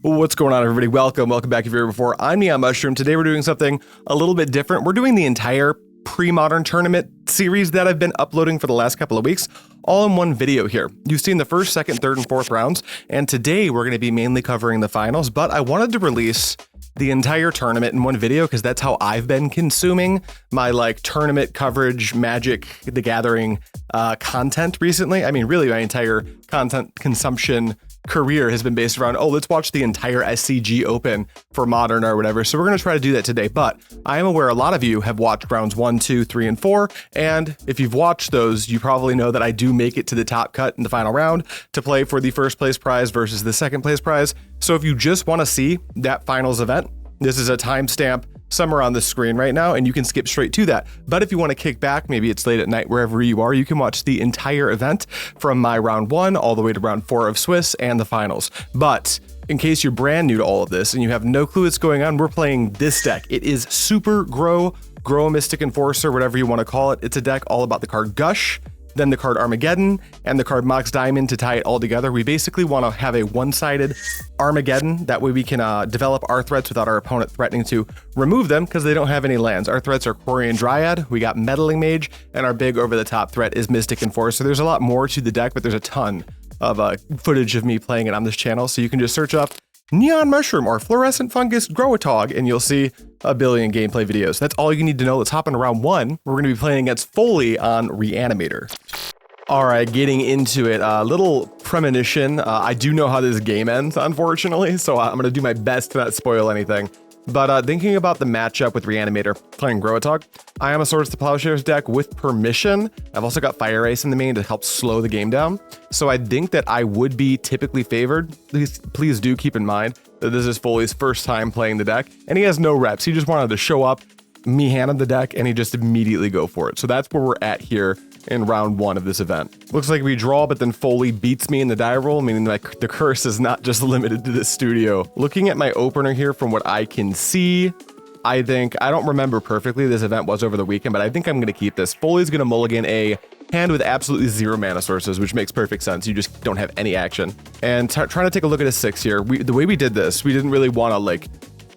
What's going on, everybody? Welcome back if you're here before. I'm NeonMushroom. Today we're doing something a little bit different. We're doing the entire Premodern tournament series that I've been uploading for the last couple of weeks, all in one video here. You've seen the first, second, third, and fourth rounds, and today we're going to be mainly covering the finals, but I wanted to release the entire tournament in one video because that's how I've been consuming my tournament coverage, Magic the Gathering content recently. I mean, really my entire content consumption career has been based around, let's watch the entire SCG Open for Modern or whatever. So we're going to try to do that today. But I am aware a lot of you have watched rounds 1, 2, 3, and 4. And if you've watched those, you probably know that I do make it to the top cut in the final round to play for the first place prize versus the second place prize. So if you just want to see that finals event, this is a timestamp somewhere on the screen right now, and you can skip straight to that. But if you want to kick back, maybe it's late at night, wherever you are, you can watch the entire event from my round 1 all the way to round 4 of Swiss and the finals. But in case you're brand new to all of this and you have no clue what's going on, we're playing this deck. It is Super Gro-a-Mystic Enforcer, whatever you want to call it. It's a deck all about the card Gush, then the card Armageddon, and the card Mox Diamond to tie it all together. We basically want to have a one-sided Armageddon. That way we can develop our threats without our opponent threatening to remove them because they don't have any lands. Our threats are Quirion Dryad, we got Meddling Mage, and our big over-the-top threat is Mystic Enforcer. There's a lot more to the deck, but there's a ton of footage of me playing it on this channel, so you can just search up NeonMushroom or Fluorescent Fungus Gro-a-tog, and you'll see a billion gameplay videos. That's all you need to know. Let's hop into round 1. We're going to be playing against Foley on Reanimator. All right, getting into it. A little premonition. I do know how this game ends, unfortunately, so I'm going to do my best to not spoil anything. But thinking about the matchup with Reanimator playing Gro-a-tog, I am a Swords to Plowshares deck with permission. I've also got Fire Ice in the main to help slow the game down. So I think that I would be typically favored. Please do keep in mind that this is Foley's first time playing the deck, and he has no reps. He just wanted to show up, me hand him the deck, and he just immediately go for it. So that's where we're at here in round 1 of this event. Looks like we draw, but then Foley beats me in the die roll, meaning like the curse is not just limited to this studio. Looking at my opener here from what I can see, I don't remember perfectly, this event was over the weekend, but I think I'm going to keep this. Foley's going to mulligan a hand with absolutely 0 mana sources, which makes perfect sense. You just don't have any action. And trying to take a look at his 6 here, the way we did this, we didn't really want to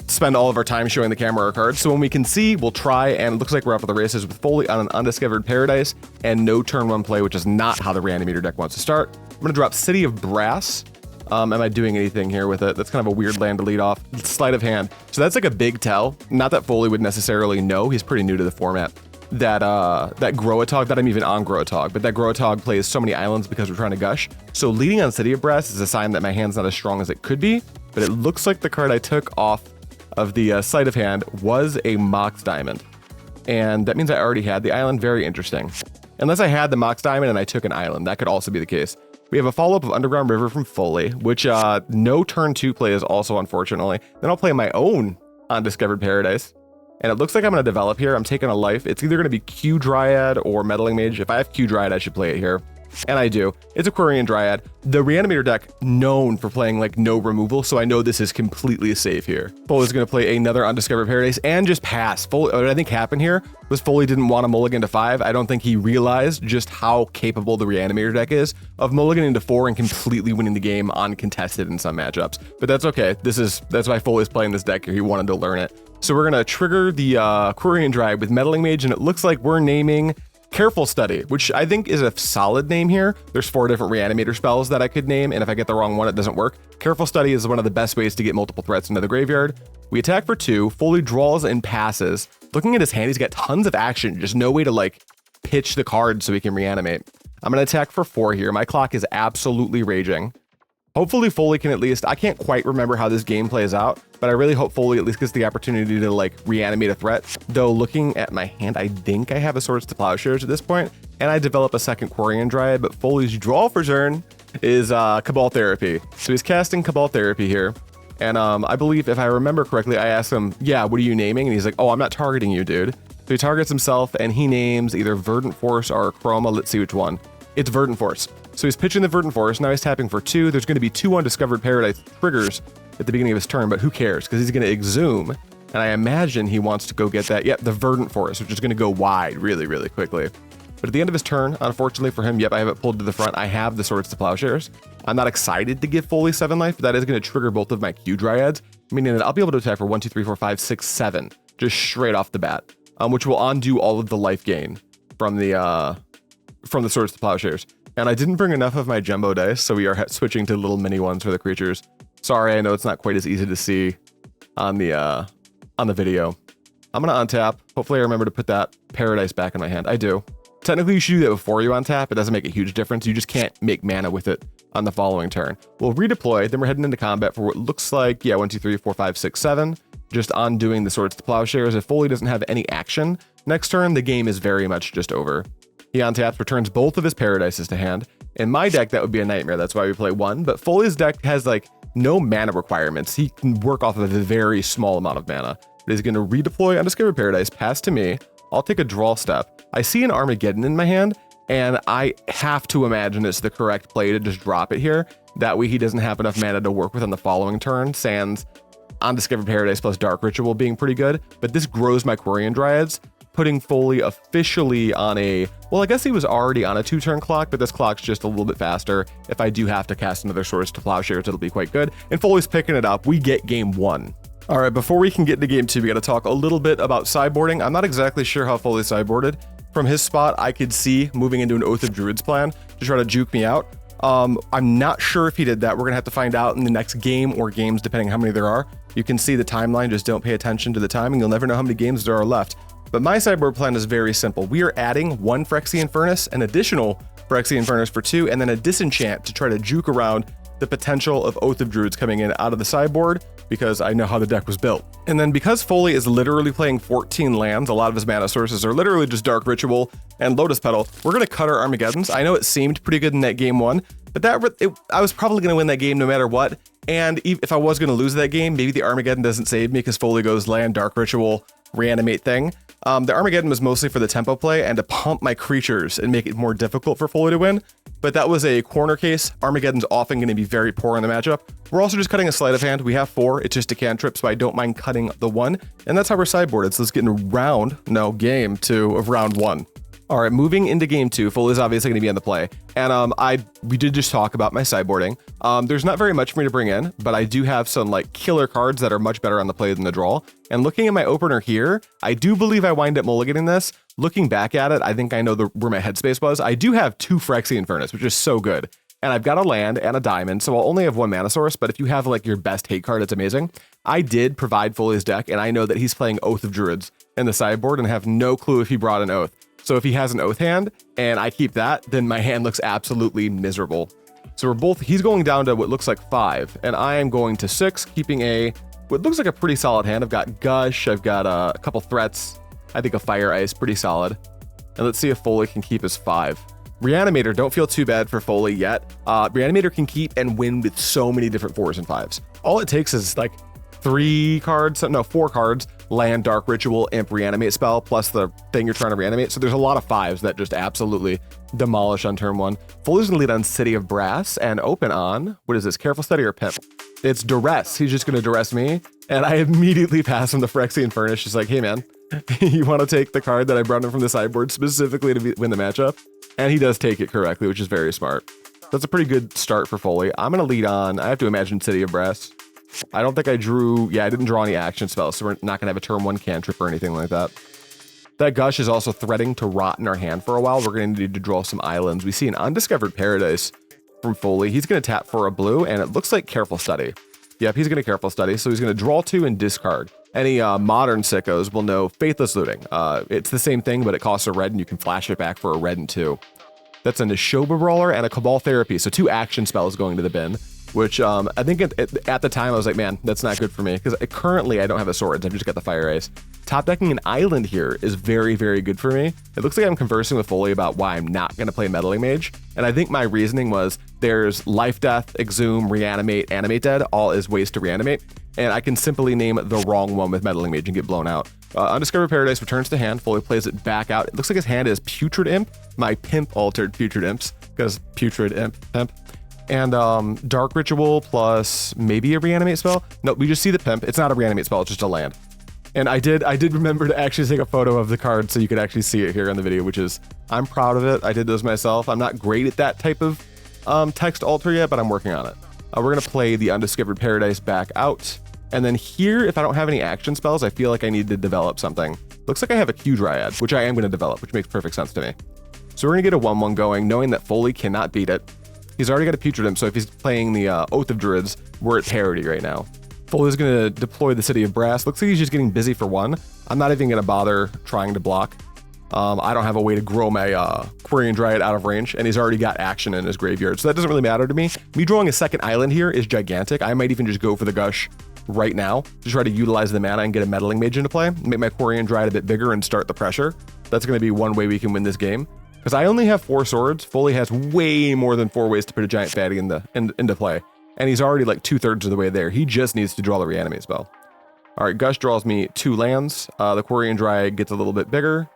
spend all of our time showing the camera our cards. So when we can see, we'll try, and it looks like we're up to the races with Foley on an Undiscovered Paradise and no turn 1 play, which is not how the Reanimator deck wants to start. I'm going to drop City of Brass. Am I doing anything here with it? That's kind of a weird land to lead off. Sleight of Hand. So that's like a big tell. Not that Foley would necessarily know. He's pretty new to the format. That Gro-a-tog, that I'm even on Gro-a-tog, but that Gro-a-tog plays so many islands because we're trying to gush. So leading on City of Brass is a sign that my hand's not as strong as it could be, but it looks like the card I took off of the Sleight of Hand was a Mox Diamond. And that means I already had the island. Very interesting. Unless I had the Mox Diamond and I took an island, that could also be the case. We have a follow-up of Underground River from Foley, which no turn 2 play is also, unfortunately. Then I'll play my own Undiscovered Paradise. And it looks like I'm going to develop here. I'm taking a life. It's either going to be Q Dryad or Meddling Mage. If I have Q Dryad, I should play it here. And I do. It's a Quirion Dryad. The Reanimator deck known for playing no removal, so I know this is completely safe here. Foley's going to play another Undiscovered Paradise and just pass. Foley, what I think happened here was Foley didn't want to mulligan to 5. I don't think he realized just how capable the Reanimator deck is of mulliganing to 4 and completely winning the game uncontested in some matchups. But that's okay. That's why Foley's playing this deck here. He wanted to learn it. So we're going to trigger the Quirion Dryad with Meddling Mage, and it looks like we're naming Careful Study, which I think is a solid name here. There's 4 different Reanimator spells that I could name, and if I get the wrong one, it doesn't work. Careful Study is one of the best ways to get multiple threats into the graveyard. We attack for 2, Foley draws and passes. Looking at his hand, he's got tons of action, just no way to pitch the card so he can reanimate. I'm going to attack for 4 here. My clock is absolutely raging. Hopefully Foley can at least, I can't quite remember how this game plays out, but I really hope Foley at least gets the opportunity to reanimate a threat. Though looking at my hand, I think I have a Swords to Plowshares at this point, and I develop a second Quirion Dryad, but Foley's draw for turn is Cabal Therapy. So he's casting Cabal Therapy here, and I believe if I remember correctly, I asked him, yeah, what are you naming? And he's like, oh, I'm not targeting you, dude. So he targets himself, and he names either Verdant Force or Chroma. Let's see which one. It's Verdant Force. So he's pitching the Verdant Force. Now he's tapping for 2. There's going to be 2 Undiscovered Paradise triggers at the beginning of his turn, but who cares? Because he's going to Exhume, and I imagine he wants to go get that. Yep, the Verdant Force, which is going to go wide really, really quickly. But at the end of his turn, unfortunately for him, yep, I have it pulled to the front. I have the Swords to Plowshares. I'm not excited to give Foley 7 life, but that is going to trigger both of my Q Dryads, meaning that I'll be able to attack for 1, 2, 3, 4, 5, 6, 7, just straight off the bat, which will undo all of the life gain from the Swords to Plowshares. And I didn't bring enough of my jumbo dice, so we are switching to little mini ones for the creatures. Sorry, I know it's not quite as easy to see on the video. I'm gonna untap. Hopefully I remember to put that Paradise back in my hand. I do. Technically, you should do that before you untap. It doesn't make a huge difference. You just can't make mana with it on the following turn. We'll redeploy, then we're heading into combat for what looks like, yeah, 1, 2, 3, 4, 5, 6, 7. Just undoing the Swords to Plowshares. If Foley doesn't have any action next turn, the game is very much just over. He untaps, returns both of his Paradises to hand. In my deck, that would be a nightmare. That's why we play 1. But Foley's deck has like no mana requirements. He can work off of a very small amount of mana. But he's going to redeploy Undiscovered Paradise, pass to me. I'll take a draw step. I see an Armageddon in my hand, and I have to imagine it's the correct play to just drop it here. That way he doesn't have enough mana to work with on the following turn, sans Undiscovered Paradise plus Dark Ritual being pretty good. But this grows my Quirion Dryads, putting Foley officially on a, well, I guess he was already on a 2-turn clock, but this clock's just a little bit faster. If I do have to cast another Swords to Plowshares, it'll be quite good. And Foley's picking it up. We get game 1. All right, before we can get into game 2, we got to talk a little bit about sideboarding. I'm not exactly sure how Foley sideboarded. From his spot, I could see moving into an Oath of Druids plan to try to juke me out. I'm not sure if he did that. We're gonna have to find out in the next game or games, depending on how many there are. You can see the timeline, just don't pay attention to the timing. You'll never know how many games there are left. But my sideboard plan is very simple. We are adding 1 Phyrexian Furnace, an additional Phyrexian Furnace for 2, and then a Disenchant to try to juke around the potential of Oath of Druids coming in out of the sideboard, because I know how the deck was built. And then because Foley is literally playing 14 lands, a lot of his mana sources are literally just Dark Ritual and Lotus Petal, we're going to cut our Armageddons. I know it seemed pretty good in that game 1, but I was probably going to win that game no matter what. And if I was going to lose that game, maybe the Armageddon doesn't save me because Foley goes land, Dark Ritual, Reanimate thing. The Armageddon was mostly for the tempo play and to pump my creatures and make it more difficult for Foley to win. But that was a corner case. Armageddon's often going to be very poor in the matchup. We're also just cutting a Sleight of Hand. We have 4. It's just a cantrip, so I don't mind cutting the 1. And that's how we're sideboarded. So let's get into game 2 of round 1. All right, moving into game 2, Foley's obviously going to be on the play. And we did just talk about my sideboarding. There's not very much for me to bring in, but I do have some like killer cards that are much better on the play than the draw. And looking at my opener here, I do believe I wind up mulliganing this. Looking back at it, I think I know where my headspace was. I do have 2 Phyrexian Furnace, which is so good. And I've got a land and a diamond, so I'll only have 1 mana source, but if you have like your best hate card, it's amazing. I did provide Foley's deck, and I know that he's playing Oath of Druids in the sideboard and have no clue if he brought an Oath. So if he has an Oath hand and I keep that, then my hand looks absolutely miserable. So he's going down to what looks like 5, and I am going to 6, keeping what looks like a pretty solid hand. I've got Gush, I've got a couple threats, I think a Fire Ice, pretty solid. And let's see if Foley can keep his 5. Reanimator, don't feel too bad for Foley yet. Reanimator can keep and win with so many different 4s and 5s. All it takes is like 4 cards, land, Dark Ritual, Imp, Reanimate spell, plus the thing you're trying to reanimate. So there's a lot of 5s that just absolutely demolish on turn 1. Foley's gonna lead on City of Brass and open on, what is this, Careful Study or Pimp? It's Duress. He's just gonna Duress me. And I immediately pass him the Phyrexian Furnace. Just like, hey man, you wanna take the card that I brought in from the sideboard specifically to win the matchup? And he does take it correctly, which is very smart. That's a pretty good start for Foley. I'm gonna lead on, I have to imagine City of Brass. I don't think I didn't draw any action spells, so we're not gonna have a turn 1 cantrip or anything like that. That Gush is also threatening to rot in our hand for a while. We're gonna need to draw some islands. We see an Undiscovered Paradise from Foley. He's gonna tap for a blue, and it looks like Careful Study. Yep, he's gonna Careful Study, so he's gonna draw 2 and discard. Any modern sickos will know Faithless Looting. It's the same thing, but it costs a red, and you can flash it back for a red and 2. That's a Neshoba Brawler and a Cabal Therapy, so 2 action spells going to the bin. Which I think at the time I was like, man, that's not good for me, because currently I don't have a Swords. I've just got the Fire Ice. Top decking an island here is very, very good for me. It looks like I'm conversing with Foley about why I'm not going to play Meddling Mage. And I think my reasoning was there's Life Death, Exhume, Reanimate, Animate Dead, all is ways to reanimate. And I can simply name the wrong one with Meddling Mage and get blown out. Undiscovered Paradise returns to hand. Foley plays it back out. It looks like his hand is Putrid Imp. My Pimp altered Putrid Imps, because Putrid Imp, Pimp. And Dark Ritual plus maybe a Reanimate spell. No, we just see the Pimp. It's not a Reanimate spell, it's just a land. And I did remember to actually take a photo of the card so you could actually see it here in the video, which is, I'm proud of it. I did those myself. I'm not great at that type of text alter yet, but I'm working on it. We're gonna play the Undiscovered Paradise back out. And then here, if I don't have any action spells, I feel like I need to develop something. Looks like I have a Q Dryad, which I am gonna develop, which makes perfect sense to me. So we're gonna get a 1/1 going, knowing that Foley cannot beat it. He's already got a Putrid Imp, so if he's playing the Oath of Druids, we're at parity right now. Foley's gonna deploy the City of Brass. Looks like he's just getting busy for 1. I'm not even gonna bother trying to block. I don't have a way to grow my Quirion Dryad out of range, and he's already got action in his graveyard, so that doesn't really matter to me. Me drawing a second island here is gigantic. I might even just go for the Gush right now to try to utilize the mana and get a Meddling Mage into play, make my Quirion Dryad a bit bigger and start the pressure. That's going to be one way we can win this game. Because I only have 4 swords, Foley has way more than 4 ways to put a giant fatty into play. And he's already like 2/3 of the way there. He just needs to draw the Reanimate spell. All right, Gush draws me 2 lands. The Quirion Dryad gets a little bit bigger.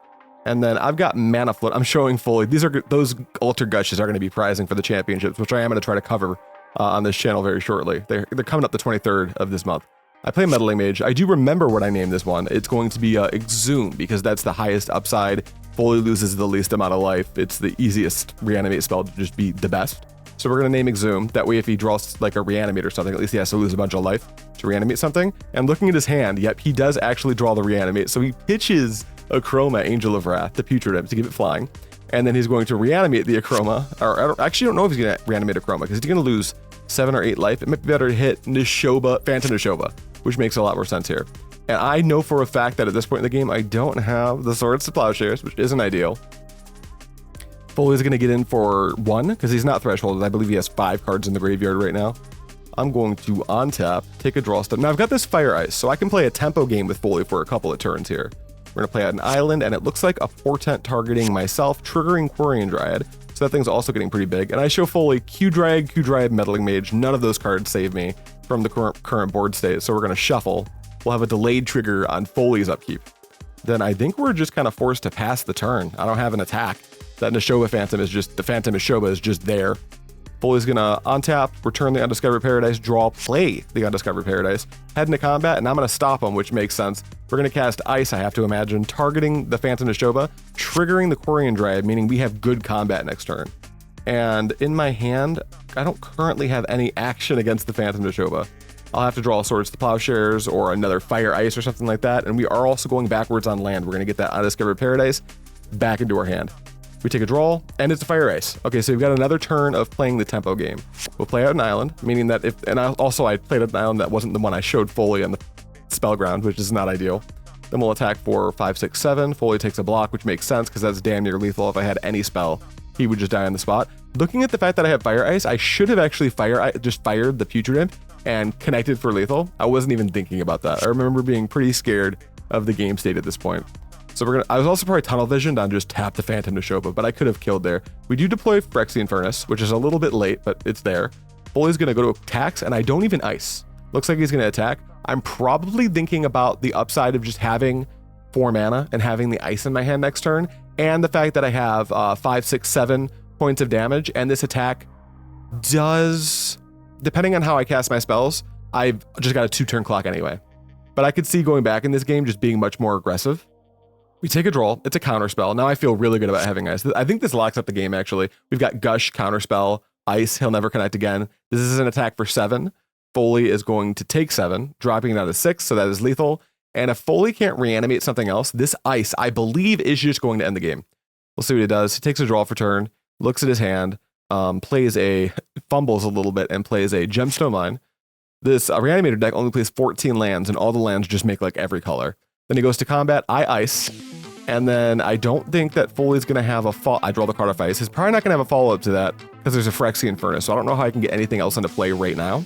And then I've got Mana Flood. I'm showing Foley. Those Alter Gushes are going to be prizing for the championships, which I am going to try to cover on this channel very shortly. They're coming up the 23rd of this month. I play Meddling Mage. I do remember what I named this one. It's going to be Exhume, because that's the highest upside. Foley loses the least amount of life. It's the easiest Reanimate spell to just be the best. So we're going to name Exhume. That way, if he draws like a Reanimator or something, at least he has to lose a bunch of life to reanimate something. And looking at his hand, yep, he does actually draw the Reanimate. So he pitches a Chroma, Angel of Wrath, the Putrid Imp, to give it flying. And then he's going to reanimate the Achroma. Or I actually don't know if he's going to reanimate Achroma, because he's going to lose 7 or 8 life. It might be better to hit Nishoba, Phantom Nishoba, which makes a lot more sense here. And I know for a fact that at this point in the game, I don't have the Swords to Plowshares, which isn't ideal. Foley's going to get in for 1, because he's not thresholded. I believe he has 5 cards in the graveyard right now. I'm going to untap, take a draw step. Now I've got this Fire Ice, so I can play a tempo game with Foley for a couple of turns here. We're going to play out an island, and it looks like a Portent targeting myself, triggering Quirion Dryad. So that thing's also getting pretty big. And I show Foley Q Dryad, Meddling Mage. None of those cards save me from the current board state. So we're going to shuffle. We'll have a delayed trigger on Foley's upkeep. Then I think we're just kind of forced to pass the turn. I don't have an attack. That Nishoba Phantom is just, the Phantom Nishoba is just there. Foley's gonna untap, return the Undiscovered Paradise, draw, play the Undiscovered Paradise, head into combat, and I'm gonna stop him, which makes sense. We're gonna cast Ice, I have to imagine, targeting the Phantom Nishoba, triggering the Quirion Dryad, meaning we have good combat next turn. And in my hand, I don't currently have any action against the Phantom Nishoba. I'll have to draw Swords to Plowshares or another Fire Ice or something like that, and we are also going backwards on land. We're gonna get that Undiscovered Paradise back into our hand. We take a draw, and it's a Fire Ice. Okay, so we've got another turn of playing the tempo game. We'll play out an island, meaning that if, and I played an island that wasn't the one I showed Foley on the spell ground, which is not ideal. Then we'll attack for 5, 6, 7. Foley takes a block, which makes sense because that's damn near lethal. If I had any spell, he would just die on the spot. Looking at the fact that I have Fire Ice, I should have actually just fired the Putrid Imp and connected for lethal. I wasn't even thinking about that. I remember being pretty scared of the game state at this point. So I was also probably tunnel visioned on just tap the Phantom Nishoba, but I could have killed there. We do deploy Phyrexian Furnace, which is a little bit late, but it's there. Foley's gonna go to attacks, and I don't even ice. Looks like he's gonna attack. I'm probably thinking about the upside of just having 4 mana and having the ice in my hand next turn, and the fact that I have 5, 6, 7 points of damage, and this attack does, depending on how I cast my spells, I've just got a 2-turn clock anyway. But I could see going back in this game just being much more aggressive. We take a draw. It's a counterspell. Now I feel really good about having ice. I think this locks up the game, actually. We've got Gush, counterspell, ice. He'll never connect again. This is an attack for 7. Foley is going to take 7, dropping it down to 6, so that is lethal. And if Foley can't reanimate something else, this ice, I believe, is just going to end the game. We'll see what he does. He takes a draw for turn, looks at his hand, fumbles a little bit, and plays a Gemstone Mine. This Reanimator deck only plays 14 lands, and all the lands just make like every color. Then he goes to combat, I ice, and then I don't think that Foley's going to have I draw the card of ice. He's probably not going to have a follow-up to that because there's a Phyrexian Furnace, so I don't know how I can get anything else into play right now.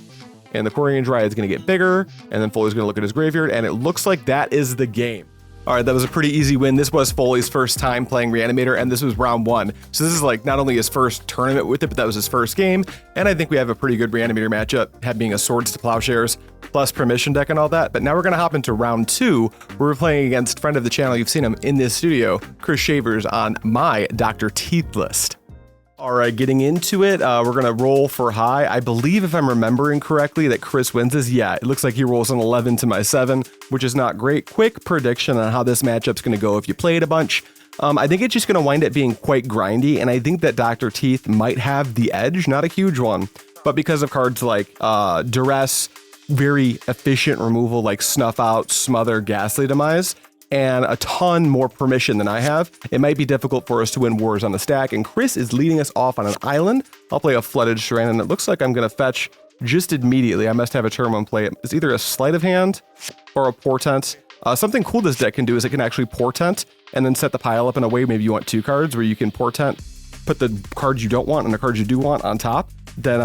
And the Quirion Dryad is going to get bigger, and then Foley's going to look at his graveyard, and it looks like that is the game. All right, that was a pretty easy win. This was Foley's first time playing Reanimator, and this was round 1. So this is like not only his first tournament with it, but that was his first game. And I think we have a pretty good Reanimator matchup, had being a Swords to Plowshares, plus Permission deck and all that. But now we're going to hop into round 2, where we're playing against friend of the channel. You've seen him in this studio, Chris Shavers, on my Dr.Teeth list. All right, getting into it, we're going to roll for high. I believe, if I'm remembering correctly, that Chris wins this. Yeah, it looks like he rolls an 11 to my 7, which is not great. Quick prediction on how this matchup's going to go if you play it a bunch. I think it's just going to wind up being quite grindy, and I think that Dr.Teeth might have the edge, not a huge one, but because of cards like Duress, very efficient removal like Snuff Out, Smother, Ghastly Demise, and a ton more permission than I have, it might be difficult for us to win wars on the stack, and Chris is leading us off on an island. I'll play a Flooded Strand, and it looks like I'm going to fetch just immediately. I must have a turn one play. It's either a Sleight of Hand or a Portent. Something cool this deck can do is it can actually Portent and then set the pile up in a way maybe you want 2 cards where you can Portent, put the cards you don't want and the cards you do want on top, then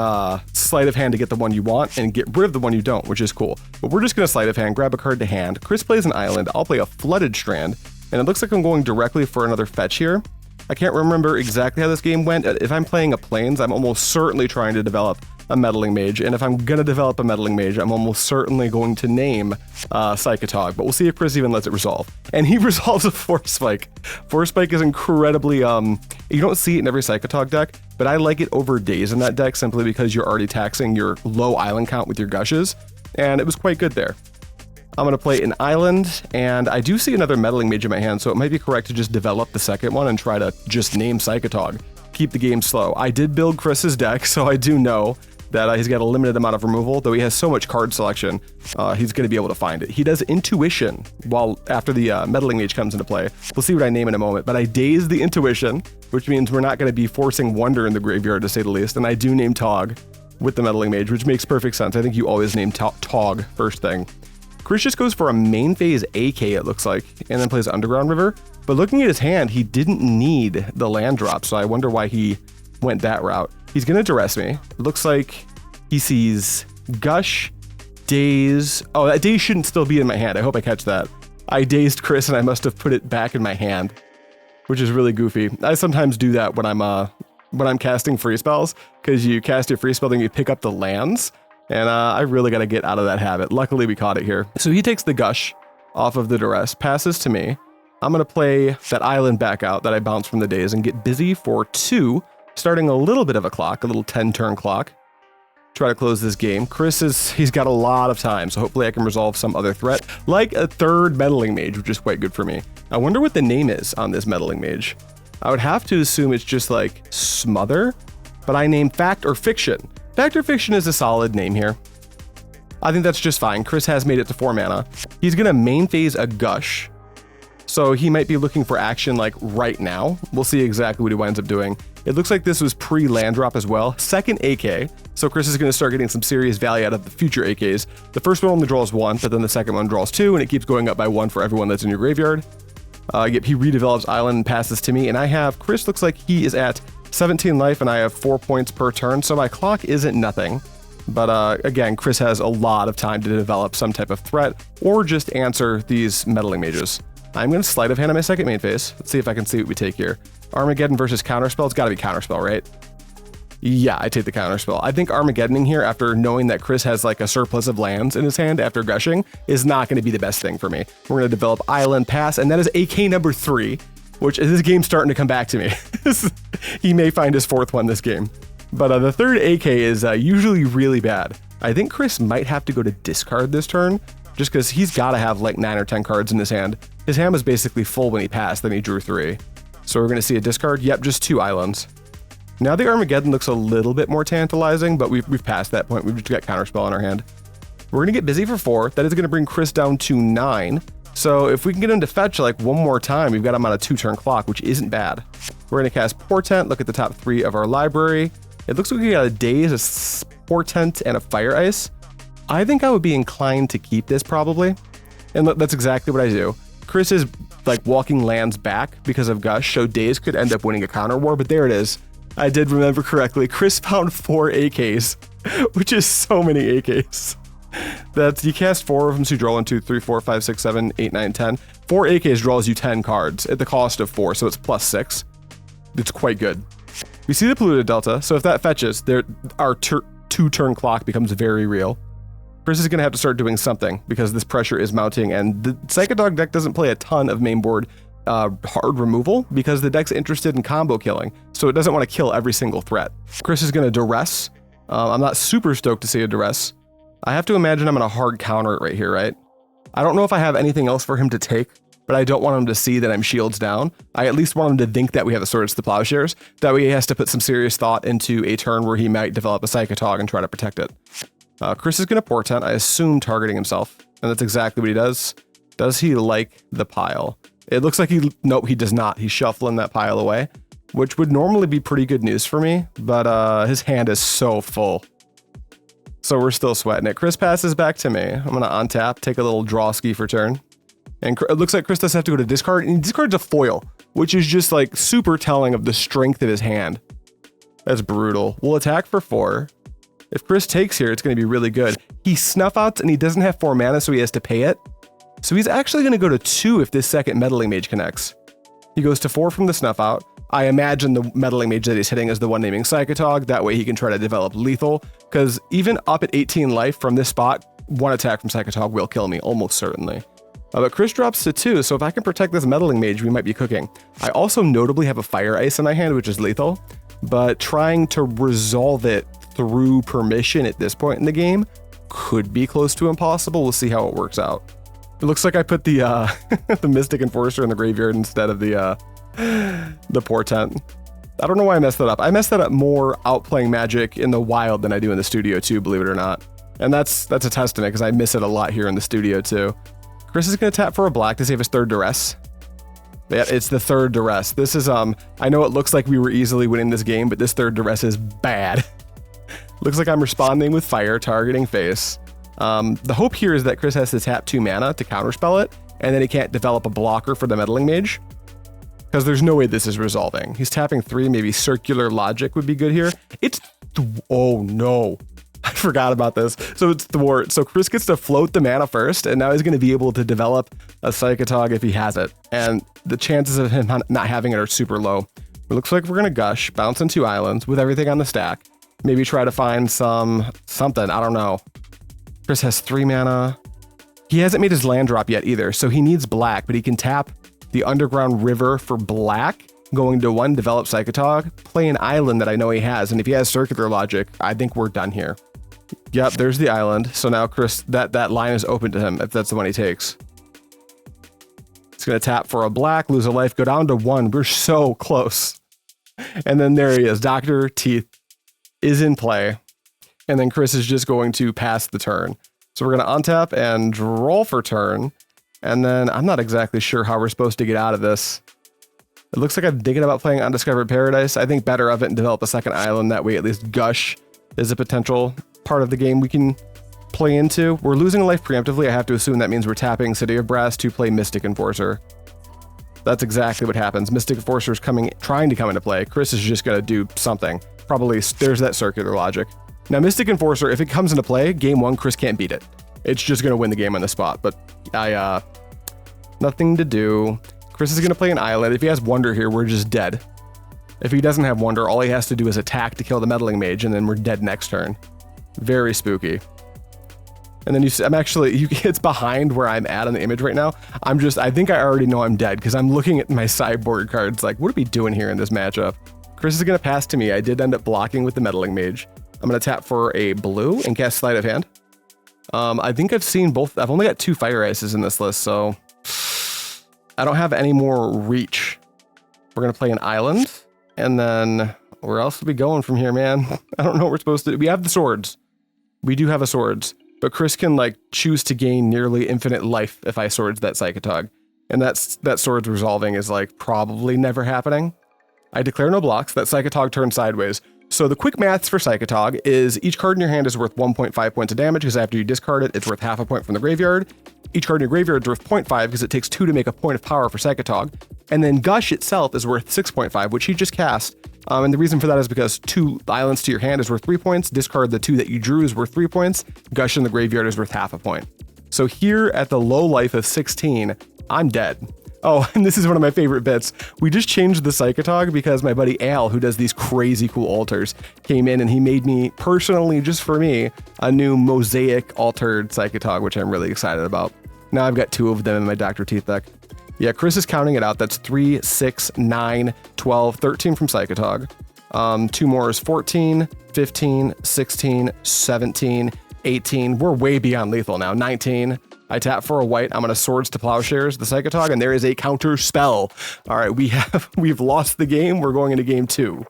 Sleight of Hand to get the one you want and get rid of the one you don't, which is cool. But we're just going to Sleight of Hand, grab a card to hand. Chris plays an island. I'll play a Flooded Strand, and it looks like I'm going directly for another fetch here. I can't remember exactly how this game went. If I'm playing a Plains, I'm almost certainly trying to develop a Meddling Mage, and if I'm going to develop a Meddling Mage, I'm almost certainly going to name Psychotog, but we'll see if Chris even lets it resolve. And he resolves a Force Spike. Force Spike is incredibly, you don't see it in every Psychotog deck, but I like it over Daze in that deck simply because you're already taxing your low island count with your Gushes, and it was quite good there. I'm going to play an island, and I do see another Meddling Mage in my hand, so it might be correct to just develop the second one and try to just name Psychotog. Keep the game slow. I did build Chris's deck, so I do know that he's got a limited amount of removal, though he has so much card selection, he's going to be able to find it. He does Intuition while after the Meddling Mage comes into play. We'll see what I name in a moment, but I Daze the Intuition, which means we're not going to be forcing Wonder in the graveyard, to say the least, and I do name Tog with the Meddling Mage, which makes perfect sense. I think you always name Tog first thing. Chris just goes for a main phase AK, it looks like, and then plays Underground River, but looking at his hand, he didn't need the land drop, so I wonder why he went that route. He's going to Duress me. It looks like he sees Gush, Daze. Oh, that Daze shouldn't still be in my hand. I hope I catch that. I dazed Chris and I must have put it back in my hand, which is really goofy. I sometimes do that when I'm casting free spells, because you cast your free spell, then you pick up the lands, and I really got to get out of that habit. Luckily, we caught it here. So he takes the Gush off of the Duress, passes to me. I'm going to play that island back out that I bounced from the Daze and get busy for 2, starting a little bit of a clock, a little 10-turn clock. Try to close this game. He's got a lot of time, so hopefully I can resolve some other threat, like a third Meddling Mage, which is quite good for me. I wonder what the name is on this Meddling Mage. I would have to assume it's just like Smother, but I named Fact or Fiction. Fact or Fiction is a solid name here. I think that's just fine. Chris has made it to 4 mana. He's gonna main phase a Gush, so he might be looking for action like right now. We'll see exactly what he winds up doing. It looks like this was pre-land drop as well. Second AK, so Chris is going to start getting some serious value out of the future AKs. The first one only draws 1, but then the second one draws 2, and it keeps going up by 1 for everyone that's in your graveyard. Yep, he redevelops Island and passes to me, and I have, Chris looks like he is at 17 life, and I have 4 points per turn, so my clock isn't nothing. But again, Chris has a lot of time to develop some type of threat, or just answer these Meddling Mages. I'm going to Sleight of Hand on my second main phase. Let's see if I can see what we take here. Armageddon versus Counterspell. It's got to be Counterspell, right? Yeah, I take the Counterspell. I think Armageddoning here, after knowing that Chris has like a surplus of lands in his hand after gushing, is not going to be the best thing for me. We're going to develop Island Pass, and that is AK number 3, which this game's starting to come back to me. He may find his 4th one this game. But the third AK is usually really bad. I think Chris might have to go to discard this turn, just because he's got to have like 9 or 10 cards in his hand. His hand was basically full when he passed, then he drew 3. So we're going to see a discard. Yep, just 2 islands. Now the Armageddon looks a little bit more tantalizing, but we've passed that point. We've just got Counterspell in our hand. We're going to get busy for 4. That is going to bring Chris down to 9. So if we can get him to fetch like one more time, we've got him on a 2-turn clock, which isn't bad. We're going to cast Portent, look at the top 3 of our library. It looks like we got a Daze, a Portent, and a Fire Ice. I think I would be inclined to keep this probably. And that's exactly what I do. Chris is like walking lands back because of Gush, so Daze could end up winning a counter war, but there it is. I did remember correctly. Chris found 4 AKs, which is so many AKs. That's, you cast 4 of them, so you draw 1, 2, 3, 4, 5, 6, 7, 8, 9, 10. 4 AKs draws you 10 cards at the cost of 4, so it's plus 6. It's quite good. We see the polluted delta, so if that fetches, our 2-turn clock becomes very real. Chris is going to have to start doing something because this pressure is mounting, and the Psychotog deck doesn't play a ton of main board hard removal because the deck's interested in combo killing. so it doesn't want to kill every single threat. Chris is going to Duress. I'm not super stoked to see a Duress. I have to imagine I'm going to hard counter it right here, right? I don't know if I have anything else for him to take, but I don't want him to see that I'm shields down. I at least want him to think that we have the Swords to Plowshares. That way he has to put some serious thought into a turn where he might develop a Psychotog and try to protect it. Chris is going to Portent, I assume targeting himself, and that's exactly what he does. Does he like the pile? It looks like nope, he does not. He's shuffling that pile away, which would normally be pretty good news for me, but his hand is so full. So we're still sweating it. Chris passes back to me. I'm going to untap, take a little draw ski for turn. And it looks like Chris does have to go to discard, and he discards a foil, which is just like super telling of the strength of his hand. That's brutal. We'll attack for 4. If Chris takes here, it's going to be really good. He snuff outs and he doesn't have 4 mana, so he has to pay it. So he's actually going to go to 2 if this second Meddling Mage connects. He goes to 4 from the snuff out. I imagine the Meddling Mage that he's hitting is the one naming Psychotog. That way he can try to develop lethal, because even up at 18 life from this spot, 1 attack from Psychotog will kill me, almost certainly. But Chris drops to 2, so if I can protect this Meddling Mage, we might be cooking. I also notably have a Fire Ice in my hand, which is lethal, but trying to resolve it through permission at this point in the game could be close to impossible. We'll see how it works out. It looks like I put the the Mystic Enforcer in the graveyard instead of the Portent. I don't know why I messed that up. I messed that up more outplaying Magic in the wild than I do in the studio too, believe it or not. And that's a testament, because I miss it a lot here in the studio too. Chris is going to tap for a black to save his 3rd Duress. Yeah, it's the 3rd Duress. This is, I know it looks like we were easily winning this game, but this 3rd Duress is bad. Looks like I'm responding with fire, targeting face. The hope here is that Chris has to tap 2 mana to counterspell it, and then he can't develop a blocker for the Meddling Mage, because there's no way this is resolving. He's tapping 3, maybe Circular Logic would be good here. It's, oh no. I forgot about this. So it's Thwart. So Chris gets to float the mana first, and now he's going to be able to develop a Psychotog if he has it. And the chances of him not having it are super low. It looks like we're going to Gush, bounce on 2 islands with everything on the stack. Maybe try to find something. I don't know. Chris has 3 mana. He hasn't made his land drop yet either, so he needs black, but he can tap the Underground River for black, going to 1, develop Psychotog, play an island that I know he has, and if he has Circular Logic, I think we're done here. Yep, there's the island. So now Chris, that line is open to him if that's the one he takes. He's going to tap for a black, lose a life, go down to 1. We're so close. And then there he is. Dr.Teeth is in play. And then Chris is just going to pass the turn. So we're going to untap and draw for turn. And then I'm not exactly sure how we're supposed to get out of this. It looks like I'm thinking about playing Undiscovered Paradise. I think better of it and develop a second island. That way at least Gush is a potential part of the game we can play into. We're losing a life preemptively. I have to assume that means we're tapping City of Brass to play Mystic Enforcer. That's exactly what happens. Mystic Enforcer is trying to come into play. Chris is just going to do something. Probably there's that Circular Logic. Now Mystic Enforcer, if it comes into play, game 1, Chris can't beat it. It's just going to win the game on the spot. But nothing to do. Chris is going to play an island. If he has Wonder here, we're just dead. If he doesn't have Wonder, all he has to do is attack to kill the Meddling Mage, and then we're dead next turn. Very spooky. And then it's behind where I'm at on the image right now. I think I already know I'm dead, because I'm looking at my sideboard cards like, what are we doing here in this matchup? Chris is going to pass to me. I did end up blocking with the Meddling Mage. I'm going to tap for a blue and cast Sleight of Hand. I think I've seen both. I've only got 2 Fire Ices in this list, so I don't have any more reach. We're going to play an island, and then where else are we going from here, man? I don't know what we're supposed to do. We have the swords. We do have a swords, but Chris can like choose to gain nearly infinite life if I swords that Psychotog. And that swords resolving is like probably never happening. I declare no blocks. That Psychotog turns sideways. So the quick maths for Psychotog is each card in your hand is worth 1.5 points of damage, because after you discard it, it's worth half a point from the graveyard. Each card in your graveyard is worth 0.5 because it takes 2 to make a point of power for Psychotog. And then Gush itself is worth 6.5, which he just cast. And the reason for that is because 2 islands to your hand is worth 3 points. Discard the 2 that you drew is worth 3 points. Gush in the graveyard is worth half a point. So here at the low life of 16, I'm dead. Oh, and this is one of my favorite bits. We just changed the Psychotog because my buddy Al, who does these crazy cool altars, came in and he made me, personally, just for me, a new mosaic altered Psychotog, which I'm really excited about. Now I've got 2 of them in my Dr.Teeth deck. Yeah, Chris is counting it out. That's 3, 6, 9, 12, 13 from Psychotog. 2 more is 14, 15, 16, 17, 18. We're way beyond lethal now. 19. I tap for a white. I'm going to Swords to Plowshares, the Psychotog, and there is a Counterspell. All right, we've lost the game. We're going into game 2.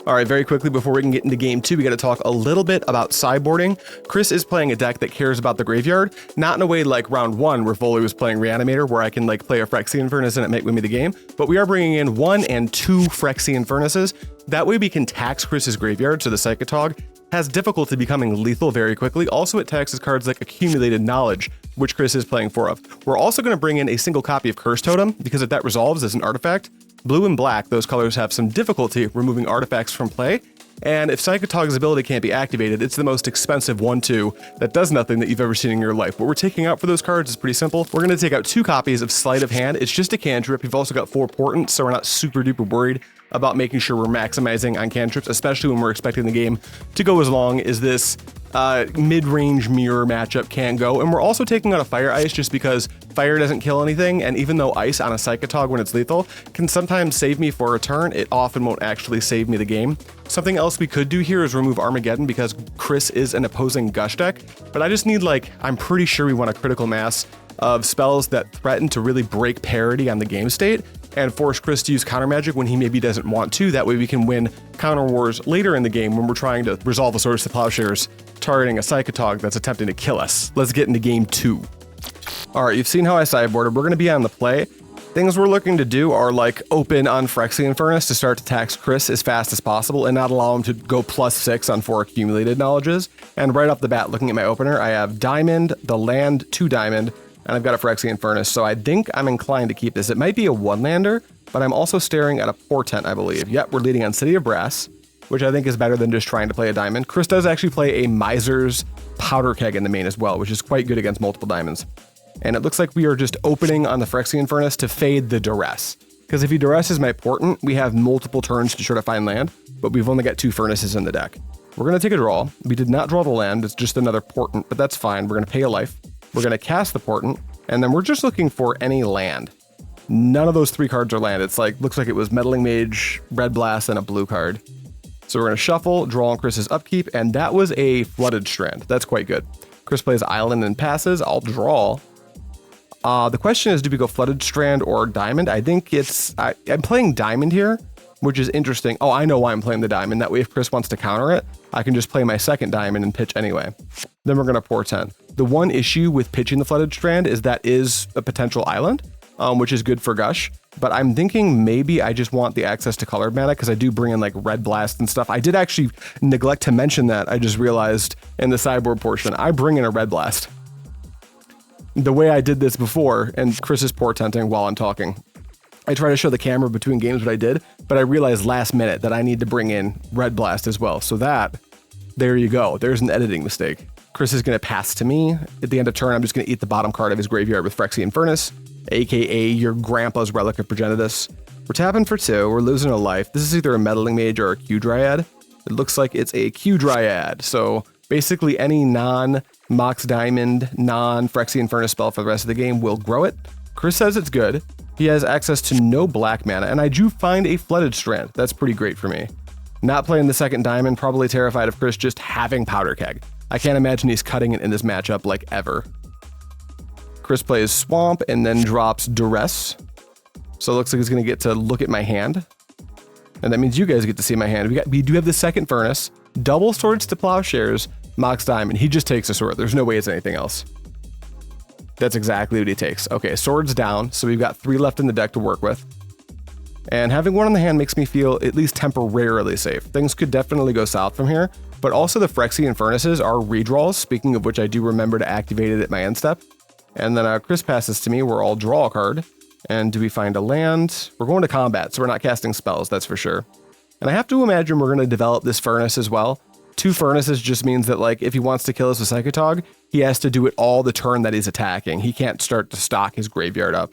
All right, very quickly before we can get into game 2, we got to talk a little bit about sideboarding. Chris is playing a deck that cares about the graveyard, not in a way like round 1 where Foley was playing Reanimator, where I can like play a Phyrexian Furnace and it might win me the game, but we are bringing in 1 and 2 Phyrexian Furnaces. That way we can tax Chris's graveyard, so the Psychotog has difficulty becoming lethal very quickly. Also, it taxes cards like Accumulated Knowledge, which Chris is playing 4 of. We're also going to bring in a single copy of Cursed Totem, because if that resolves as an artifact, blue and black, those colors have some difficulty removing artifacts from play, and if Psychotog's ability can't be activated, it's the most expensive 1/2 that does nothing that you've ever seen in your life. What we're taking out for those cards is pretty simple. We're going to take out 2 copies of Sleight of Hand. It's just a cantrip. You've also got 4 Portent, so we're not super duper worried about making sure we're maximizing on cantrips, especially when we're expecting the game to go as long as this mid-range mirror matchup can go. And we're also taking out a Fire Ice just because fire doesn't kill anything, and even though ice on a Psychotog when it's lethal can sometimes save me for a turn, it often won't actually save me the game. Something else we could do here is remove Armageddon because Chris is an opposing Gush deck, but I just need I'm pretty sure we want a critical mass of spells that threaten to really break parity on the game state and force Chris to use counter magic when he maybe doesn't want to. That way we can win counter wars later in the game when we're trying to resolve a Swords to Plowshares targeting a Psychotog that's attempting to kill us. Let's get into game 2. All right, you've seen how I sideboarded. We're going to be on the play. Things we're looking to do are open on Phyrexian Furnace to start to tax Chris as fast as possible and not allow him to go +6 on 4 accumulated knowledges. And right off the bat, looking at my opener, I have Diamond, the land, 2 Diamond, and I've got a Phyrexian Furnace, so I think I'm inclined to keep this. It might be a 1-lander, but I'm also staring at a Portent, I believe. Yep, we're leading on City of Brass, which I think is better than just trying to play a diamond. Chris does actually play a Miser's Powder Keg in the main as well, which is quite good against multiple diamonds. And it looks like we are just opening on the Phyrexian Furnace to fade the duress. Because if he duresses my Portent, we have multiple turns to try to find land, but we've only got 2 furnaces in the deck. We're going to take a draw. We did not draw the land, it's just another Portent, but that's fine. We're going to pay a life. We're going to cast the Portent, and then we're just looking for any land. None of those 3 cards are land. It's looks like it was Meddling Mage, Red Blast, and a blue card. So we're going to shuffle, draw on Chris's upkeep, and that was a Flooded Strand. That's quite good. Chris plays Island and passes. I'll draw. The question is, do we go Flooded Strand or Diamond? I think I'm playing Diamond here, which is interesting. Oh, I know why I'm playing the Diamond. That way, if Chris wants to counter it, I can just play my second Diamond and pitch anyway. Then we're going to Portent. The one issue with pitching the Flooded Strand is that is a potential island, which is good for Gush. But I'm thinking maybe I just want the access to colored mana because I do bring in Red Blast and stuff. I did actually neglect to mention that. I just realized in the sideboard portion, I bring in a Red Blast. The way I did this before, and Chris is portenting while I'm talking, I try to show the camera between games what I did, but I realized last minute that I need to bring in Red Blast as well. So there you go. There's an editing mistake. Chris is going to pass to me. At the end of turn, I'm just going to eat the bottom card of his graveyard with Phyrexian Furnace, aka your grandpa's Relic of Progenitus. We're tapping for 2. We're losing a life. This is either a Meddling Mage or a Q Dryad. It looks like it's a Q Dryad. So basically any non-Mox Diamond, non-Phyrexian Furnace spell for the rest of the game will grow it. Chris says it's good. He has access to no black mana, and I do find a Flooded Strand. That's pretty great for me. Not playing the second Diamond, probably terrified of Chris just having Powder Keg. I can't imagine he's cutting it in this matchup ever. Chris plays Swamp and then drops Duress. So it looks like he's going to get to look at my hand. And that means you guys get to see my hand. We do have the second Furnace, double Swords to Plowshares, Mox Diamond. He just takes a sword. There's no way it's anything else. That's exactly what he takes. Okay, swords down. So we've got 3 left in the deck to work with. And having 1 in the hand makes me feel at least temporarily safe. Things could definitely go south from here. But also the Phyrexian Furnaces are redraws, speaking of which I do remember to activate it at my end step. And then Chris passes to me where I'll draw a card. And do we find a land? We're going to combat, so we're not casting spells, that's for sure. And I have to imagine we're going to develop this Furnace as well. 2 Furnaces just means that if he wants to kill us with Psychotog, he has to do it all the turn that he's attacking. He can't start to stock his graveyard up.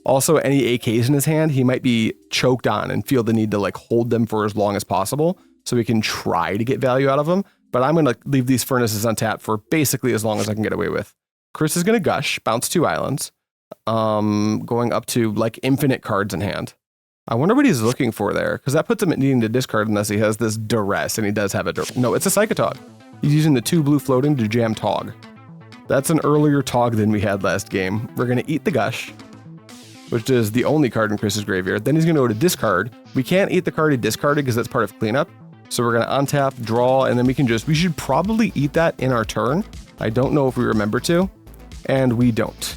Also, any AKs in his hand, he might be choked on and feel the need to hold them for as long as possible so we can try to get value out of them. But I'm going to leave these Furnaces untapped for basically as long as I can get away with. Chris is going to Gush, bounce 2 islands. going up to like infinite cards in hand. I wonder what he's looking for there, because that puts him at needing to discard unless he has this duress, and he does have a no, it's a Psychotog. He's using the 2 blue floating to jam Tog. That's an earlier Tog than we had last game. We're gonna eat the Gush, which is the only card in Chris's graveyard. Then he's gonna go to discard. We can't eat the card he discarded because that's part of cleanup. So we're gonna untap, draw, and then we should probably eat that in our turn. I don't know if we remember to, and we don't.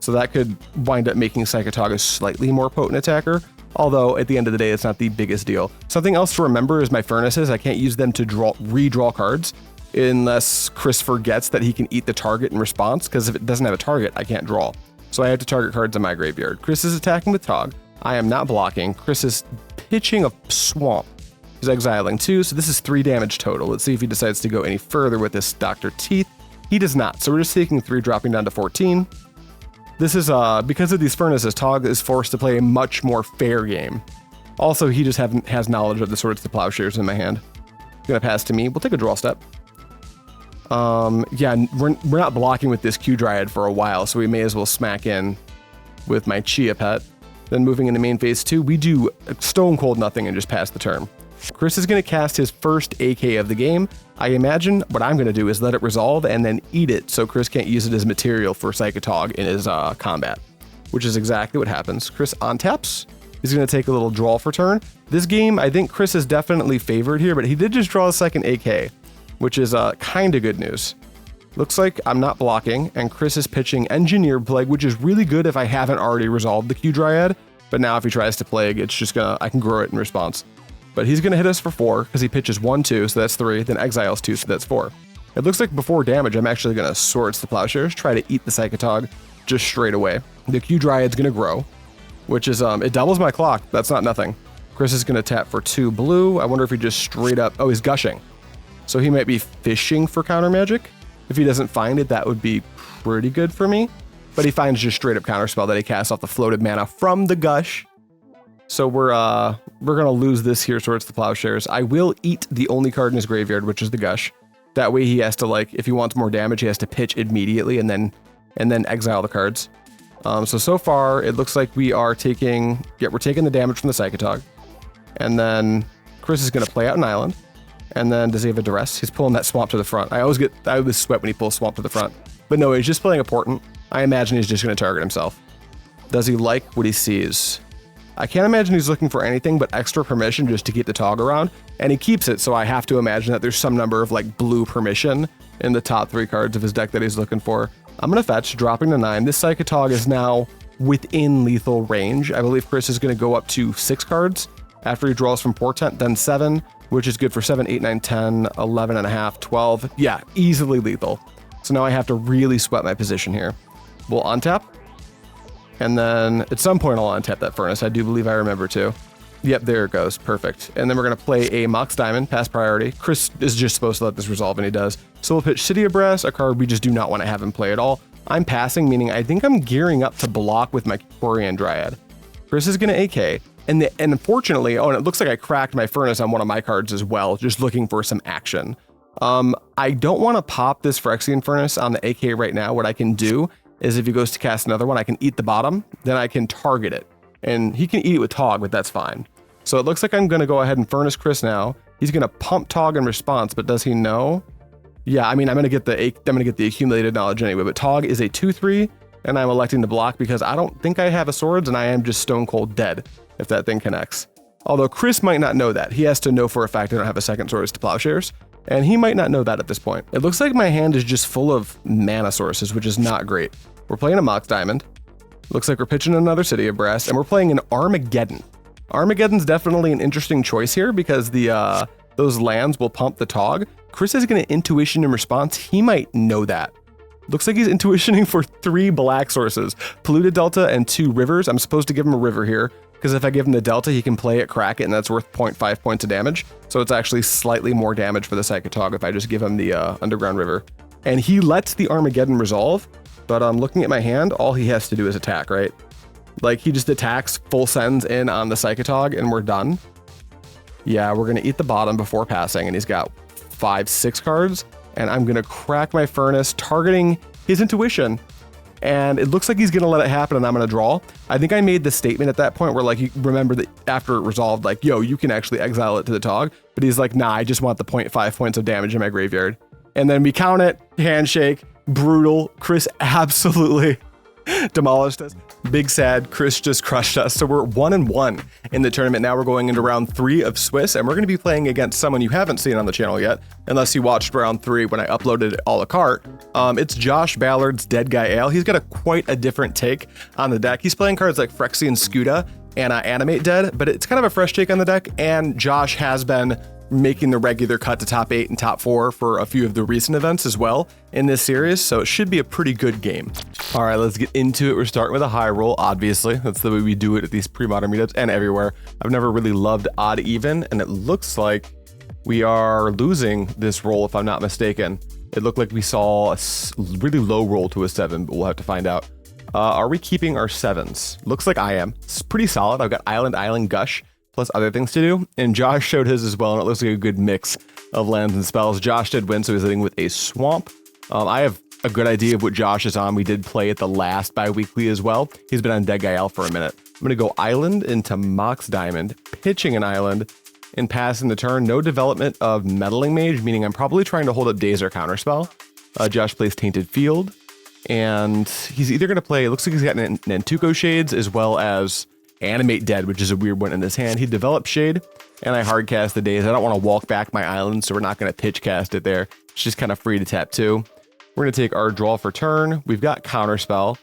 So that could wind up making Psychotog a slightly more potent attacker. Although, at the end of the day, it's not the biggest deal. Something else to remember is my furnaces. I can't use them to redraw cards unless Chris forgets that he can eat the target in response, because if it doesn't have a target, I can't draw. So I have to target cards in my graveyard. Chris is attacking with Tog. I am not blocking. Chris is pitching a swamp. He's exiling 2, so this is 3 damage total. Let's see if he decides to go any further with this Dr.Teeth. He does not, so we're just taking 3, dropping down to 14. This is, because of these furnaces, Tog is forced to play a much more fair game. Also, he just has knowledge of the Swords to Plowshares in my hand. Gonna pass to me. We'll take a draw step. Yeah, we're not blocking with this Q Dryad for a while, so we may as well smack in with my Chia Pet. Then moving into main phase 2, we do stone cold nothing and just pass the turn. Chris is going to cast his first AK of the game. I imagine what I'm going to do is let it resolve and then eat it so Chris can't use it as material for Psychotog in his combat, which is exactly what happens. Chris untaps. He's going to take a little draw for turn. This game, I think Chris is definitely favored here, but he did just draw a second AK, which is kind of good news. Looks like I'm not blocking, and Chris is pitching Engineer Plague, which is really good if I haven't already resolved the Q Dryad, but now if he tries to Plague, it's just I can grow it in response. But he's going to hit us for 4, because he pitches 1, 2, so that's 3, then exiles 2, so that's 4. It looks like before damage, I'm actually going to Swords to Plowshares, try to eat the Psychotog just straight away. The Q Dryad's going to grow, which is, it doubles my clock. That's not nothing. Chris is going to tap for 2 blue. I wonder if he just straight up, oh, he's gushing. So he might be fishing for counter magic. If he doesn't find it, that would be pretty good for me. But he finds just straight up counterspell that he casts off the floated mana from the Gush. So we're gonna lose this here, Swords to Plowshares. I will eat the only card in his graveyard, which is the Gush. That way he has to, like, if he wants more damage, he has to pitch immediately and then exile the cards. So far it looks like we are taking, we're taking the damage from the Psychotog. And then Chris is gonna play out an island. And then does he have a duress? He's pulling that swamp to the front. I always sweat when he pulls swamp to the front. But no, he's just playing a Portent. I imagine he's just gonna target himself. Does he like what he sees? I can't imagine he's looking for anything but extra permission just to keep the Tog around, and he keeps it, so I have to imagine that there's some number of like blue permission in the top 3 cards of his deck that he's looking for. I'm gonna fetch, dropping to 9. This Psychotog is now within lethal range. I believe Chris is gonna go up to 6 cards after he draws from Portent, then 7, which is good for 7, 8, 9, 10, 11 and a half, 12. Yeah, easily lethal. So now I have to really sweat my position here. We'll untap. And then at some point I'll untap that Furnace. I do believe I remember to. Yep, there it goes. Perfect. And then we're going to play a Mox Diamond, pass priority. Chris is just supposed to let this resolve, and he does. So we'll pitch City of Brass, a card we just do not want to have him play at all. I'm passing, meaning I think I'm gearing up to block with my Quirion Dryad. Chris is going to AK. And unfortunately, oh, and it looks like I cracked my Furnace on one of my cards as well, just looking for some action. I don't want to pop this Phyrexian Furnace on the AK right now. What I can do is if he goes to cast another one, I can eat the bottom, then I can target it. And he can eat it with Tog, but that's fine. So it looks like I'm going to go ahead and Furnace Chris now. He's going to pump Tog in response, but does he know? Yeah, I mean, I'm going to get the accumulated knowledge anyway, but Tog is a 2/3, and I'm electing to block because I don't think I have a Swords, and I am just stone cold dead if that thing connects. Although Chris might not know that. He has to know for a fact I don't have a second Swords to Plowshares, and he might not know that at this point. It looks like my hand is just full of mana sources, which is not great. We're playing a Mox Diamond. Looks like we're pitching another City of Brass, and we're playing an Armageddon. Armageddon's definitely an interesting choice here because those lands will pump the Tog. Chris is going to Intuition in response. He might know that. Looks like he's Intuitioning for 3 black sources, Polluted Delta and 2 rivers. I'm supposed to give him a river here because if I give him the Delta, he can play it, crack it, and that's worth 0.5 points of damage. So it's actually slightly more damage for the Psychotog if I just give him the Underground River. And he lets the Armageddon resolve. But looking at my hand, all he has to do is attack, right? Like, he just attacks, full sends in on the Psychotog, and we're done. Yeah, we're going to eat the bottom before passing, and he's got 5, 6 cards. And I'm going to crack my Furnace, targeting his Intuition. and it looks like he's gonna let it happen and I'm gonna draw. I think I made the statement at that point where like, you remember that after it resolved, like, yo, you can actually exile it to the Tog, but he's like, nah, I just want the 0.5 points of damage in my graveyard. And then we count it, handshake, brutal. Chris absolutely demolished us. Big sad, Chris just crushed us. So we're 1-1 in the tournament. Now we're going into round 3 of Swiss, and we're going to be playing against someone you haven't seen on the channel yet, unless you watched round 3 when I uploaded it a la carte. It's Josh Ballard's Dead Guy Ale. He's got quite a different take on the deck. He's playing cards like Phyrexian Furnace and Animate Dead, but it's kind of a fresh take on the deck, and Josh has been making the regular cut to top 8 and top 4 for a few of the recent events as well in this series, so it should be a pretty good game. All right, let's get into it. We're starting with a high roll, obviously. That's the way we do it at these pre-modern meetups and everywhere. I've never really loved odd even, and it looks like we are losing this roll if I'm not mistaken. It looked like we saw a really low roll to a 7, but we'll have to find out. Are we keeping our 7s? Looks like I am. It's pretty solid. I've got Island, Gush, plus other things to do, and Josh showed his as well, and it looks like a good mix of lands and spells. Josh did win, so he's hitting with a Swamp. I have a good idea of what Josh is on. We did play at the last bi-weekly as well. He's been on Dead Guy L for a minute. I'm going to go Island into Mox Diamond, pitching an Island, and passing the turn. No development of Meddling Mage, meaning I'm probably trying to hold up Daze or Counterspell. Josh plays Tainted Field, and he's either going to play, it looks like he's got Nantuko Shades as well as Animate Dead, which is a weird one in his hand. He developed Shade, and I hard cast the Daze. I don't want to walk back my island, so we're not going to pitch cast it there. It's just kind of free to tap too. We're going to take our draw for turn. We've got Counterspell.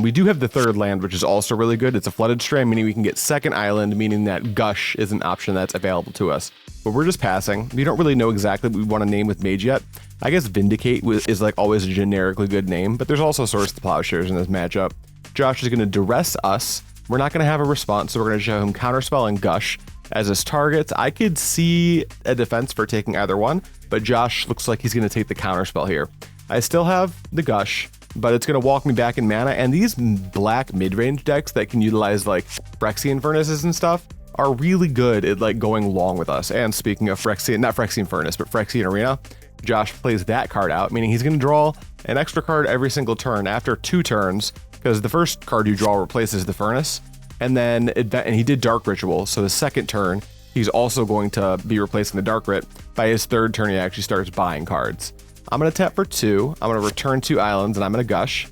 We do have the third land, which is also really good. It's a Flooded Strand, meaning we can get second island, meaning that Gush is an option that's available to us. But we're just passing. We don't really know exactly what we want to name with Mage yet. I guess Vindicate is like always a generically good name, but there's also Source to Plowshares in this matchup. Josh is going to duress us. We're not going to have a response, so we're going to show him Counterspell and Gush as his targets. I could see a defense for taking either one, but Josh looks like he's going to take the Counterspell here. I still have the Gush, but it's going to walk me back in mana, and these black mid-range decks that can utilize like Phyrexian Furnaces and stuff are really good at like going long with us. And speaking of Phyrexian, not Phyrexian Furnace, but Phyrexian Arena, Josh plays that card out, meaning he's going to draw an extra card every single turn after 2 turns, because the first card you draw replaces the Furnace, and then and he did Dark Ritual, so the second turn he's also going to be replacing the Dark Rit. By his third turn he actually starts buying cards. I'm going to tap for 2, I'm going to return 2 islands, and I'm going to Gush.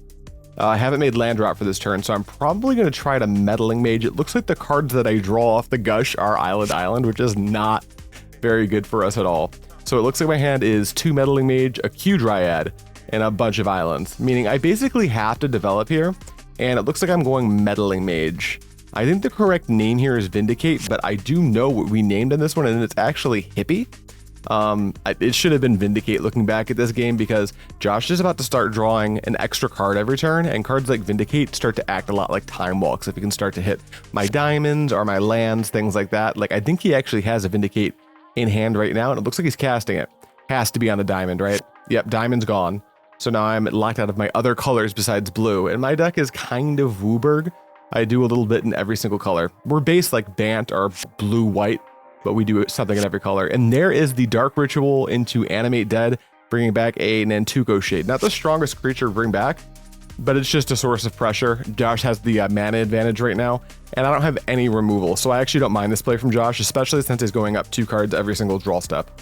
I haven't made land drop for this turn, so I'm probably going to try to Meddling Mage. It looks like the cards that I draw off the Gush are Island, which is not very good for us at all. So it looks like my hand is 2 Meddling Mage, a Q Dryad, and a bunch of islands, meaning I basically have to develop here, and it looks like I'm going Meddling Mage. I think the correct name here is Vindicate, but I do know what we named in this one, and it's actually Hippie. It should have been Vindicate looking back at this game, because Josh is about to start drawing an extra card every turn, and cards like Vindicate start to act a lot like Time Walks if he can start to hit my diamonds or my lands, things like that. Like, I think he actually has a Vindicate in hand right now, and it looks like he's casting it. Has to be on the diamond, right? Yep, diamond's gone. So now I'm locked out of my other colors besides blue, and my deck is kind of Wooburg. I do a little bit in every single color. We're based like Bant or blue-white, but we do something in every color. And there is the Dark Ritual into Animate Dead, bringing back a Nantuko Shade. Not the strongest creature to bring back, but it's just a source of pressure. Josh has the mana advantage right now, and I don't have any removal, so I actually don't mind this play from Josh, especially since he's going up 2 cards every single draw step.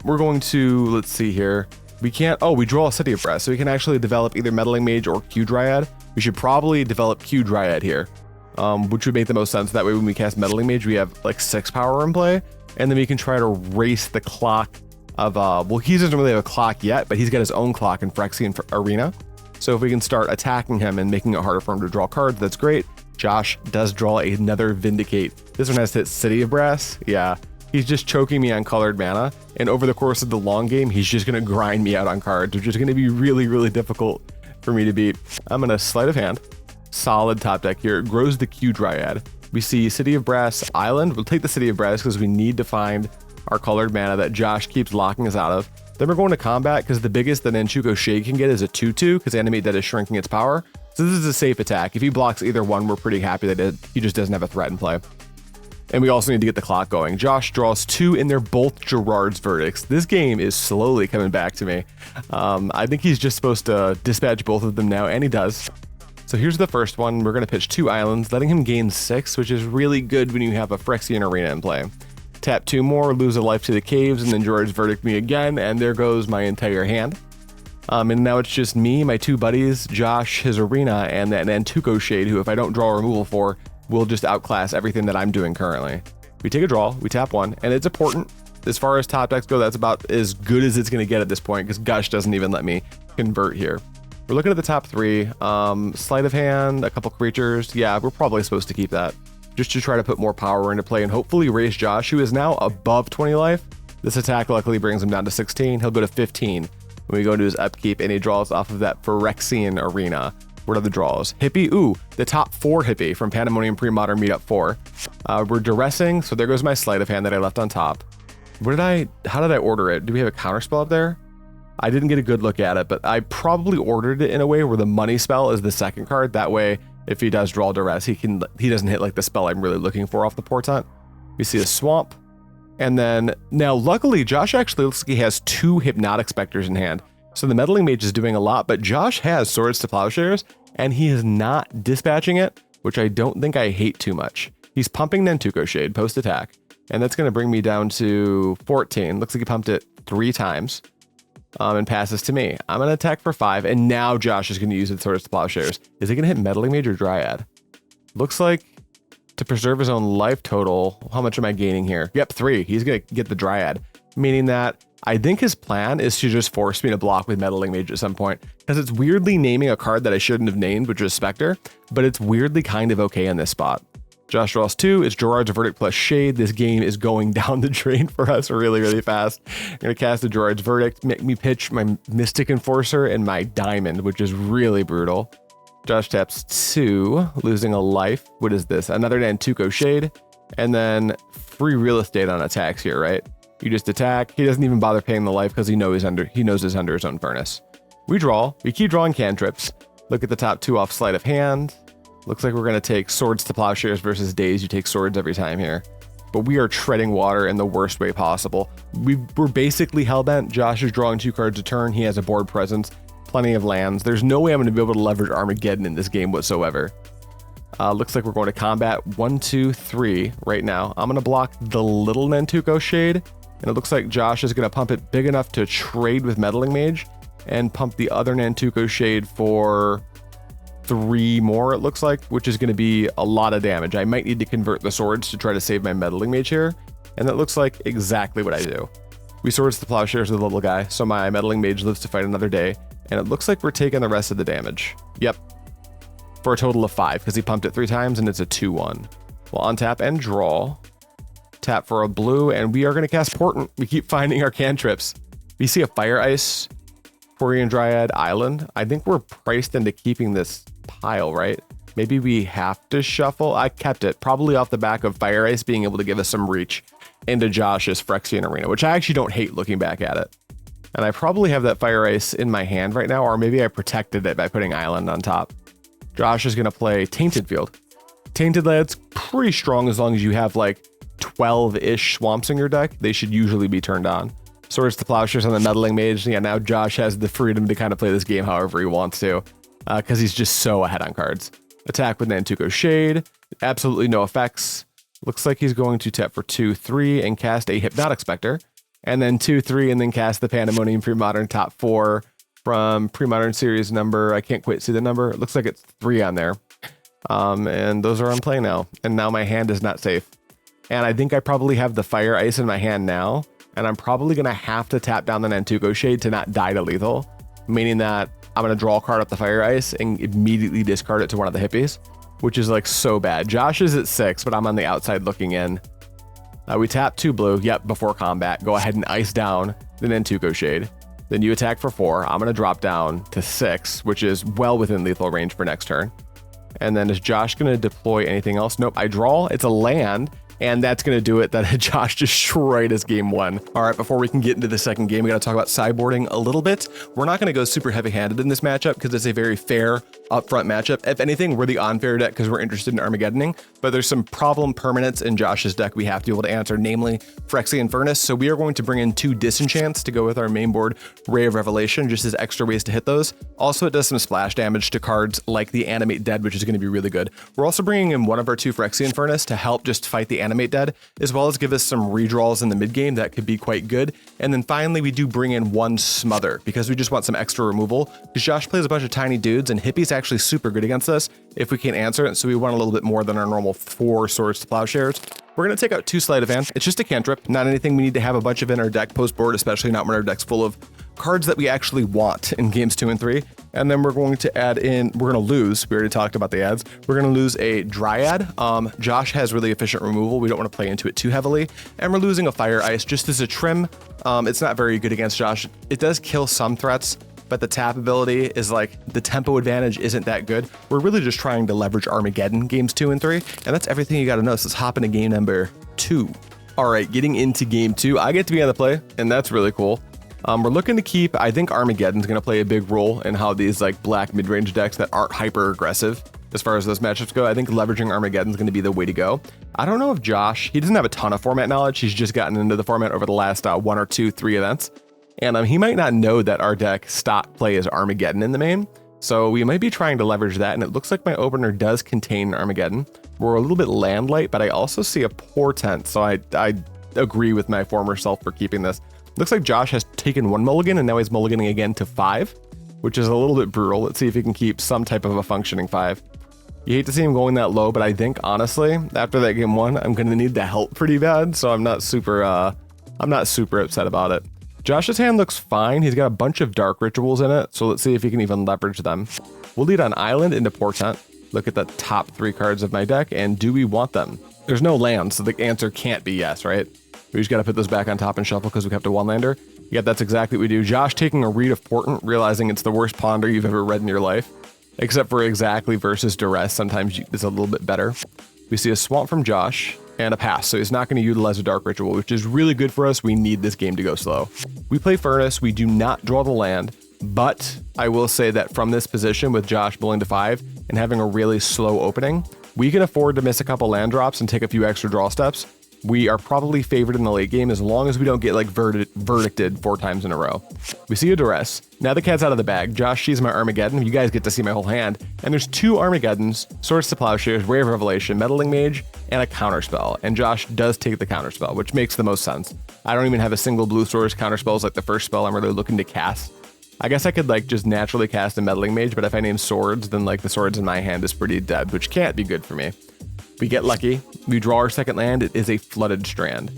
We're going to, let's see here. We can't, oh, we draw a City of Brass, so we can actually develop either Meddling Mage or Q Dryad. We should probably develop Q Dryad here, which would make the most sense. That way when we cast Meddling Mage, we have like 6 power in play, and then we can try to race the clock of, well, he doesn't really have a clock yet, but he's got his own clock in Phyrexian Arena. So if we can start attacking him and making it harder for him to draw cards, that's great. Josh does draw another Vindicate. This one has to hit City of Brass. Yeah, he's just choking me on colored mana, and over the course of the long game, he's just going to grind me out on cards, which is going to be really, really difficult for me to beat. I'm going to Sleight of Hand. Solid top deck here. It grows the Q Dryad. We see City of Brass Island. We'll take the City of Brass because we need to find our colored mana that Josh keeps locking us out of. Then we're going to combat because the biggest that Nantuko Shade can get is a 2/2 because Animate Dead is shrinking its power. So this is a safe attack. If he blocks either one, we're pretty happy that he just doesn't have a threat in play. And we also need to get the clock going. Josh draws 2, and they're both Gerard's verdicts. This game is slowly coming back to me. I think he's just supposed to dispatch both of them now, and he does. So here's the first one. We're going to pitch 2 islands, letting him gain 6, which is really good when you have a Phyrexian Arena in play. Tap 2 more, lose a life to the caves, and then Gerard's verdict me again, and there goes my entire hand. And now it's just me, my 2 buddies, Josh, his Arena, and that Nantuko Shade, who if I don't draw a removal for, will just outclass everything that I'm doing currently. We take a draw, we tap 1, and it's important. As far as top decks go, that's about as good as it's going to get at this point, because Gush doesn't even let me convert here. We're looking at the top 3. Sleight of Hand, a couple creatures. Yeah, we're probably supposed to keep that, just to try to put more power into play and hopefully raise Josh, who is now above 20 life. This attack luckily brings him down to 16. He'll go to 15 when we go into his upkeep, and he draws off of that Phyrexian Arena. What are the draws? Hippie, ooh, the top 4 Hippie from Pandemonium Premodern Meetup 4. We're duressing, so there goes my Sleight of Hand that I left on top. How did I order it? Do we have a counterspell up there? I didn't get a good look at it, but I probably ordered it in a way where the money spell is the second card. That way, if he does draw duress, he doesn't hit like the spell I'm really looking for off the Portent. We see a swamp. And then now luckily Josh actually looks like he has 2 Hypnotic Specters in hand. So the Meddling Mage is doing a lot, but Josh has Swords to Plowshares and he is not dispatching it, which I don't think I hate too much. He's pumping Nantuko Shade post attack, and that's going to bring me down to 14. Looks like he pumped it 3 times. And passes to me. I'm going to attack for 5, and now Josh is going to use the Swords to Plowshares. Is he going to hit Meddling Mage or Dryad? Looks like to preserve his own life total, how much am I gaining here? Yep, 3. He's going to get the Dryad, meaning that I think his plan is to just force me to block with Meddling Mage at some point, because it's weirdly naming a card that I shouldn't have named, which is Spectre, but it's weirdly kind of okay in this spot. Josh draws 2. It's Gerard's Verdict plus Shade. This game is going down the drain for us really, really fast. I'm going to cast the Gerard's Verdict, make me pitch my Mystic Enforcer and my Diamond, which is really brutal. Josh taps 2, losing a life. What is this? Another Nantuko Shade, and then free real estate on attacks here, right? You just attack. He doesn't even bother paying the life because he knows he's under his own furnace. We draw. We keep drawing cantrips. Look at the top 2 off Sleight of Hand. Looks like we're going to take Swords to Plowshares versus Daze. You take swords every time here. But we are treading water in the worst way possible. We're basically hellbent. Josh is drawing 2 cards a turn. He has a board presence, plenty of lands. There's no way I'm going to be able to leverage Armageddon in this game whatsoever. Looks like we're going to combat 1, 2, 3 right now. I'm going to block the little Nantuko Shade, and it looks like Josh is going to pump it big enough to trade with Meddling Mage and pump the other Nantuko Shade for 3 more, it looks like, which is going to be a lot of damage. I might need to convert the swords to try to save my Meddling Mage here, and that looks like exactly what I do. We Swords to Plowshares with the little guy, so my Meddling Mage lives to fight another day, and it looks like we're taking the rest of the damage. Yep. For a total of 5, because he pumped it 3 times, and it's a 2-1. We'll untap and draw. Tap for a blue, and we are going to cast Portent. We keep finding our cantrips. We see a Fire Ice, Quirion Dryad Island. I think we're priced into keeping this pile, right? Maybe we have to shuffle. I kept it, probably off the back of Fire Ice being able to give us some reach into Josh's Phyrexian Arena, which I actually don't hate looking back at it. And I probably have that Fire Ice in my hand right now, or maybe I protected it by putting Island on top. Josh is going to play Tainted Field. Tainted Land's pretty strong as long as you have like 12-ish swamps in your deck. They should usually be turned on. Swords to Plowshares on the Meddling Mage. Yeah, now Josh has the freedom to kind of play this game however he wants to, because he's just so ahead on cards. Attack with Nantuko Shade. Absolutely no effects. Looks like he's going to tap for 2, 3 and cast a Hypnotic Spectre. And then 2, 3 and then cast the Pandemonium Premodern top 4 from Premodern series number. I can't quite see the number. It looks like it's 3 on there. And those are on play now. And now my hand is not safe. And I think I probably have the Fire Ice in my hand now. And I'm probably going to have to tap down the Nantuko Shade to not die to lethal. Meaning that I'm going to draw a card off the Fire Ice and immediately discard it to one of the hippies. Which is like so bad. Josh is at 6, but I'm on the outside looking in. We tap 2 blue. Yep, before combat. Go ahead and ice down the Nantuko Shade. Then you attack for 4. I'm going to drop down to 6, which is well within lethal range for next turn. And then is Josh going to deploy anything else? Nope, I draw. It's a land. And that's going to do it. That Josh destroyed his game 1. All right, before we can get into the second game, we got to talk about sideboarding a little bit. We're not going to go super heavy-handed in this matchup because it's a very fair, upfront matchup. If anything, we're the unfair deck because we're interested in Armageddoning, but there's some problem permanents in Josh's deck we have to be able to answer, namely Phyrexian Furnace. So we are going to bring in 2 Disenchants to go with our main board Ray of Revelation, just as extra ways to hit those. Also, it does some splash damage to cards like the Animate Dead, which is going to be really good. We're also bringing in one of our 2 Phyrexian Furnace to help just fight the Animate Dead, as well as give us some redraws in the mid game that could be quite good. And then finally, we do bring in 1 Smother because we just want some extra removal, because Josh plays a bunch of tiny dudes and Hippie's actually super good against us if we can't answer it, so we want a little bit more than our normal 4 Swords to Plowshares. We're going to take out 2 Sleight of Hand. It's just a cantrip, not anything we need to have a bunch of in our deck post board, especially not when our deck's full of cards that we actually want in games 2 and 3. And then we're going to add in, we're going to lose, we already talked about the ads, we're going to lose a Dryad. Josh has really efficient removal, we don't want to play into it too heavily, and we're losing a Fire Ice just as a trim. It's not very good against Josh. It does kill some threats, but the tap ability is like, the tempo advantage isn't that good. We're really just trying to leverage Armageddon games 2 and 3, and that's everything you got to know. So let's hop into game number 2. All right, getting into game 2, I get to be on the play, and that's really cool. We're looking to keep, I think Armageddon's going to play a big role in how these like black mid-range decks that aren't hyper aggressive as far as those matchups go. I think leveraging Armageddon's going to be the way to go. I don't know if Josh, he doesn't have a ton of format knowledge. He's just gotten into the format over the last 1 or 2, 3 events. And he might not know that our deck stock play is Armageddon in the main. So we might be trying to leverage that. And it looks like my opener does contain Armageddon. We're a little bit land light, but I also see a Portent. So I agree with my former self for keeping this. Looks like Josh has taken 1 mulligan and now he's mulliganing again to 5, which is a little bit brutal. Let's see if he can keep some type of a functioning 5. You hate to see him going that low, but I think honestly, after that game 1, I'm going to need the help pretty bad. So I'm not super upset about it. Josh's hand looks fine. He's got a bunch of dark rituals in it, so let's see if he can even leverage them. We'll lead on Island into Portent. Look at the top 3 cards of my deck, and do we want them? There's no land, so the answer can't be yes, right? We just got to put those back on top and shuffle because we kept a 1-lander. Yeah, that's exactly what we do. Josh taking a read of Portent, realizing it's the worst ponder you've ever read in your life, except for exactly versus duress. Sometimes it's a little bit better. We see a swamp from Josh and a pass, so he's not going to utilize a dark ritual, which is really good for us. We need this game to go slow. We play Furnace. We do not draw the land, but I will say that from this position with Josh bowling to 5 and having a really slow opening, we can afford to miss a couple land drops and take a few extra draw steps. We are probably favored in the late game as long as we don't get like verdicted 4 times in a row. We see a duress. Now the cat's out of the bag. Josh sees my Armageddon. You guys get to see my whole hand. And there's 2 Armageddons, Swords to Plowshares, Ray of Revelation, Meddling Mage, and a Counterspell. And Josh does take the Counterspell, which makes the most sense. I don't even have a single blue Swords. Counterspell is like the first spell I'm really looking to cast. I guess I could like just naturally cast a Meddling Mage, but if I name Swords, then like the Swords in my hand is pretty dead, which can't be good for me. We get lucky. We draw our second land. It is a Flooded Strand.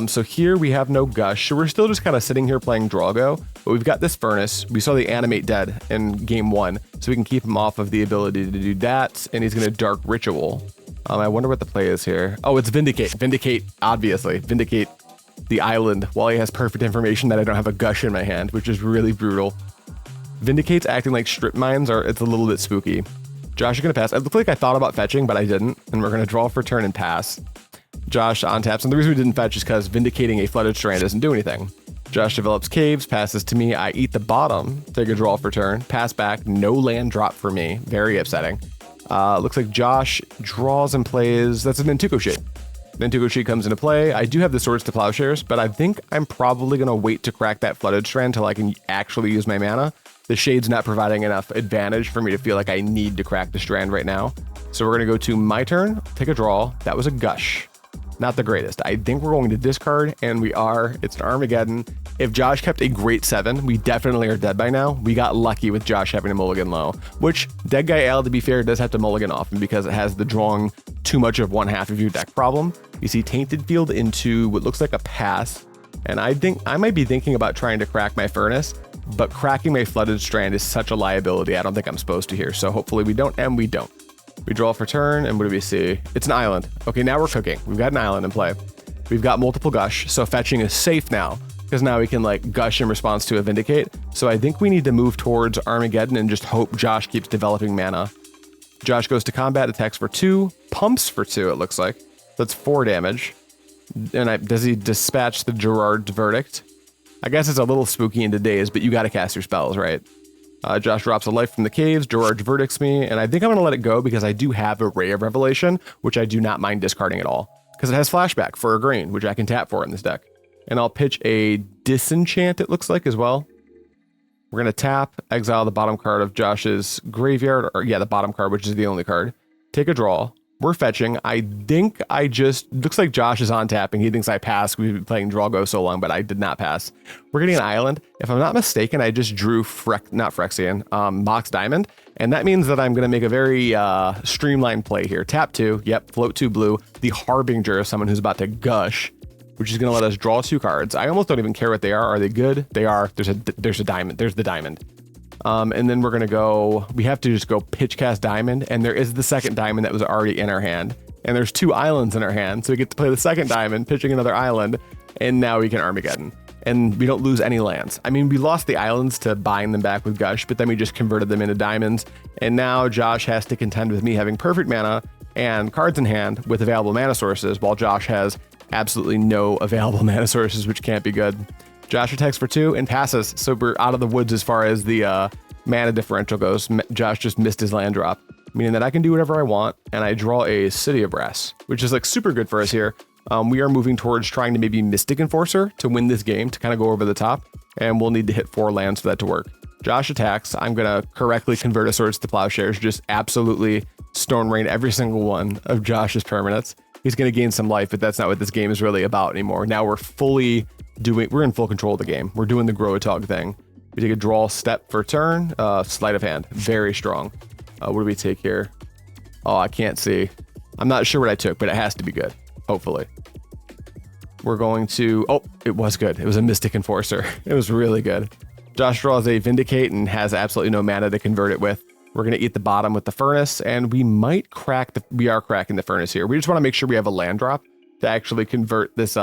So here we have no Gush. So we're still just kind of sitting here playing Drago, but we've got this Furnace. We saw the Animate Dead in game 1, so we can keep him off of the ability to do that, and he's going to Dark Ritual. I wonder what the play is here. Oh, it's Vindicate. Vindicate, obviously. Vindicate the island while he has perfect information that I don't have a Gush in my hand, which is really brutal. Vindicate's acting like Strip Mines, or it's a little bit spooky. Josh is going to pass. It looked like I thought about fetching, but I didn't. And we're going to draw for turn and pass. Josh on taps. And the reason we didn't fetch is because Vindicating a Flooded Strand doesn't do anything. Josh develops Caves, passes to me. I eat the bottom, take a draw for turn, pass back. No land drop for me. Very upsetting. Looks like Josh draws and plays. That's a Nantuko Shade. Nantuko Shade comes into play. I do have the Swords to Plowshares, but I think I'm probably going to wait to crack that Flooded Strand till I can actually use my mana. The Shade's not providing enough advantage for me to feel like I need to crack the Strand right now. So we're going to go to my turn, take a draw. That was a Gush. Not the greatest. I think we're going to discard, and we are. It's an Armageddon. If Josh kept a great 7, we definitely are dead by now. We got lucky with Josh having a mulligan low, which Dead Guy Al, to be fair, does have to mulligan often because it has the drawing too much of one half of your deck problem. You see Tainted Field into what looks like a pass, and I think I might be thinking about trying to crack my Furnace, but cracking my Flooded Strand is such a liability. I don't think I'm supposed to here, so hopefully we don't, and we don't. We draw for turn, and what do we see? It's an island. Okay, now we're cooking. We've got an island in play. We've got multiple Gush, so fetching is safe now, because now we can like Gush in response to a Vindicate. So I think we need to move towards Armageddon and just hope Josh keeps developing mana. Josh goes to combat, attacks for 2, pumps for 2, it looks like. That's 4 damage. And does he dispatch the Gerard's Verdict? I guess it's a little spooky into Daze, but you got to cast your spells, right? Josh drops a life from the caves, George verdicts me, and I think I'm going to let it go because I do have a Ray of Revelation, which I do not mind discarding at all, because it has flashback for a green, which I can tap for in this deck. And I'll pitch a Disenchant, it looks like, as well. We're going to tap, exile the bottom card of Josh's graveyard, or yeah, the bottom card, which is the only card. Take a draw. We're fetching. I think looks like Josh is on tapping. He thinks I passed. We've been playing Draw Go so long, but I did not pass. We're getting an island. If I'm not mistaken, I just drew Mox Diamond. And that means that I'm going to make a very streamlined play here. Tap 2. Yep, float 2 blue. The harbinger of someone who's about to gush, which is going to let us draw 2 cards. I almost don't even care what they are. Are they good? They are. There's a diamond. There's the diamond. And then we're going to go, we have to just go pitch cast diamond, and there is the second diamond that was already in our hand. And there's 2 islands in our hand, so we get to play the second diamond, pitching another island, and now we can Armageddon. And we don't lose any lands. I mean, we lost the islands to buying them back with Gush, but then we just converted them into diamonds. And now Josh has to contend with me having perfect mana and cards in hand with available mana sources, while Josh has absolutely no available mana sources, which can't be good. Josh attacks for 2 and passes, so we're out of the woods as far as the mana differential goes. Josh just missed his land drop, meaning that I can do whatever I want, and I draw a City of Brass, which is like super good for us here. We are moving towards trying to maybe Mystic Enforcer to win this game, to kind of go over the top, and we'll need to hit 4 lands for that to work. Josh attacks. I'm going to correctly convert a Swords to Plowshares, just absolutely Stone Rain every single one of Josh's permanents. He's going to gain some life, but that's not what this game is really about anymore. Now we're in full control of the game. We're doing the Gro-a-tog thing. We take a draw step for turn, Sleight of Hand, very strong. What do we take here? Oh, I can't see. I'm not sure what I took, but it has to be good, hopefully. We're going to, oh, it was good. It was a Mystic Enforcer. It was really good. Josh draws a Vindicate and has absolutely no mana to convert it with. We're going to eat the bottom with the Furnace, and we might crack we are cracking the Furnace here. We just want to make sure we have a land drop to actually convert this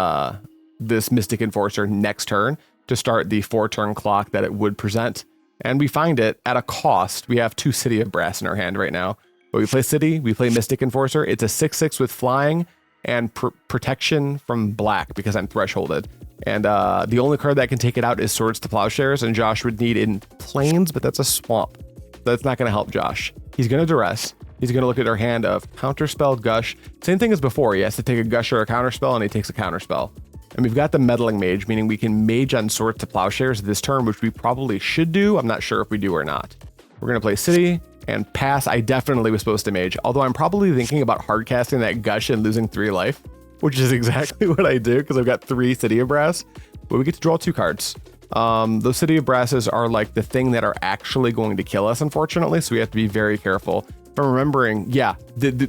Mystic Enforcer next turn to start the 4-turn clock that it would present. And we find it at a cost. We have 2 City of Brass in our hand right now. But we play City, we play Mystic Enforcer. It's a 6/6 with flying and protection from black because I'm thresholded. And the only card that can take it out is Swords to Plowshares, and Josh would need in Plains, but that's a swamp. That's not going to help Josh. He's going to duress. He's going to look at our hand of Counterspell, Gush. Same thing as before. He has to take a Gush or a Counterspell, and he takes a Counterspell. And we've got the Meddling Mage, meaning we can Mage on Swords to Plowshares this turn, which we probably should do. I'm not sure if we do or not. We're going to play City and pass. I definitely was supposed to Mage, although I'm probably thinking about hard casting that Gush and losing 3 life, which is exactly what I do because I've got 3 City of Brass. But we get to draw 2 cards. Those City of Brasses are like the thing that are actually going to kill us, unfortunately, so we have to be very careful. If I'm remembering, yeah,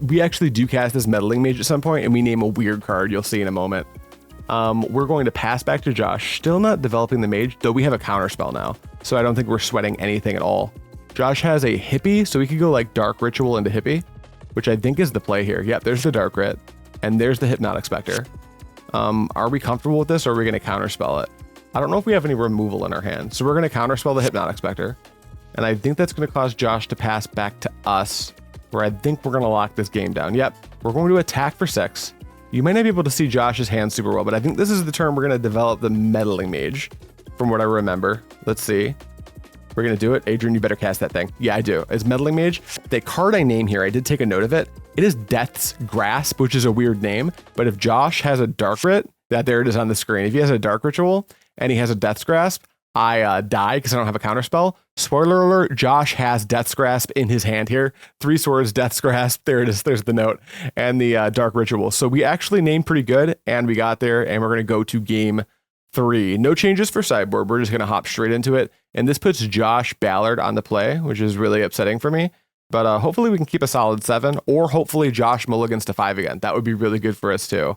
we actually do cast this Meddling Mage at some point, and we name a weird card you'll see in a moment. We're going to pass back to Josh, still not developing the Mage, though we have a Counterspell now, so I don't think we're sweating anything at all. Josh has a Hippie, so we could go like Dark Ritual into Hippie, which I think is the play here. Yep, there's the Dark Rit, and there's the Hypnotic Spectre. Are we comfortable with this, or are we going to Counterspell it? I don't know if we have any removal in our hand, so we're going to Counterspell the Hypnotic Spectre, and I think that's going to cause Josh to pass back to us, where I think we're going to lock this game down. Yep, we're going to attack for 6. You might not be able to see Josh's hand super well, but I think this is the turn we're going to develop the Meddling Mage, from what I remember. Let's see. We're going to do it. Adrian, you better cast that thing. Yeah, I do. It's Meddling Mage. The card I name here, I did take a note of it. It is Death's Grasp, which is a weird name, but if Josh has a Dark Rit, there it is on the screen. If he has a Dark Ritual and he has a Death's Grasp, I die because I don't have a Counterspell. Spoiler alert, Josh has Death's Grasp in his hand here. 3 swords, Death's Grasp. There it is. There's the note. And the Dark Ritual. So we actually named pretty good, and we got there, and we're going to go to game 3. No changes for sideboard. We're just going to hop straight into it. And this puts Josh Ballard on the play, which is really upsetting for me. But hopefully we can keep a solid 7, or hopefully Josh mulligans to 5 again. That would be really good for us too.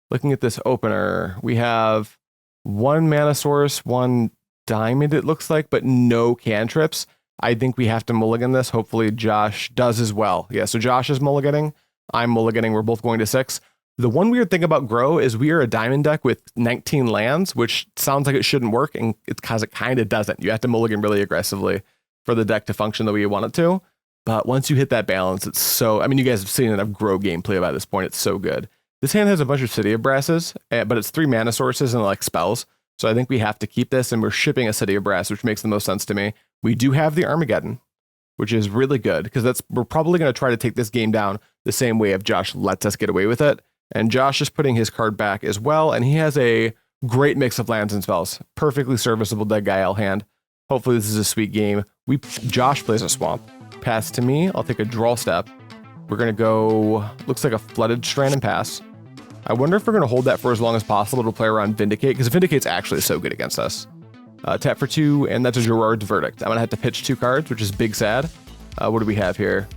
Looking at this opener, we have 1 mana source, 1 diamond it looks like, but no cantrips. I think we have to mulligan this. Hopefully Josh does as well. Yeah, so Josh is mulliganing. I'm mulliganing. We're both going to 6. The one weird thing about Gro is we are a diamond deck with 19 lands, which sounds like it shouldn't work, and it's because it kind of doesn't. You have to mulligan really aggressively for the deck to function the way you want it to. But once you hit that balance, it's so... I mean, you guys have seen enough Gro gameplay by this point. It's so good. This hand has a bunch of City of Brasses, but it's 3 mana sources and like spells. So I think we have to keep this, and we're shipping a City of Brass, which makes the most sense to me. We do have the Armageddon, which is really good because we're probably going to try to take this game down the same way if Josh lets us get away with it. And Josh is putting his card back as well, and he has a great mix of lands and spells. Perfectly serviceable Dead Gael hand. Hopefully this is a sweet game. Josh plays a swamp. Pass to me. I'll take a draw step. We're going to go, looks like a Flooded Strand and pass. I wonder if we're going to hold that for as long as possible to play around Vindicate, because Vindicate's actually so good against us. Tap for 2, and that's a Gerard's Verdict. I'm going to have to pitch 2 cards, which is big sad. What do we have here?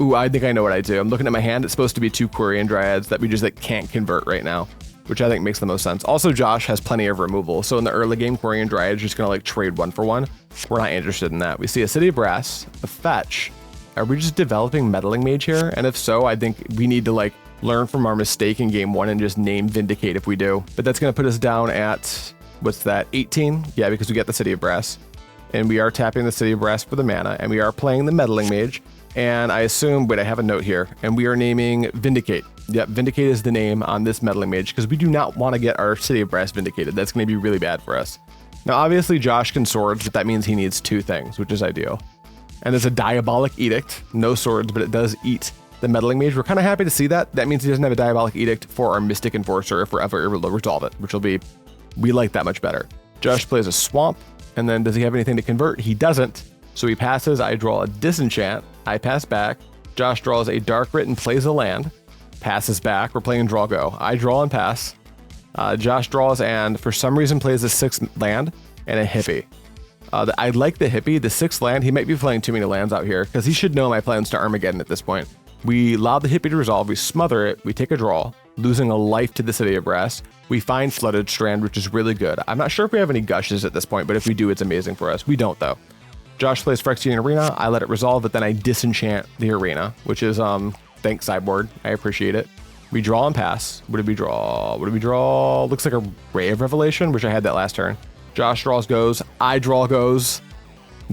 Ooh, I think I know what I do. I'm looking at my hand. It's supposed to be 2 Quirion Dryads that we just can't convert right now, which I think makes the most sense. Also, Josh has plenty of removal. So in the early game, Quirion Dryad is just going to trade 1 for 1. We're not interested in that. We see a City of Brass, a fetch. Are we just developing Meddling Mage here? And if so, I think we need to learn from our mistake in game 1 and just name Vindicate if we do. But that's going to put us down at, what's that, 18? Yeah, because we get the City of Brass. And we are tapping the City of Brass for the mana, and we are playing the Meddling Mage. And I assume, wait, I have a note here, and we are naming Vindicate. Yep, Vindicate is the name on this Meddling Mage, because we do not want to get our City of Brass vindicated. That's going to be really bad for us. Now, obviously, Josh can swords, but that means he needs 2 things, which is ideal. And there's a Diabolic Edict. No swords, but it does eat the Meddling Mage. We're kind of happy to see that. That means he doesn't have a Diabolic Edict for our Mystic Enforcer if we're ever able to resolve it, which will be, we like that much better. Josh plays a Swamp, and then does he have anything to convert? He doesn't. So he passes, I draw a Disenchant, I pass back, Josh draws a Dark Writ and plays a land, passes back, we're playing draw go. I draw and pass, Josh draws and for some reason plays a 6th land and a Hippie. I like the Hippie, the 6th land, he might be playing too many lands out here because he should know my plans to Armageddon at this point. We lob the Hippie to resolve, we smother it, we take a draw, losing a life to the City of Brass. We find Flooded Strand, which is really good. I'm not sure if we have any Gushes at this point, but if we do, it's amazing for us. We don't though. Josh plays Phyrexian Arena, I let it resolve, but then I disenchant the arena, which is, thanks sideboard, I appreciate it. We draw and pass. What did we draw? What did we draw? Looks like a Ray of Revelation, which I had that last turn. Josh draws goes, I draw goes.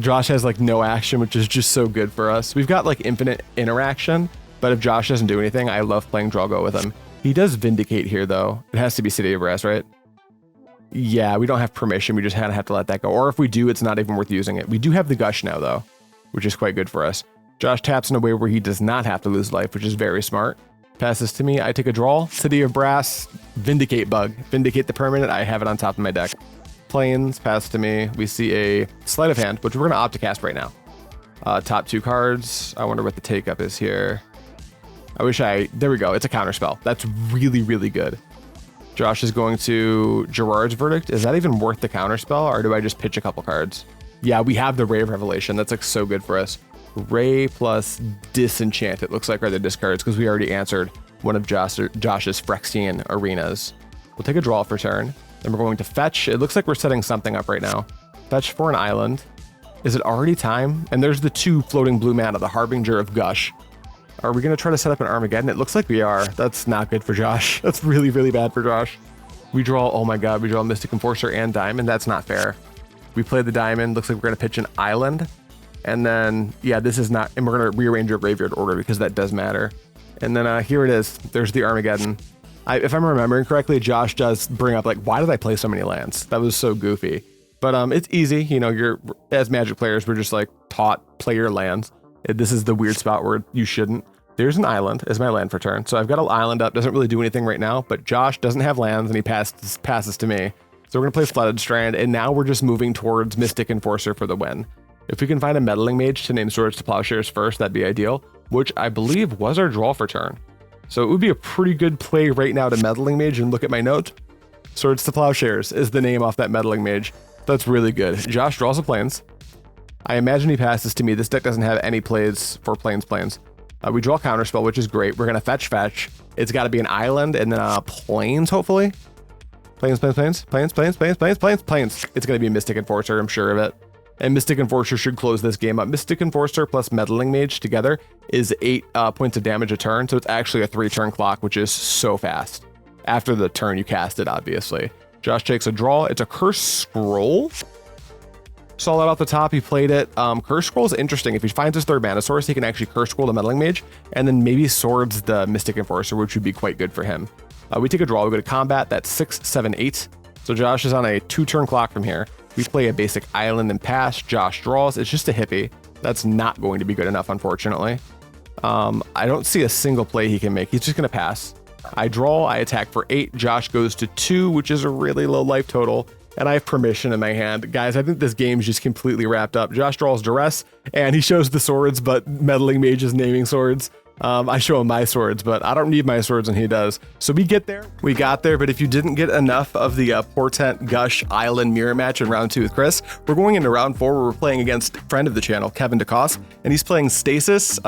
Josh has no action, which is just so good for us. We've got infinite interaction, but if Josh doesn't do anything, I love playing draw go with him. He does Vindicate here though. It has to be City of Brass, right? Yeah, we don't have permission. We just have to let that go. Or if we do, it's not even worth using it. We do have the Gush now, though, which is quite good for us. Josh taps in a way where he does not have to lose life, which is very smart. Passes to me. I take a draw. City of Brass. Vindicate bug. Vindicate the permanent. I have it on top of my deck. Plains. Pass to me. We see a Sleight of Hand, which we're going to opt to cast right now. Top 2 cards. I wonder what the take-up is here. There we go. It's a Counterspell. That's really, really good. Josh is going to Gerard's Verdict. Is that even worth the Counterspell, or do I just pitch a couple cards? Yeah, we have the Ray of Revelation. That's so good for us. Ray plus Disenchant, it looks like, are the discards, because we already answered one of Josh's Phyrexian Arenas. We'll take a draw for turn. Then we're going to fetch. It looks like we're setting something up right now. Fetch for an island. Is it already time? And there's the 2 floating blue mana, the Harbinger of Gush. Are we going to try to set up an Armageddon? It looks like we are. That's not good for Josh. That's really, really bad for Josh. We draw, oh my god, we draw Mystic Enforcer and Diamond. That's not fair. We play the Diamond. Looks like we're going to pitch an Island. And then, yeah, this is not, and we're going to rearrange our graveyard order because that does matter. And then here it is. There's the Armageddon. If I'm remembering correctly, Josh does bring up, why did I play so many lands? That was so goofy. But it's easy. You're, as Magic players, we're just taught play your lands. This is the weird spot where you shouldn't. There's an island as my land for turn. So I've got an island up, doesn't really do anything right now, but Josh doesn't have lands and he passes to me. So we're gonna play Flooded Strand, and now we're just moving towards Mystic Enforcer for the win. If we can find a Meddling Mage to name Swords to Plowshares first, that'd be ideal, which I believe was our draw for turn. So it would be a pretty good play right now to Meddling Mage, and look at my note. Swords to Plowshares is the name off that Meddling Mage. That's really good. Josh draws a Plains. I imagine he passes to me. This deck doesn't have any plays for Plains. We draw Counterspell, which is great. We're going to fetch. It's got to be an island and then Plains, hopefully. Plains. It's going to be Mystic Enforcer, I'm sure of it. And Mystic Enforcer should close this game up. Mystic Enforcer plus Meddling Mage together is 8 points of damage a turn, so it's actually a 3-turn clock, which is so fast. After the turn you cast it, obviously. Josh takes a draw. It's a Cursed Scroll. Saw that off the top, he played it. Curse Scroll is interesting. If he finds his 3rd mana source, he can actually Curse Scroll the Meddling Mage, and then maybe swords the Mystic Enforcer, which would be quite good for him. We take a draw, we go to combat, that's 6, 7, 8. So Josh is on a 2-turn clock from here. We play a basic island and pass. Josh draws. It's just a hippie. That's not going to be good enough, unfortunately. I don't see a single play he can make. He's just going to pass. I draw. I attack for 8. Josh goes to 2, which is a really low life total. And I have permission in my hand. Guys, I think this game's just completely wrapped up. Josh draws Duress, and he shows the swords, but Meddling Mage is naming swords. I show him my swords, but I don't need my swords, and he does. So we get there. We got there, but if you didn't get enough of the Portent Gush Island mirror match in round 2 with Chris, we're going into round 4 where we're playing against friend of the channel, Kevin DeCoste, and he's playing Stasis.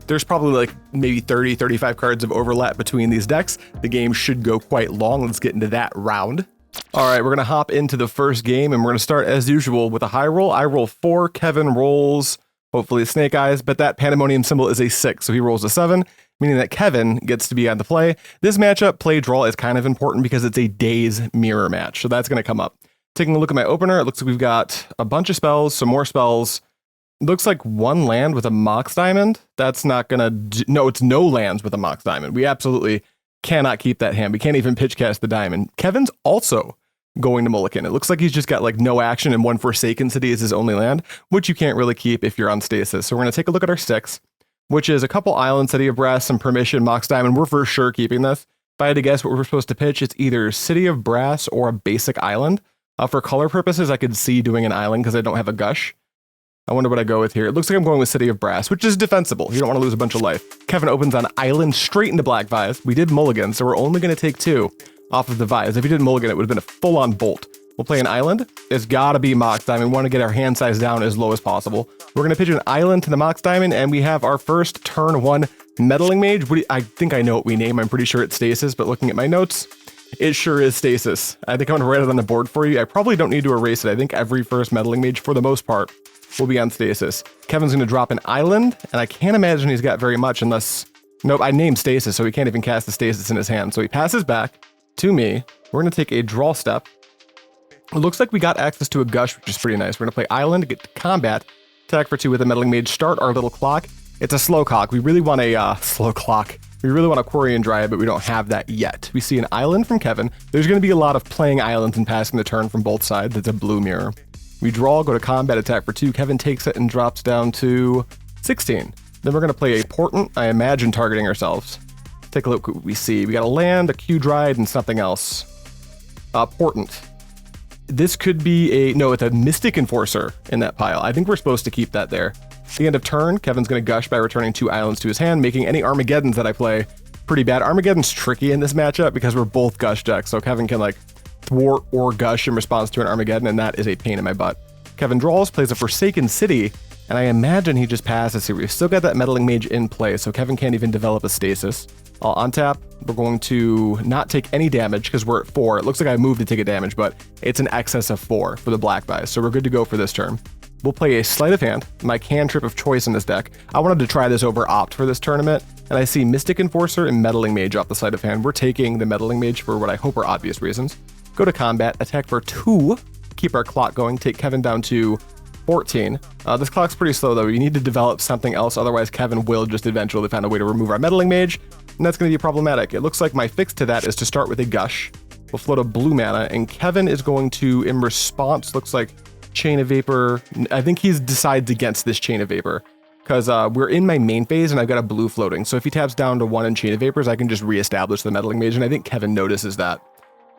There's probably like maybe 30, 35 cards of overlap between these decks. The game should go quite long. Let's get into that round. All right, we're going to hop into the first game, and we're going to start as usual with a high roll. I roll 4, Kevin rolls, hopefully Snake Eyes, but that Pandemonium symbol is a 6, so he rolls a 7, meaning that Kevin gets to be on the play. This matchup, play draw, is kind of important because it's a Daze mirror match, so that's going to come up. Taking a look at my opener, it looks like we've got a bunch of spells, some more spells. Looks like 1 land with a Mox Diamond. That's not going to... No, it's no lands with a Mox Diamond. We absolutely cannot keep that hand. We can't even pitch cast the diamond. Kevin's also going to mulligan. It looks like he's just got like no action, and 1 Forsaken City is his only land, which you can't really keep if you're on Stasis. So we're going to take a look at our 6, which is a couple islands, City of Brass, some permission, Mox Diamond. We're for sure keeping this. If I had to guess what we're supposed to pitch, it's either City of Brass or a basic island. For color purposes, I could see doing an island because I don't have a Gush. I wonder what I go with here. It looks like I'm going with City of Brass, which is defensible. You don't want to lose a bunch of life. Kevin opens on Island straight into Black Vise. We did mulligan, so we're only going to take 2 off of the Vise. If he did mulligan, it would have been a full-on bolt. We'll play an island. It's got to be Mox Diamond. We want to get our hand size down as low as possible. We're going to pitch an island to the Mox Diamond, and we have our first turn 1 Meddling Mage. I think I know what we name. I'm pretty sure it's Stasis, but looking at my notes, it sure is Stasis. I think I'm going to write it on the board for you. I probably don't need to erase it. I think every first Meddling Mage, for the most part, will be on Stasis. Kevin's going to drop an island, and I can't imagine he's got very much unless... Nope, I named Stasis, so he can't even cast the Stasis in his hand. So he passes back to me. We're going to take a draw step. It looks like we got access to a Gush, which is pretty nice. We're going to play island, get to combat, attack for 2 with a Meddling Mage, start our little clock. It's a slow clock. We really want a slow clock. We really want a Quirion Dryad, but we don't have that yet. We see an island from Kevin. There's going to be a lot of playing islands and passing the turn from both sides. It's a blue mirror. We draw, go to combat, attack for 2. Kevin takes it and drops down to 16. Then we're going to play a Portent, I imagine targeting ourselves. Take a look at what we see. We got a land, a Q Dryad, and something else. Portent. This could be no, it's a Mystic Enforcer in that pile. I think we're supposed to keep that there. At the end of turn, Kevin's going to Gush by returning 2 islands to his hand, making any Armageddons that I play pretty bad. Armageddon's tricky in this matchup because we're both Gush decks, so Kevin can like thwart or Gush in response to an Armageddon, and that is a pain in my butt. Kevin draws, plays a Forsaken City, and I imagine he just passes here. We've still got that Meddling Mage in play, so Kevin can't even develop a Stasis. I'll untap. We're going to not take any damage because we're at 4. It looks like I moved to take a damage, but it's an excess of 4 for the Black Vise, so we're good to go for this turn. We'll play a Sleight of Hand, my cantrip of choice in this deck. I wanted to try this over Opt for this tournament, and I see Mystic Enforcer and Meddling Mage off the Sleight of Hand. We're taking the Meddling Mage for what I hope are obvious reasons. Go to combat, attack for 2, keep our clock going, take Kevin down to 14. This clock's pretty slow though. You need to develop something else, otherwise Kevin will just eventually find a way to remove our Meddling Mage, and that's going to be problematic. It looks like my fix to that is to start with a Gush. We'll float a blue mana, and Kevin is going to, in response, looks like Chain of Vapor. I think he decides against this Chain of Vapor, because we're in my main phase and I've got a blue floating, so if he taps down to 1 in Chain of Vapors, I can just reestablish the Meddling Mage, and I think Kevin notices that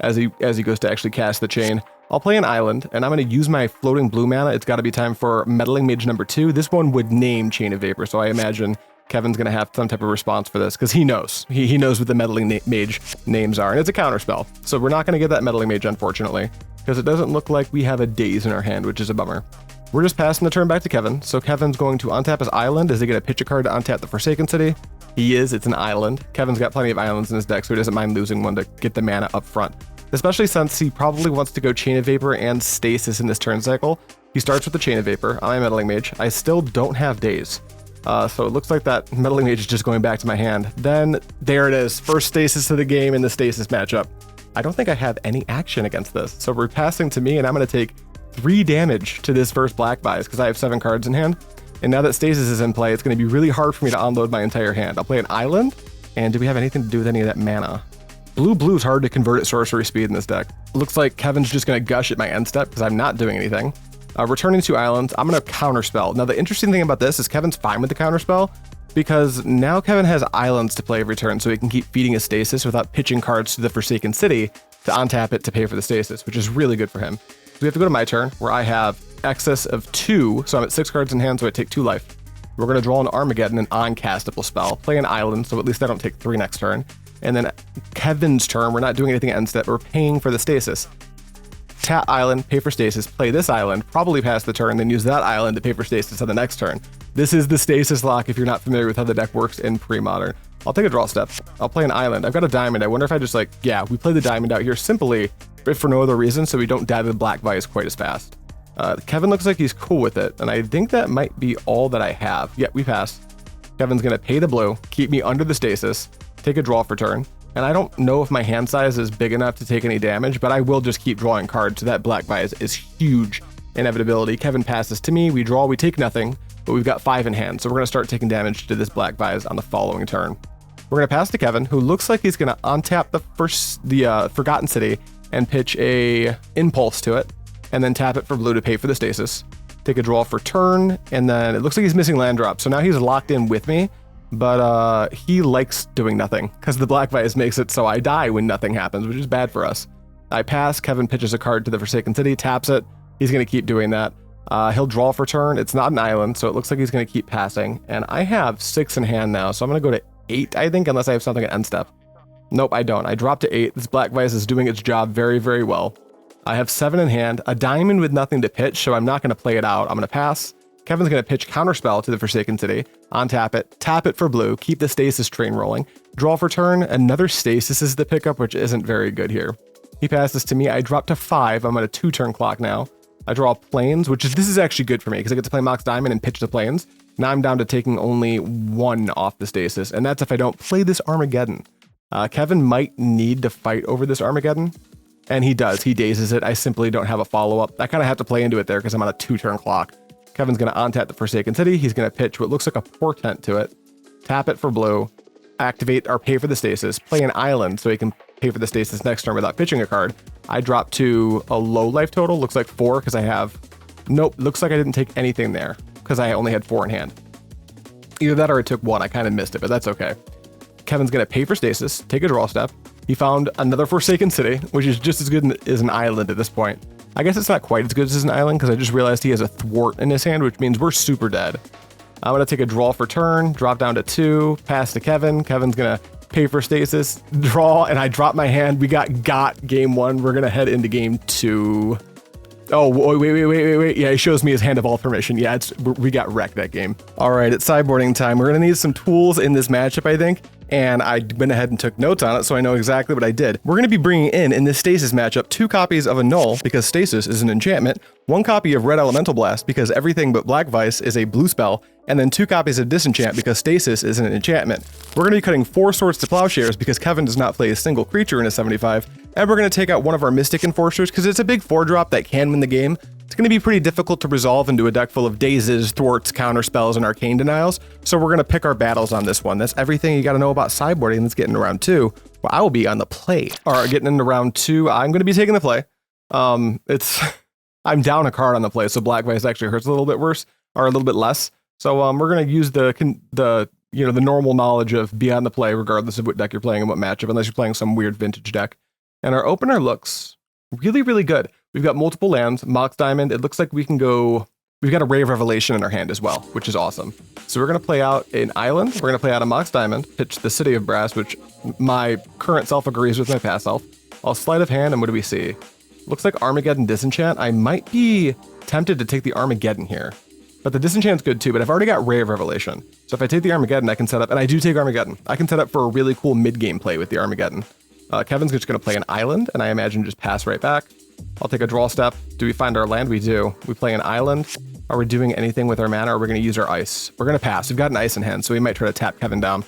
as he goes to actually cast the chain. I'll play an island, and I'm going to use my floating blue mana. It's got to be time for Meddling Mage number 2. This one would name Chain of Vapor, so I imagine Kevin's going to have some type of response for this, because he knows. He knows what the Meddling Mage names are, and it's a counterspell. So we're not going to get that Meddling Mage, unfortunately, because it doesn't look like we have a Daze in our hand, which is a bummer. We're just passing the turn back to Kevin, so Kevin's going to untap his island. Is he going to pitch a card to untap the Forsaken City? He is. It's an island. Kevin's got plenty of islands in his deck, so he doesn't mind losing one to get the mana up front, especially since he probably wants to go Chain of Vapor and Stasis in this turn cycle. He starts with the Chain of Vapor on my Meddling Mage. I still don't have Daze, so it looks like that Meddling Mage is just going back to my hand. Then there it is, first Stasis of the game in the Stasis matchup. I don't think I have any action against this, so we're passing to me, and I'm going to take 3 damage to this first Black Vise because I have 7 cards in hand. And now that Stasis is in play, it's going to be really hard for me to unload my entire hand. I'll play an island, and do we have anything to do with any of that mana? Blue's hard to convert at sorcery speed in this deck. Looks like Kevin's just going to Gush at my end step because I'm not doing anything. Returning 2 islands, I'm going to Counterspell. Now, the interesting thing about this is Kevin's fine with the Counterspell because now Kevin has islands to play every turn, so he can keep feeding his Stasis without pitching cards to the Forsaken City to untap it to pay for the Stasis, which is really good for him. So we have to go to my turn, where I have excess of 2, so I'm at 6 cards in hand, so I take 2 life. We're going to draw an Armageddon, an uncastable spell, play an island, so at least I don't take 3 next turn. And then Kevin's turn, we're not doing anything at end step, we're paying for the Stasis. Tap island, pay for Stasis, play this island, probably pass the turn, then use that island to pay for Stasis on the next turn. This is the Stasis lock if you're not familiar with how the deck works in Premodern. I'll take a draw step. I'll play an island. I've got a diamond. I wonder if I just we play the diamond out here simply, if for no other reason, so we don't die to the black vice quite as fast. Kevin looks like he's cool with it, and I think that might be all that I have. Yeah, we pass. Kevin's gonna pay the blue, keep me under the Stasis, take a draw for turn. And I don't know if my hand size is big enough to take any damage, but I will just keep drawing cards, so that black vice is huge inevitability. Kevin passes to me, we draw, we take nothing, but we've got 5 in hand, so we're gonna start taking damage to this black vice on the following turn. We're gonna pass to Kevin, who looks like he's gonna untap the Forgotten City and pitch a Impulse to it, and then tap it for blue to pay for the Stasis. Take a draw for turn, and then it looks like he's missing land drop, so now he's locked in with me, but he likes doing nothing, because the black vice makes it so I die when nothing happens, which is bad for us. I pass, Kevin pitches a card to the Forsaken City, taps it, he's gonna keep doing that. He'll draw for turn, it's not an island, so it looks like he's gonna keep passing, and I have 6 in hand now, so I'm gonna go to 8, I think, unless I have something at end step. Nope, I don't. I dropped to 8. This black vice is doing its job very, very well. I have 7 in hand, a diamond with nothing to pitch, so I'm not going to play it out. I'm going to pass. Kevin's going to pitch Counterspell to the Forsaken City, untap it, tap it for blue, keep the Stasis train rolling, draw for turn, another Stasis is the pickup, which isn't very good here. He passes to me, I drop to 5, I'm on a 2-turn clock now. I draw planes, this is actually good for me, because I get to play Mox Diamond and pitch the planes. Now I'm down to taking only 1 off the Stasis, and that's if I don't play this Armageddon. Kevin might need to fight over this Armageddon, and he does. He dazes it. I simply don't have a follow-up. I kind of have to play into it there because I'm on a 2-turn clock. Kevin's going to untap the Forsaken City. He's going to pitch what looks like a Portent to it, tap it for blue, activate or pay for the Stasis, play an island so he can pay for the Stasis next turn without pitching a card. I drop to a low life total, looks like 4 because I have... Nope, looks like I didn't take anything there because I only had 4 in hand. Either that or I took 1. I kind of missed it, but that's okay. Kevin's going to pay for Stasis, take a draw step. He found another Forsaken City, which is just as good as an island at this point. I guess it's not quite as good as an island because I just realized he has a thwart in his hand, which means we're super dead. I'm going to take a draw for turn, drop down to 2, pass to Kevin. Kevin's going to pay for Stasis, draw, and I drop my hand. We got game 1. We're going to head into game 2. Oh, wait. Yeah, he shows me his hand of all permission. Yeah, we got wrecked that game. All right, it's sideboarding time. We're going to need some tools in this matchup, I think. And I went ahead and took notes on it, so I know exactly what I did. We're going to be bringing in this Stasis matchup, 2 copies of Annul, because Stasis is an enchantment, 1 copy of Red Elemental Blast, because everything but Black Vice is a blue spell, and then 2 copies of Disenchant, because Stasis is an enchantment. We're going to be cutting 4 swords to Plowshares, because Kevin does not play a single creature in a 75, and we're going to take out one of our Mystic Enforcers, because it's a big 4-drop that can win the game. It's going to be pretty difficult to resolve into a deck full of Dazes, Thwarts, Counterspells, and Arcane Denials, so we're going to pick our battles on this one. That's everything you got to know about sideboarding. Let's get into round 2, where I will be on the play. All right, getting into round 2, I'm going to be taking the play. I'm down a card on the play, so Black Vice actually hurts a little bit worse, or a little bit less. So we're going to use the normal knowledge of be on the play, regardless of what deck you're playing and what matchup, unless you're playing some weird vintage deck. And our opener looks really, really good. We've got multiple lands, Mox Diamond. It looks like we can go... We've got a Ray of Revelation in our hand as well, which is awesome. So we're going to play out an island. We're going to play out a Mox Diamond, pitch the City of Brass, which my current self agrees with my past self. I'll Sleight of Hand, and what do we see? Looks like Armageddon Disenchant. I might be tempted to take the Armageddon here, but the Disenchant's good too, but I've already got Ray of Revelation. So if I take the Armageddon, I can set up, and I do take Armageddon. I can set up for a really cool mid-game play with the Armageddon. Kevin's just going to play an island, and I imagine just pass right back. I'll take a draw step. Do we find our land? We do. We play an island. Are we doing anything with our mana, or are we going to use our ice? We're going to pass. We've got an ice in hand, so we might try to tap Kevin down.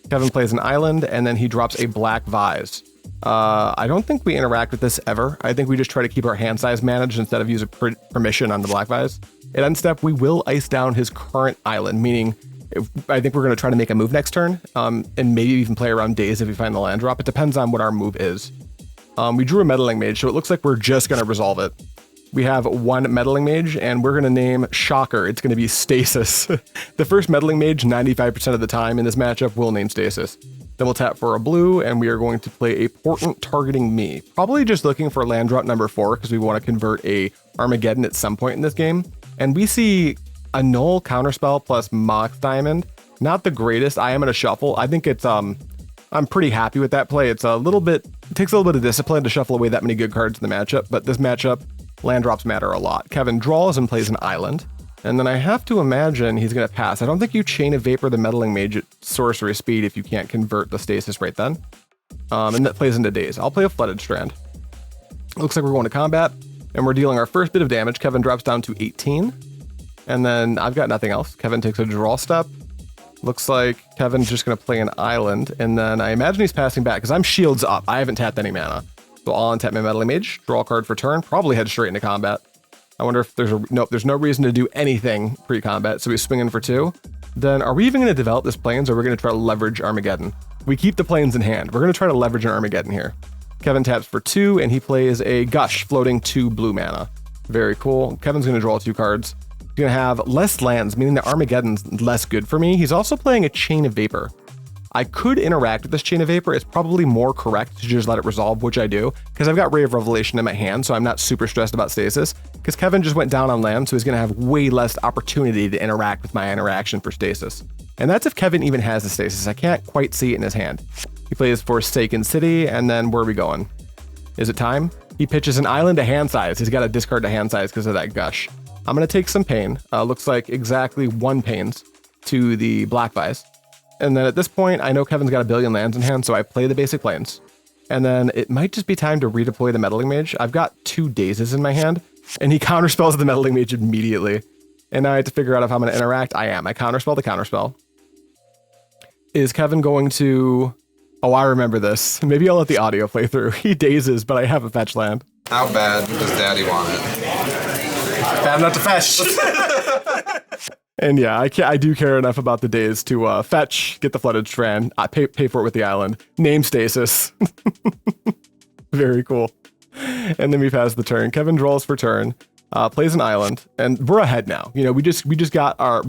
Kevin plays an island, and then he drops a black vise. I don't think we interact with this ever. I think we just try to keep our hand size managed instead of use a permission on the black vise. At end step, we will ice down his current island, meaning I think we're going to try to make a move next turn, and maybe even play around Daze if we find the land drop. It depends on what our move is. We drew a Meddling Mage, so it looks like we're just going to resolve it. We have one Meddling Mage, and we're going to name Shocker. It's going to be Stasis. The first Meddling Mage, 95% of the time in this matchup, will name Stasis. Then we'll tap for a blue, and we are going to play a Portent targeting me. Probably just looking for land drop number 4, because we want to convert a Armageddon at some point in this game. And we see Annul, Counterspell, plus Mox Diamond. Not the greatest. I am going to shuffle. I think it's, I'm pretty happy with that play. It's a little bit, it takes a little bit of discipline to shuffle away that many good cards in the matchup, but this matchup, land drops matter a lot. Kevin draws and plays an island. And then I have to imagine he's going to pass. I don't think you Chain of Vapor the Meddling Mage at sorcery speed if you can't convert the Stasis right then. And that plays into Daze. I'll play a Flooded Strand. Looks like we're going to combat, and we're dealing our first bit of damage. Kevin drops down to 18. And then I've got nothing else. Kevin takes a draw step. Looks like Kevin's just going to play an island. And then I imagine he's passing back because I'm shields up. I haven't tapped any mana. So I'll untap my Meddling Mage, draw a card for turn, probably head straight into combat. I wonder if nope, there's no reason to do anything pre-combat, so we swing in for 2. Then are we even going to develop this plains, or are we going to try to leverage Armageddon? We keep the plains in hand. We're going to try to leverage an Armageddon here. Kevin taps for 2, and he plays a Gush, floating 2 blue mana. Very cool. Kevin's going to draw 2 cards. He's going to have less lands, meaning that Armageddon's less good for me. He's also playing a Chain of Vapor. I could interact with this Chain of Vapor. It's probably more correct to just let it resolve, which I do, because I've got Ray of Revelation in my hand, so I'm not super stressed about Stasis, because Kevin just went down on land, so he's going to have way less opportunity to interact with my interaction for Stasis. And that's if Kevin even has a Stasis. I can't quite see it in his hand. He plays Forsaken City, and then where are we going? Is it time? He pitches an island to hand size. He's got to discard to hand size because of that Gush. I'm going to take some pain. Looks like exactly 1 pains to the Black Vise. And then at this point, I know Kevin's got a billion lands in hand, so I play the basic plains. And then it might just be time to redeploy the Meddling Mage. I've got 2 Dazes in my hand, and he counterspells the Meddling Mage immediately. And now I have to figure out if I'm going to interact. I am. I counterspell the counterspell. Is Kevin going to... Oh, I remember this. Maybe I'll let the audio play through. He Dazes, but I have a fetch land. How bad does Daddy want it? Bad enough to fetch. And yeah, I do care enough about the Daze to fetch, get the Flooded Strand, pay for it with the island, name Stasis. Very cool. And then we pass the turn. Kevin draws for turn, plays an island, and we're ahead now. You know, we converted our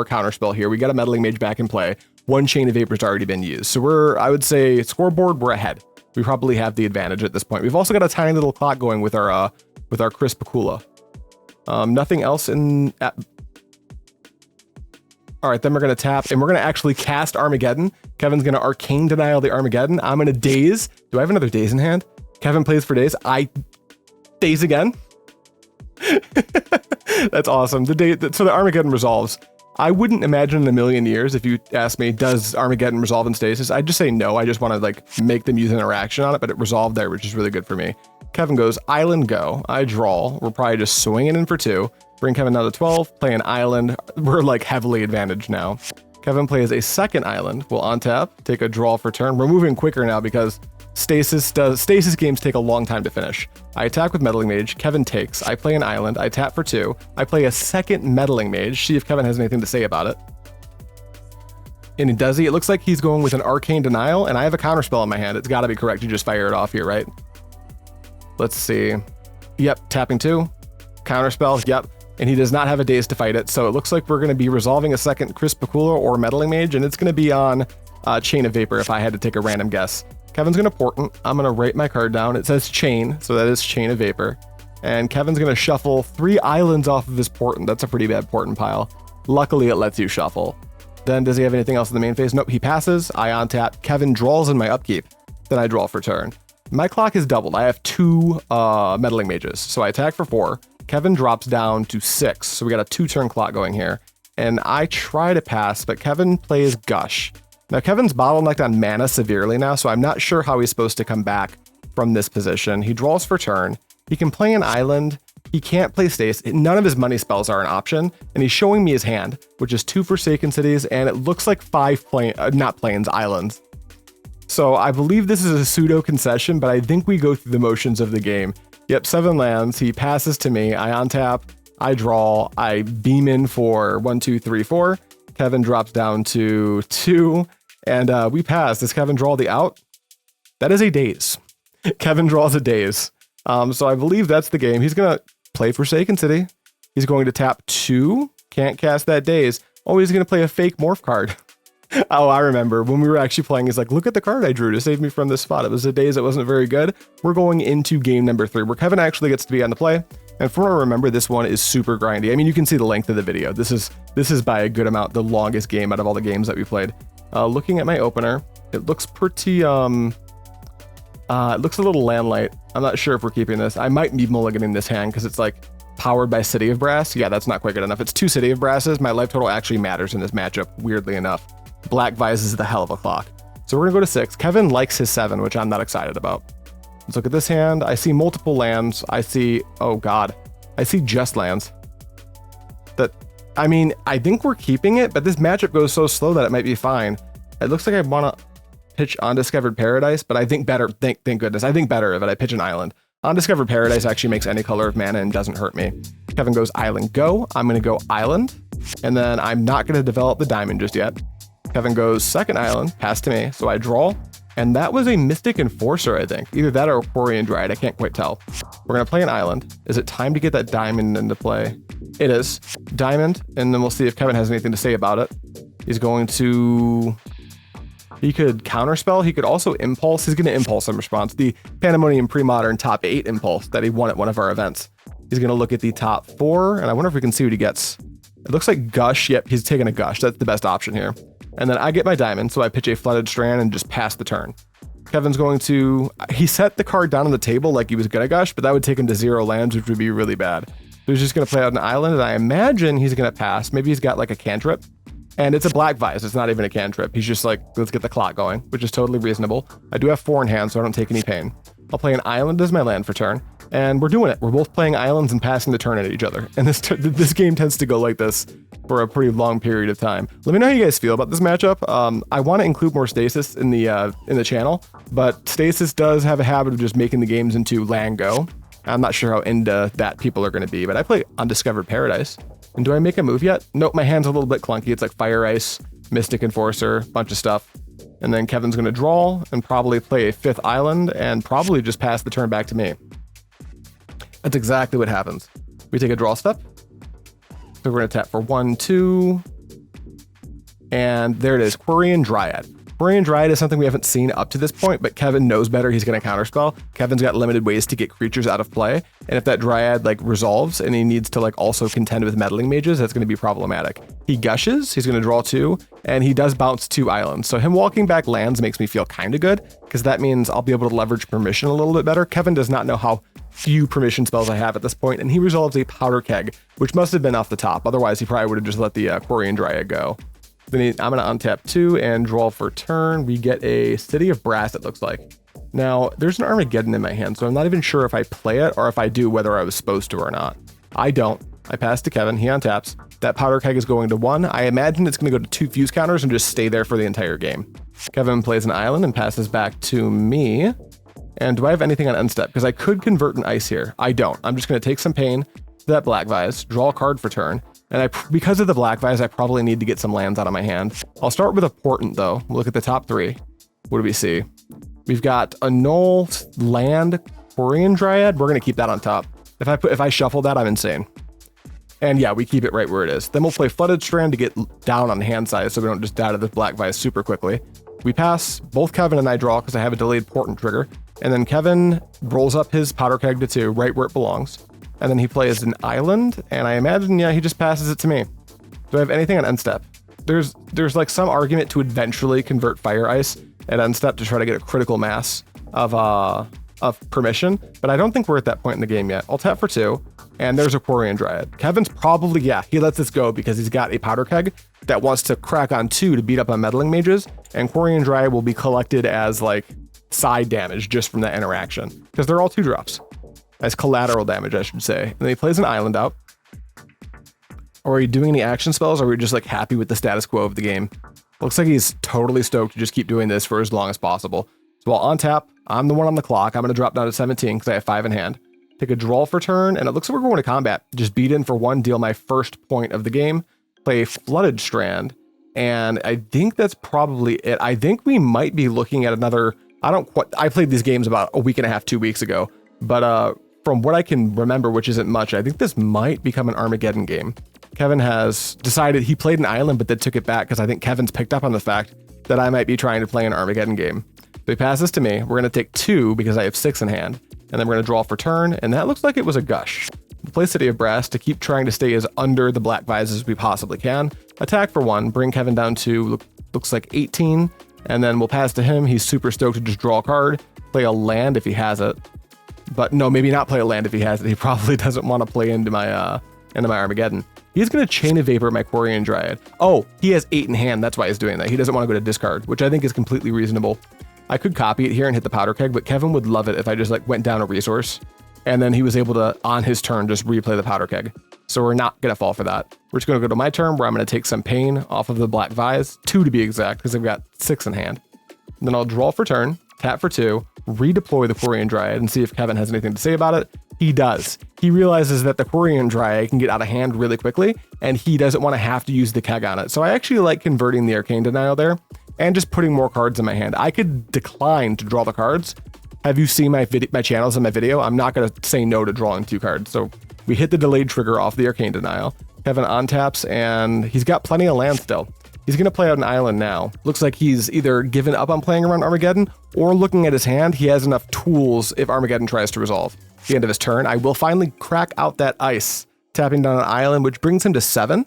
counterspell here. We got a Meddling Mage back in play. 1 Chain of Vapor's already been used. So I would say scoreboard, we're ahead. We probably have the advantage at this point. We've also got a tiny little clock going with our Chris Pakula. Nothing else in... All right, then we're going to tap, and we're going to actually cast Armageddon. Kevin's going to Arcane Denial the Armageddon. I'm going to Daze. Do I have another Daze in hand? Kevin plays for Daze. I Daze again. That's awesome. So the Armageddon resolves. I wouldn't imagine in a million years, if you ask me, does Armageddon resolve in Stasis? I'd just say no. I just want to like make them use an interaction on it, but it resolved there, which is really good for me. Kevin goes Island Go. I draw. We're probably just swinging in for 2. Bring Kevin down to 12, play an island. We're like heavily advantaged now. Kevin plays a second island. We'll untap, take a draw for turn. We're moving quicker now because Stasis games take a long time to finish. I attack with Meddling Mage. Kevin takes. I play an island. I tap for 2. I play a second Meddling Mage. See if Kevin has anything to say about it. And does he? It looks like he's going with an Arcane Denial, and I have a counterspell in my hand. It's got to be correct to just fire it off here, right? Let's see. Yep, tapping 2. Counterspell, yep. And he does not have a Daze to fight it, so it looks like we're going to be resolving a second Chris Pakula or Meddling Mage, and it's going to be on Chain of Vapor if I had to take a random guess. Kevin's going to Portent. I'm going to write my card down. It says Chain, so that is Chain of Vapor. And Kevin's going to shuffle 3 islands off of his Portent. That's a pretty bad Portent pile. Luckily, it lets you shuffle. Then does he have anything else in the main phase? Nope, he passes. I untap. Kevin draws in my upkeep. Then I draw for turn. My clock is doubled. I have 2 Meddling Mages, so I attack for 4. Kevin drops down to 6, so we got a 2-turn clock going here. And I try to pass, but Kevin plays Gush. Now, Kevin's bottlenecked on mana severely now, so I'm not sure how he's supposed to come back from this position. He draws for turn. He can play an island. He can't play Stasis. None of his money spells are an option, and he's showing me his hand, which is 2 Forsaken Cities, and it looks like 5 islands. So I believe this is a pseudo concession, but I think we go through the motions of the game. Yep, 7 lands. He passes to me. I untap. I draw. I beam in for 1, 2, 3, 4. Kevin drops down to 2, and we pass. Does Kevin draw the out? That is a Daze. Kevin draws a Daze. So I believe that's the game. He's going to play Forsaken City. He's going to tap 2. Can't cast that Daze. Oh, he's going to play a fake morph card. Oh, I remember when we were actually playing, he's like, look at the card I drew to save me from this spot. It was a Daze that wasn't very good. We're going into game number 3, where Kevin actually gets to be on the play. And from what I remember, this one is super grindy. I mean, you can see the length of the video. This is by a good amount the longest game out of all the games that we played. Looking at my opener, it looks pretty, it looks a little landlight. I'm not sure if we're keeping this. I might be mulliganing this hand because it's like powered by City of Brass. Yeah, that's not quite good enough. It's 2 City of Brasses. My life total actually matters in this matchup, weirdly enough. Black Vise is the hell of a clock. So we're gonna go to 6. Kevin likes his 7, which I'm not excited about. Let's look at this hand. I see multiple lands. I see, oh God, I see just lands. I mean, I think we're keeping it, but this matchup goes so slow that it might be fine. It looks like I wanna pitch Undiscovered Paradise, but I think better, thank goodness, I think better of it. I pitch an island. Undiscovered Paradise actually makes any color of mana and doesn't hurt me. Kevin goes island go. I'm gonna go island, and then I'm not gonna develop the diamond just yet. Kevin goes second island, pass to me, so I draw, and that was a Mystic Enforcer, I think. Either that or a Quirion Dryad, I can't quite tell. We're gonna play an island. Is it time to get that diamond into play? It is. Diamond, and then we'll see if Kevin has anything to say about it. He's going to... He could Counterspell, he could also Impulse. He's gonna Impulse in response. The Pandemonium Premodern top 8 Impulse that he won at one of our events. He's gonna look at the top 4, and I wonder if we can see what he gets. It looks like Gush. Yep, he's taking a Gush. That's the best option here. And then I get my diamond, so I pitch a Flooded Strand and just pass the turn. Kevin's going to... He set the card down on the table like he was gonna Gush, but that would take him to 0 lands, which would be really bad. So he's just gonna play out an island, and I imagine he's gonna pass. Maybe he's got like a cantrip. And it's a Black Vise. It's not even a cantrip. He's just like, let's get the clock going, which is totally reasonable. I do have 4 in hand, so I don't take any pain. I'll play an island as my land for turn, and we're doing it. We're both playing islands and passing the turn at each other. And this game tends to go like this for a pretty long period of time. Let me know how you guys feel about this matchup. I want to include more Stasis in the channel, but Stasis does have a habit of just making the games into land go. I'm not sure how into that people are going to be, but I play Undiscovered Paradise. And do I make a move yet? Nope, my hand's a little bit clunky. It's like Fire Ice, Mystic Enforcer, bunch of stuff. And then Kevin's going to draw and probably play a 5th island and probably just pass the turn back to me. That's exactly what happens. We take a draw step. So we're going to tap for 1, 2. And there it is, Quirion Dryad. Quirion Dryad is something we haven't seen up to this point, but Kevin knows better. He's going to counterspell. Kevin's got limited ways to get creatures out of play. And if that Dryad like resolves and he needs to like also contend with Meddling Mages, that's going to be problematic. He gushes, he's going to draw 2, and he does bounce 2 islands. So him walking back lands makes me feel kind of good, because that means I'll be able to leverage permission a little bit better. Kevin does not know how few permission spells I have at this point, and he resolves a Powder Keg, which must have been off the top. Otherwise, he probably would have just let the Quirion Dryad go. Then I'm going to untap 2 and draw for turn. We get a City of Brass, it looks like. Now, there's an Armageddon in my hand, so I'm not even sure if I play it or if I do, whether I was supposed to or not. I don't. I pass to Kevin. He untaps. That Powder Keg is going to 1. I imagine it's going to go to 2 fuse counters and just stay there for the entire game. Kevin plays an island and passes back to me. And do I have anything on end step? Because I could convert an ice here. I don't. I'm just going to take some pain to that Black Vise, draw a card for turn. And because of the Black Vise, I probably need to get some lands out of my hand. I'll start with a Portent, though. We'll look at the top 3. What do we see? We've got Annul, land, Quirion Dryad. We're going to keep that on top. If I shuffle that, I'm insane. And yeah, we keep it right where it is. Then we'll play Flooded Strand to get down on hand size so we don't just die to this Black Vise super quickly. We pass. Both Kevin and I draw because I have a delayed Portent trigger. And then Kevin rolls up his Powder Keg to 2, right where it belongs. And then he plays an island, and I imagine, yeah, he just passes it to me. Do I have anything on end step? There's like some argument to eventually convert Fire Ice at end step to try to get a critical mass of permission, but I don't think we're at that point in the game yet. I'll tap for 2, and there's a Quirion Dryad. Kevin's probably, yeah, he lets this go because he's got a Powder Keg that wants to crack on 2 to beat up on Meddling Mages, and Quirion Dryad will be collected as like side damage just from that interaction, because they're all 2 drops. As collateral damage, I should say. And then he plays an island out. Or are you doing any action spells, or are we just like happy with the status quo of the game? Looks like he's totally stoked to just keep doing this for as long as possible. So I'll untap. I'm the one on the clock. I'm going to drop down to 17 because I have 5 in hand. Take a draw for turn, and it looks like we're going to combat. Just beat in for 1, deal my first point of the game. Play Flooded Strand, And I think that's probably it. I think we might be looking at another, I played these games about a week and a half, 2 weeks ago, but from what I can remember, which isn't much, I think this might become an Armageddon game. Kevin has decided he played an island, but then took it back because I think Kevin's picked up on the fact that I might be trying to play an Armageddon game. So he passes to me. We're going to take 2 because I have 6 in hand, and then we're going to draw for turn, and that looks like it was a Gush. Play City of Brass to keep trying to stay as under the black vise as we possibly can. Attack for 1, bring Kevin down to looks like 18, and then we'll pass to him. He's super stoked to just draw a card, play a land if he has it. But no, maybe not play a land if he has it. He probably doesn't want to play into my Armageddon. He's going to Chain of Vapor my Quirion Dryad. Oh, he has 8 in hand. That's why he's doing that. He doesn't want to go to discard, which I think is completely reasonable. I could copy it here and hit the powder keg, but Kevin would love it if I just like went down a resource and then he was able to, on his turn, just replay the powder keg. So we're not going to fall for that. We're just going to go to my turn where I'm going to take some pain off of the black vise, 2 to be exact, because I've got 6 in hand. And then I'll draw for turn, tap for 2, redeploy the Quirion Dryad and see if Kevin has anything to say about it. He does. He realizes that the Quirion Dryad can get out of hand really quickly, and he doesn't want to have to use the keg on it. So I actually like converting the Arcane Denial there and just putting more cards in my hand. I could decline to draw the cards. Have you seen my channels in my video? I'm not going to say no to drawing 2 cards. So we hit the delayed trigger off the Arcane Denial. Kevin on-taps, and he's got plenty of land still. He's going to play out an island now. Looks like he's either given up on playing around Armageddon, or looking at his hand, he has enough tools if Armageddon tries to resolve. At the end of his turn, I will finally crack out that ice, tapping down an island, which brings him to 7,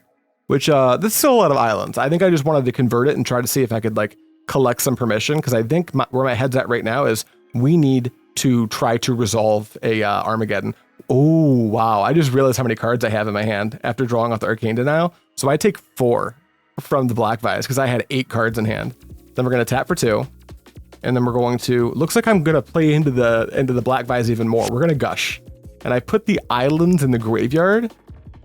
which that's still a lot of islands. I think I just wanted to convert it and try to see if I could like collect some permission, because I think where my head's at right now is we need to try to resolve a Armageddon. Oh, wow. I just realized how many cards I have in my hand after drawing off the Arcane Denial. So I take 4 from the black vise because I had 8 cards in hand. Then we're going to tap for 2. And then we're going to, looks like I'm going to play into the black vise even more. We're going to Gush. And I put the islands in the graveyard,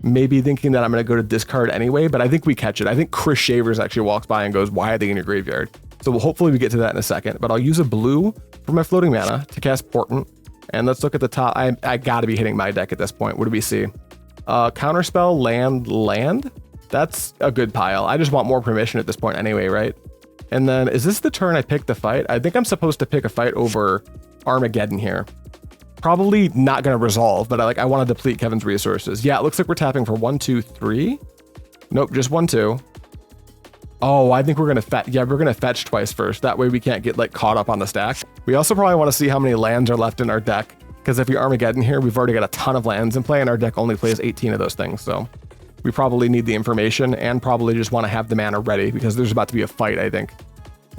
maybe thinking that I'm going to go to discard anyway, but I think we catch it. I think Chris Shavers actually walks by and goes, why are they in your graveyard? So hopefully we get to that in a second, but I'll use a blue for my floating mana to cast Portent. And let's look at the top. I gotta be hitting my deck at this point. What do we see? Counterspell, land. That's a good pile. I just want more permission at this point anyway, right? And then is this the turn I pick the fight? I think I'm supposed to pick a fight over Armageddon here. Probably not gonna resolve, but I want to deplete Kevin's resources. Yeah, it looks like we're tapping for 1, 2, 3. Nope, just 1, 2. Oh, I think we're gonna we're gonna fetch twice first. That way we can't get like caught up on the stack. We also probably want to see how many lands are left in our deck, because if we Armageddon here, we've already got a ton of lands in play, and our deck only plays 18 of those things. So we probably need the information and probably just want to have the mana ready because there's about to be a fight, I think.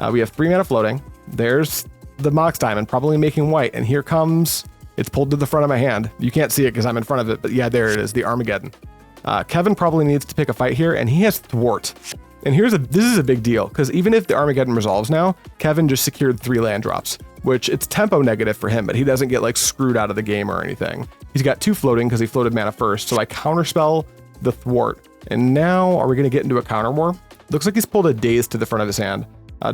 We have 3 mana floating. There's the Mox Diamond, probably making white, and here comes, it's pulled to the front of my hand. You can't see it because I'm in front of it, but yeah, there it is, the Armageddon. Kevin probably needs to pick a fight here, and he has Thwart. And this is a big deal, because even if the Armageddon resolves now, Kevin just secured 3 land drops, which it's tempo negative for him, but he doesn't get like screwed out of the game or anything. He's got 2 floating because he floated mana first, so I counterspell the Thwart. And now, are we going to get into a counter war? Looks like he's pulled a Daze to the front of his hand,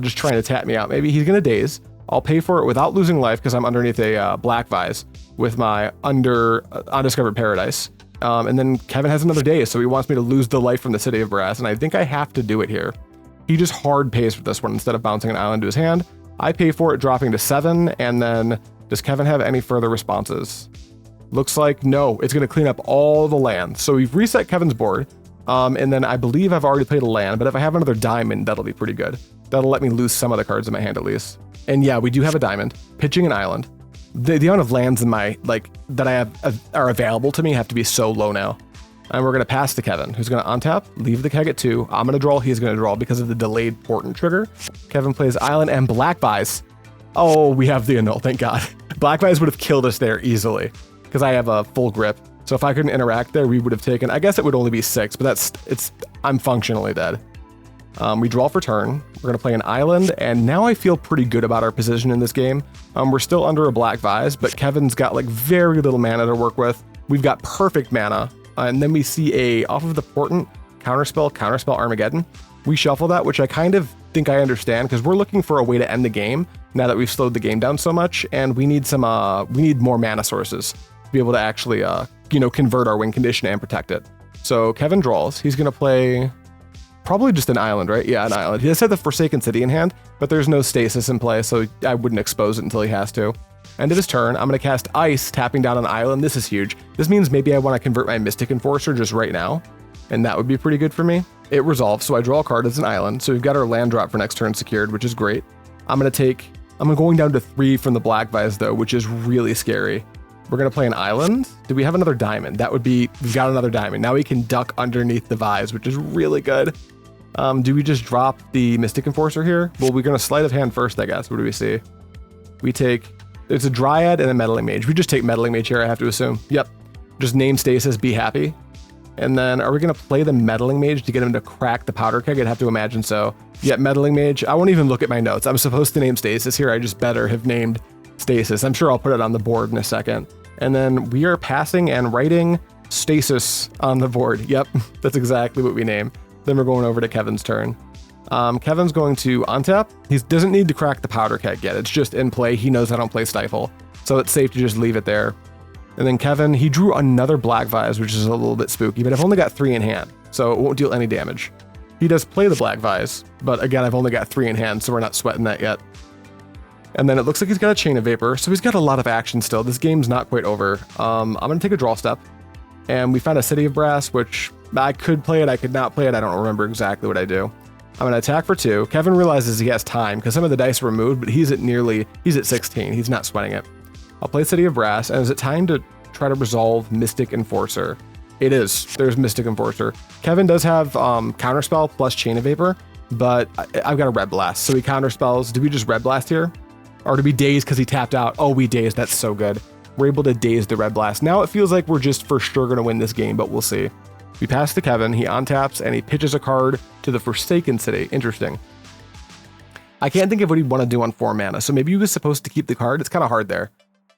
just trying to tap me out. Maybe he's going to Daze. I'll pay for it without losing life because I'm underneath a black vise with my Undiscovered Paradise. And then Kevin has another Daze, so he wants me to lose the life from the City of Brass, and I think I have to do it here. He just hard pays for this one instead of bouncing an island to his hand. I pay for it, dropping to 7, and then does Kevin have any further responses? Looks like no, it's going to clean up all the land. So we've reset Kevin's board, and then I believe I've already played a land, but if I have another diamond, that'll be pretty good. That'll let me lose some of the cards in my hand at least. And yeah, we do have a diamond, pitching an island. The amount of lands in my, that I have are available to me have to be so low now. And we're going to pass to Kevin, who's going to untap, leave the keg at 2. I'm going to draw, he's going to draw because of the delayed Portent trigger. Kevin plays island and black vise. Oh, we have the Annul, thank God. Black vise would have killed us there easily because I have a full grip. So if I couldn't interact there, we would have taken, I guess it would only be 6, but I'm functionally dead. We draw for turn. We're going to play an island, and now I feel pretty good about our position in this game. We're still under a black vise, but Kevin's got like very little mana to work with. We've got perfect mana, and then we see off of the Portent, Counterspell Armageddon. We shuffle that, which I kind of think I understand, because we're looking for a way to end the game now that we've slowed the game down so much, and we need more mana sources to be able to actually, convert our win condition and protect it. So Kevin draws. He's going to play probably just an island, right? Yeah, an island. He does have the Forsaken City in hand, but there's no stasis in play, so I wouldn't expose it until he has to. End of his turn, I'm going to cast Ice, tapping down an island. This is huge. This means maybe I want to convert my Mystic Enforcer just right now, and that would be pretty good for me. It resolves, so I draw a card as an island, so we've got our land drop for next turn secured, which is great. I'm going down to 3 from the Black Vise, though, which is really scary. We're going to play an island. Do we have another diamond? We've got another diamond. Now we can duck underneath the Vise, which is really good. Do we just drop the Mystic Enforcer here? Well, we're going to Sleight of Hand first, I guess. What do we see? It's a Dryad and a Meddling Mage. We just take Meddling Mage here, I have to assume. Yep. Just name Stasis, be happy. And then are we going to play the Meddling Mage to get him to crack the powder keg? I'd have to imagine so. Yep, Meddling Mage. I won't even look at my notes. I'm supposed to name Stasis here. I just better have named Stasis. I'm sure I'll put it on the board in a second. And then we are passing and writing Stasis on the board. Yep, that's exactly what we name. Then we're going over to Kevin's turn. Kevin's going to untap. He doesn't need to crack the powder keg yet. It's just in play. He knows I don't play Stifle, so it's safe to just leave it there. And then Kevin, he drew another Black Vise, which is a little bit spooky, but I've only got 3 in hand, so it won't deal any damage. He does play the Black Vise, but again, I've only got 3 in hand, so we're not sweating that yet. And then it looks like he's got a Chain of Vapor, so he's got a lot of action still. This game's not quite over. I'm going to take a draw step, and we found a City of Brass, which I could play it, I could not play it. I don't remember exactly what I do. I'm going to attack for 2. Kevin realizes he has time because some of the dice are removed, but he's at 16. He's not sweating it. I'll play City of Brass, and is it time to try to resolve Mystic Enforcer? It is. There's Mystic Enforcer. Kevin does have Counterspell plus Chain of Vapor, but I've got a Red Blast, so he counterspells. Do we just Red Blast here? Or do we Daze because he tapped out? Oh, we Daze. That's so good. We're able to Daze the Red Blast. Now it feels like we're just for sure going to win this game, but we'll see. We pass to Kevin. He untaps, and he pitches a card to the Forsaken City. Interesting. I can't think of what he'd want to do on 4 mana, so maybe he was supposed to keep the card. It's kind of hard there.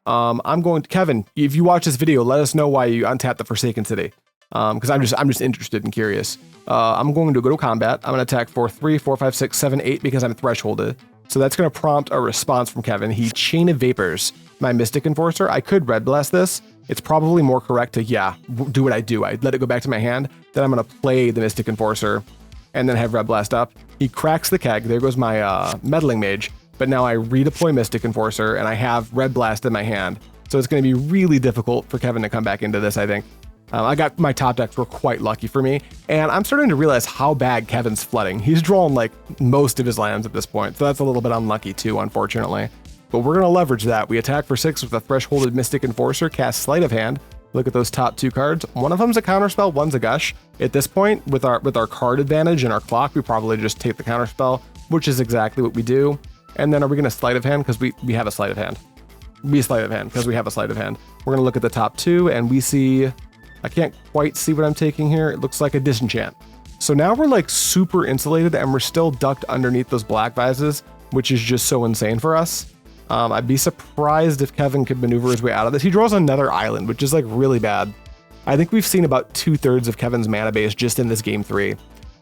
I'm going to Kevin. If you watch this video, let us know why you untap the Forsaken City, because I'm just interested and curious. I'm going to go to combat. I'm going to attack for 3, 4, 5, 6, 7, 8 because I'm thresholded. So that's going to prompt a response from Kevin. He Chain of Vapors my Mystic Enforcer. I could Red Blast this. It's probably more correct to do what I do. I let it go back to my hand. Then I'm going to play the Mystic Enforcer and then have Red Blast up. He cracks the keg. There goes my Meddling Mage. But now I redeploy Mystic Enforcer and I have Red Blast in my hand. So it's going to be really difficult for Kevin to come back into this, I think. I got my top decks were quite lucky for me. And I'm starting to realize how bad Kevin's flooding. He's drawn like most of his lands at this point. So that's a little bit unlucky too, unfortunately. But we're going to leverage that. We attack for 6 with a Thresholded Mystic Enforcer, cast Sleight of Hand. Look at those top 2 cards. One of them's a Counterspell, one's a Gush. At this point, with our card advantage and our clock, we probably just take the Counterspell, which is exactly what we do. And then are we going to Sleight of Hand? Because we have a Sleight of Hand. We Sleight of Hand because we have a Sleight of Hand. We're going to look at the top 2 and we see... I can't quite see what I'm taking here. It looks like a Disenchant. So now we're like super insulated and we're still ducked underneath those Black Vises, which is just so insane for us. I'd be surprised if Kevin could maneuver his way out of this. He draws another island, which is like really bad. I think we've seen about 2/3 of Kevin's mana base just in this game 3.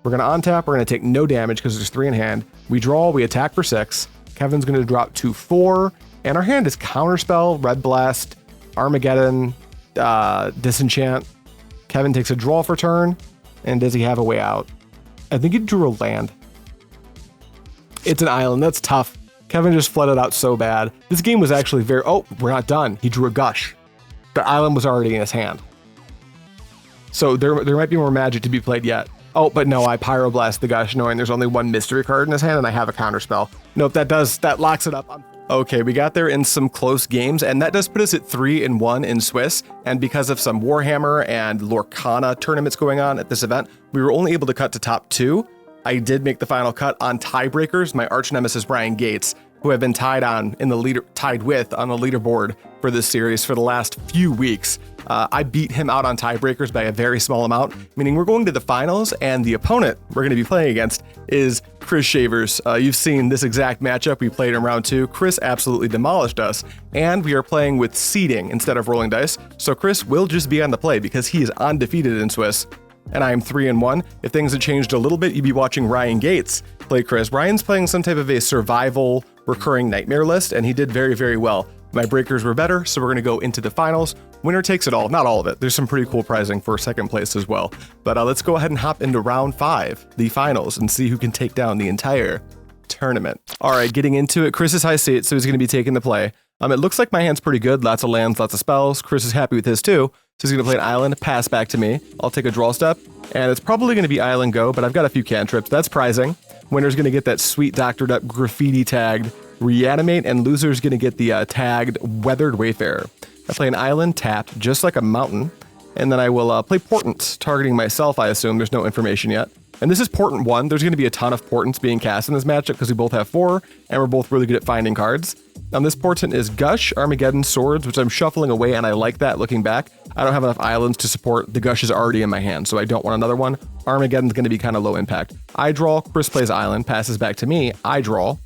We're going to untap. We're going to take no damage because there's 3 in hand. We draw. We attack for 6. Kevin's going to drop to 4. And our hand is Counterspell, Red Blast, Armageddon, Disenchant. Kevin takes a draw for turn. And does he have a way out? I think he drew a land. It's an island. That's tough. Kevin just flooded out so bad. This game was actually very... Oh, we're not done. He drew a Gush. The island was already in his hand. So there might be more magic to be played yet. Oh, but no, I Pyroblast the Gush knowing there's only 1 mystery card in his hand and I have a Counterspell. Nope, that locks it up. Okay, we got there in some close games, and that does put us at 3-1 in Swiss. And because of some Warhammer and Lorcana tournaments going on at this event, we were only able to cut to top 2. I did make the final cut on tiebreakers. My arch nemesis Brian Gates, who I've been tied with on the leaderboard for this series for the last few weeks. I beat him out on tiebreakers by a very small amount, meaning we're going to the finals, and the opponent we're going to be playing against is Chris Shavers. You've seen this exact matchup. We played in round 2. Chris absolutely demolished us, and we are playing with seeding instead of rolling dice. So Chris will just be on the play because he is undefeated in Swiss. and I'm 3-1. If things had changed a little bit, you'd be watching Ryan Gates play Chris. Ryan's playing some type of a survival recurring nightmare list, and he did very, very well. My breakers were better, so we're going to go into the finals. Winner takes it all. Not all of it. There's some pretty cool prizing for second place as well. But let's go ahead and hop into round 5, the finals, and see who can take down the entire tournament. All right, getting into it. Chris is high state, so he's going to be taking the play. It looks like my hand's pretty good. Lots of lands, lots of spells. Chris is happy with his too. So he's going to play an island, pass back to me. I'll take a draw step, and it's probably going to be island go, but I've got a few cantrips. That's prizing. Winner's going to get that sweet doctored up graffiti tagged Reanimate, and loser's going to get the tagged Weathered Wayfarer. I play an island tapped, just like a mountain, and then I will play Portent, targeting myself, I assume. There's no information yet. And this is Portent 1. There's going to be a ton of Portents being cast in this matchup because we both have 4, and we're both really good at finding cards. This Portent is Gush, Armageddon, Swords, which I'm shuffling away, and I like that looking back. I don't have enough islands to support. The Gush is already in my hand, so I don't want another one. Armageddon's going to be kind of low impact. I draw, Chris plays island, passes back to me, I draw.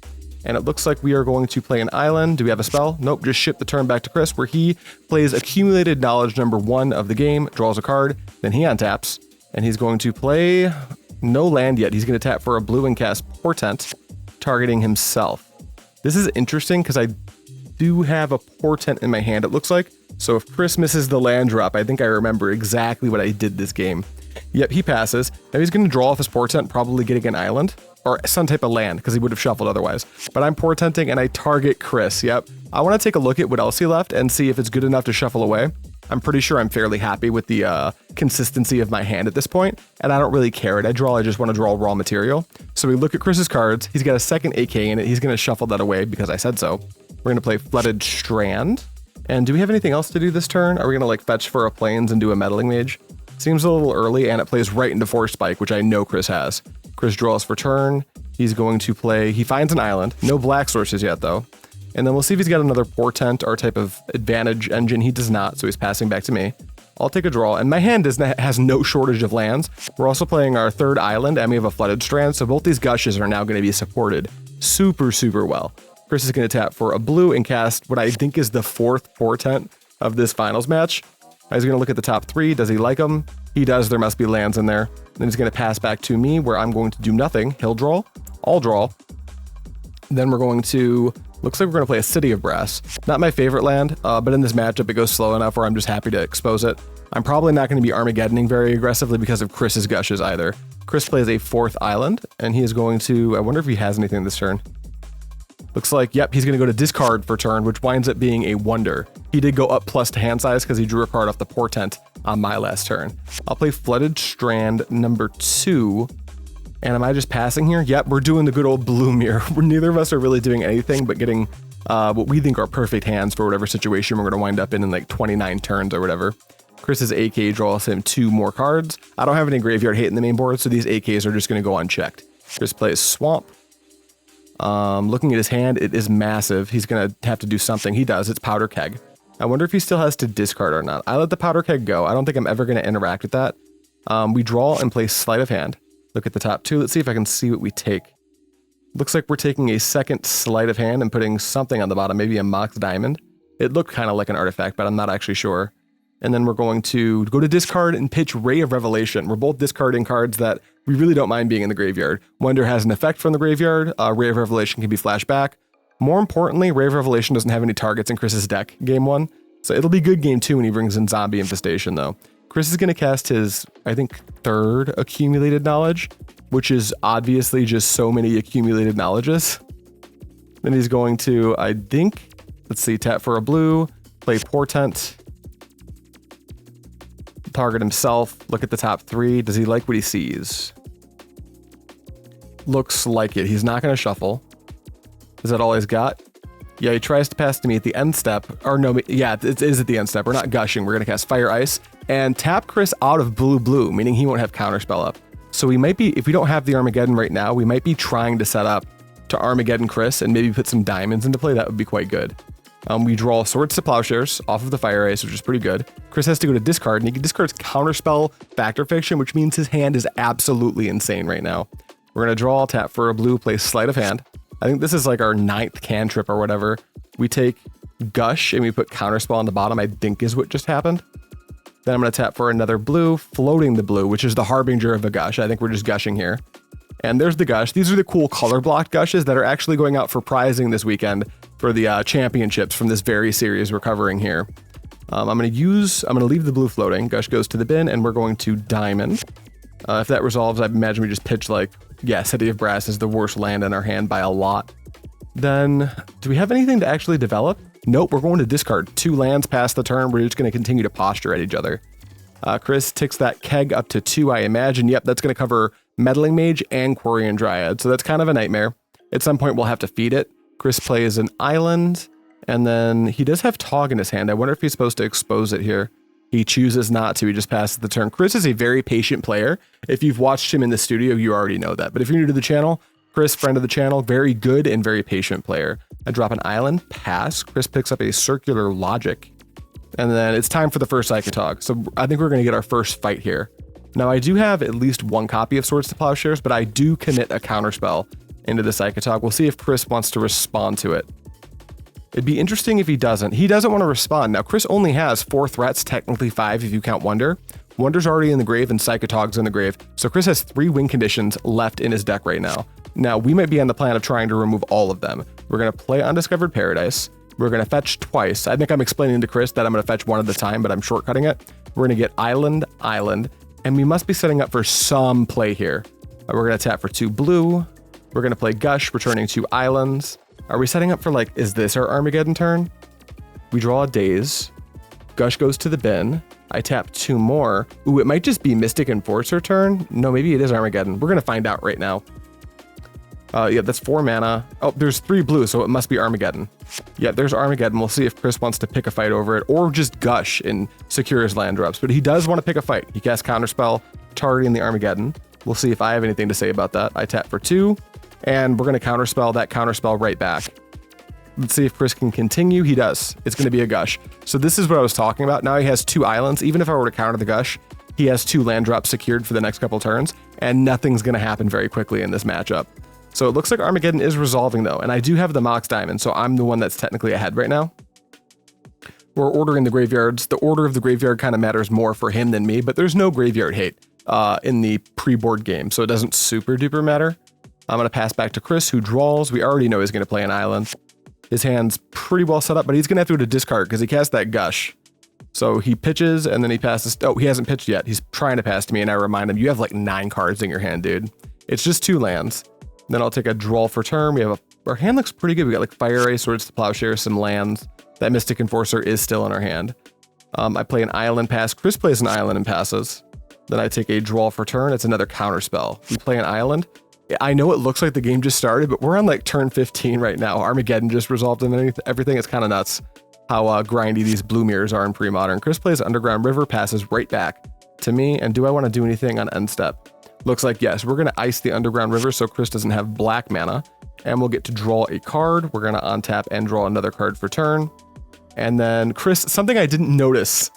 And it looks like we are going to play an island. Do we have a spell? Nope, just ship the turn back to Chris, where he plays Accumulated Knowledge number 1 of the game, draws a card, then he untaps, and he's going to play no land yet. He's going to tap for a blue and cast Portent, targeting himself. This is interesting because I do have a Portent in my hand, it looks like. So if Chris misses the land drop, I think I remember exactly what I did this game. Yep, he passes. Now he's going to draw off his Portent, probably getting an island or some type of land because he would have shuffled otherwise. But I'm Portenting and I target Chris. Yep. I want to take a look at what else he left and see if it's good enough to shuffle away. I'm pretty sure I'm fairly happy with the consistency of my hand at this point, and I don't really care what I draw. I just want to draw raw material. So we look at Chris's cards. He's got a second AK in it. He's going to shuffle that away because I said so. We're going to play Flooded Strand. And do we have anything else to do this turn? Are we going to like fetch for a plains and do a Meddling Mage? Seems a little early, and it plays right into Force Spike, which I know Chris has. Chris draws for turn. He's going to play, he finds an island. No black sources yet though. And then we'll see if he's got another Portent or type of advantage engine. He does not, so he's passing back to me. I'll take a draw, and my hand has no shortage of lands. We're also playing our third island, and we have a Flooded Strand, so both these Gushes are now going to be supported super, super well. Chris is going to tap for a blue and cast what I think is the 4th Portent of this finals match. He's going to look at the top 3. Does he like them? He does. There must be lands in there. Then he's going to pass back to me, where I'm going to do nothing. He'll draw. I'll draw. Then we're going to... Looks like we're going to play a City of Brass. Not my favorite land, but in this matchup, it goes slow enough where I'm just happy to expose it. I'm probably not going to be Armageddoning very aggressively because of Chris's Gushes either. Chris plays a 4th island, and he is going to... I wonder if he has anything this turn. Looks like, yep, he's going to go to discard for turn, which winds up being a wonder. He did go up plus to hand size because he drew a card off the Portent on my last turn. I'll play Flooded Strand number 2. And am I just passing here? Yep, we're doing the good old blue mirror. Neither of us are really doing anything but getting what we think are perfect hands for whatever situation we're going to wind up in like 29 turns or whatever. Chris's AK draws him 2 more cards. I don't have any graveyard hate in the main board, so these AKs are just going to go unchecked. Chris plays Swamp. Looking at his hand, it is massive. He's going to have to do something. He does. It's Powder Keg. I wonder if he still has to discard or not. I let the Powder Keg go. I don't think I'm ever going to interact with that. We draw and play Sleight of Hand. Look at the top 2. Let's see if I can see what we take. Looks like we're taking a second Sleight of Hand and putting something on the bottom, maybe a Mox Diamond. It looked kind of like an artifact, but I'm not actually sure. And then we're going to go to discard and pitch Ray of Revelation. We're both discarding cards that we really don't mind being in the graveyard. Wonder has an effect from the graveyard. Ray of Revelation can be flashed back. More importantly, Ray of Revelation doesn't have any targets in Chris's deck, game 1. So it'll be good game 2 when he brings in Zombie Infestation, though. Chris is going to cast his, I think, 3rd Accumulated Knowledge, which is obviously just so many accumulated knowledges. Then he's going to, I think, let's see, tap for a blue, play Portent, target himself, look at the top 3. Does he like what he sees? Looks like it. He's not going to shuffle. Is that all he's got? Yeah, he tries to pass to me at the end step. Or no, yeah, it is at the end step. We're not gushing. We're going to cast Fire Ice and tap Chris out of blue, meaning he won't have Counterspell up. So we might be, if we don't have the Armageddon right now, we might be trying to set up to Armageddon Chris and maybe put some diamonds into play. That would be quite good. We draw Swords to Plowshares off of the Fire Ice, which is pretty good. Chris has to go to discard, and he discards Counterspell Factor Fiction, which means his hand is absolutely insane right now. We're going to draw, tap for a blue, play Sleight of Hand. I think this is like our 9th cantrip or whatever. We take Gush and we put Counterspell on the bottom, I think is what just happened. Then I'm going to tap for another blue, floating the blue, which is the harbinger of a Gush. I think we're just gushing here. And there's the Gush. These are the cool color blocked Gushes that are actually going out for prizing this weekend for the championships from this very series we're covering here. I'm going to leave the blue floating. Gush goes to the bin, and we're going to Diamond. If that resolves, I imagine we just pitch like, yeah, City of Brass is the worst land in our hand by a lot. Then, do we have anything to actually develop? Nope, we're going to discard 2 lands past the turn. We're just going to continue to posture at each other. Chris ticks that keg up to 2, I imagine. Yep, that's going to cover Meddling Mage and Quirion Dryad, so that's kind of a nightmare. At some point, we'll have to feed it. Chris plays an island, and then he does have Tog in his hand. I wonder if he's supposed to expose it here. He chooses not to. He just passes the turn. Chris is a very patient player. If you've watched him in the studio, you already know that. But if you're new to the channel, Chris, friend of the channel, very good and very patient player. I drop an island, pass. Chris picks up a Circular Logic. And then it's time for the first Psychotog. So I think we're going to get our first fight here. Now, I do have at least 1 copy of Swords to Plowshares, but I do commit a Counterspell into the Psychotog. We'll see if Chris wants to respond to it. It'd be interesting if he doesn't. He doesn't want to respond. Now, Chris only has 4 threats, technically 5 if you count Wonder. Wonder's already in the grave and Psychotog's in the grave. So Chris has 3 win conditions left in his deck right now. Now, we might be on the plan of trying to remove all of them. We're going to play Undiscovered Paradise. We're going to fetch twice. I think I'm explaining to Chris that I'm going to fetch one at a time, but I'm shortcutting it. We're going to get Island, and we must be setting up for some play here. We're going to tap for 2 blue. We're going to play Gush, returning 2 islands. Are we setting up for like, is this our Armageddon turn? We draw a Daze. Gush goes to the bin. I tap 2 more. Ooh, it might just be Mystic Enforcer turn. No, maybe it is Armageddon. We're going to find out right now. Yeah, that's 4 mana. Oh, there's 3 blue, so it must be Armageddon. Yeah, there's Armageddon. We'll see if Chris wants to pick a fight over it or just Gush and secure his land drops. But he does want to pick a fight. He casts Counterspell, targeting the Armageddon. We'll see if I have anything to say about that. I tap for 2, and we're going to Counterspell that Counterspell right back. Let's see if Chris can continue. He does. It's going to be a Gush. So this is what I was talking about. Now he has 2 islands. Even if I were to counter the Gush, he has 2 land drops secured for the next couple turns, and nothing's going to happen very quickly in this matchup. So it looks like Armageddon is resolving though, and I do have the Mox Diamond, so I'm the one that's technically ahead right now. We're ordering the graveyards. The order of the graveyard kind of matters more for him than me, but there's no graveyard hate in the pre-board game, so it doesn't super duper matter. I'm going to pass back to Chris, who draws. We already know he's going to play an island. His hand's pretty well set up, but he's going to have to go to discard because he cast that Gush. So he pitches, and then he passes. Oh, he hasn't pitched yet. He's trying to pass to me, and I remind him, you have like 9 cards in your hand, dude. It's just 2 lands. Then I'll take a draw for turn. We have our hand looks pretty good. We got like Fire Ray, Swords to Plowshare, some lands. That Mystic Enforcer is still in our hand. I play an island, pass. Chris plays an island and passes. Then I take a draw for turn. It's another Counterspell. We play an island. I know it looks like the game just started, but we're on like turn 15 right now. Armageddon just resolved and everything. It's kind of nuts how grindy these blue mirrors are in Premodern. Chris plays Underground River, passes right back to me. And do I want to do anything on end step? Looks like yes. We're going to ice the Underground River so Chris doesn't have black mana. And we'll get to draw a card. We're going to untap and draw another card for turn. And then Chris, something I didn't notice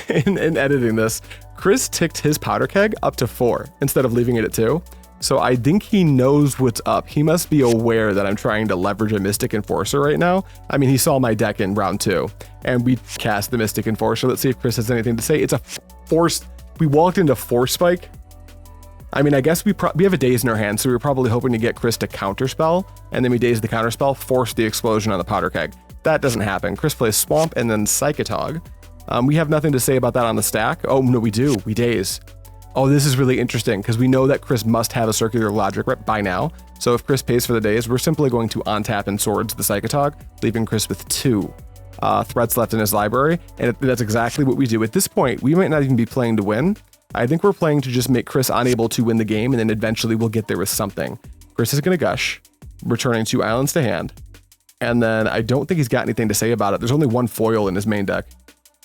in editing this, Chris ticked his powder keg up to 4 instead of leaving it at 2. So I think he knows what's up. He must be aware that I'm trying to leverage a Mystic Enforcer right now. I mean, he saw my deck in round 2 and we cast the Mystic Enforcer. Let's see if Chris has anything to say. It's a force. We walked into Force Spike. I mean, I guess we have a Daze in our hand, so we were probably hoping to get Chris to Counterspell, and then we Daze the Counterspell, force the explosion on the powder keg. That doesn't happen. Chris plays Swamp and then Psychotog. We have nothing to say about that on the stack. Oh, no, we do. We Daze. Oh, this is really interesting because we know that Chris must have a Circular Logic right by now. So if Chris pays for the Daze, we're simply going to untap and Swords the Psychotog, leaving Chris with 2 threats left in his library. And that's exactly what we do. At this point, we might not even be playing to win. I think we're playing to just make Chris unable to win the game, and then eventually we'll get there with something. Chris is going to Gush, returning 2 islands to hand. And then I don't think he's got anything to say about it. There's only 1 foil in his main deck.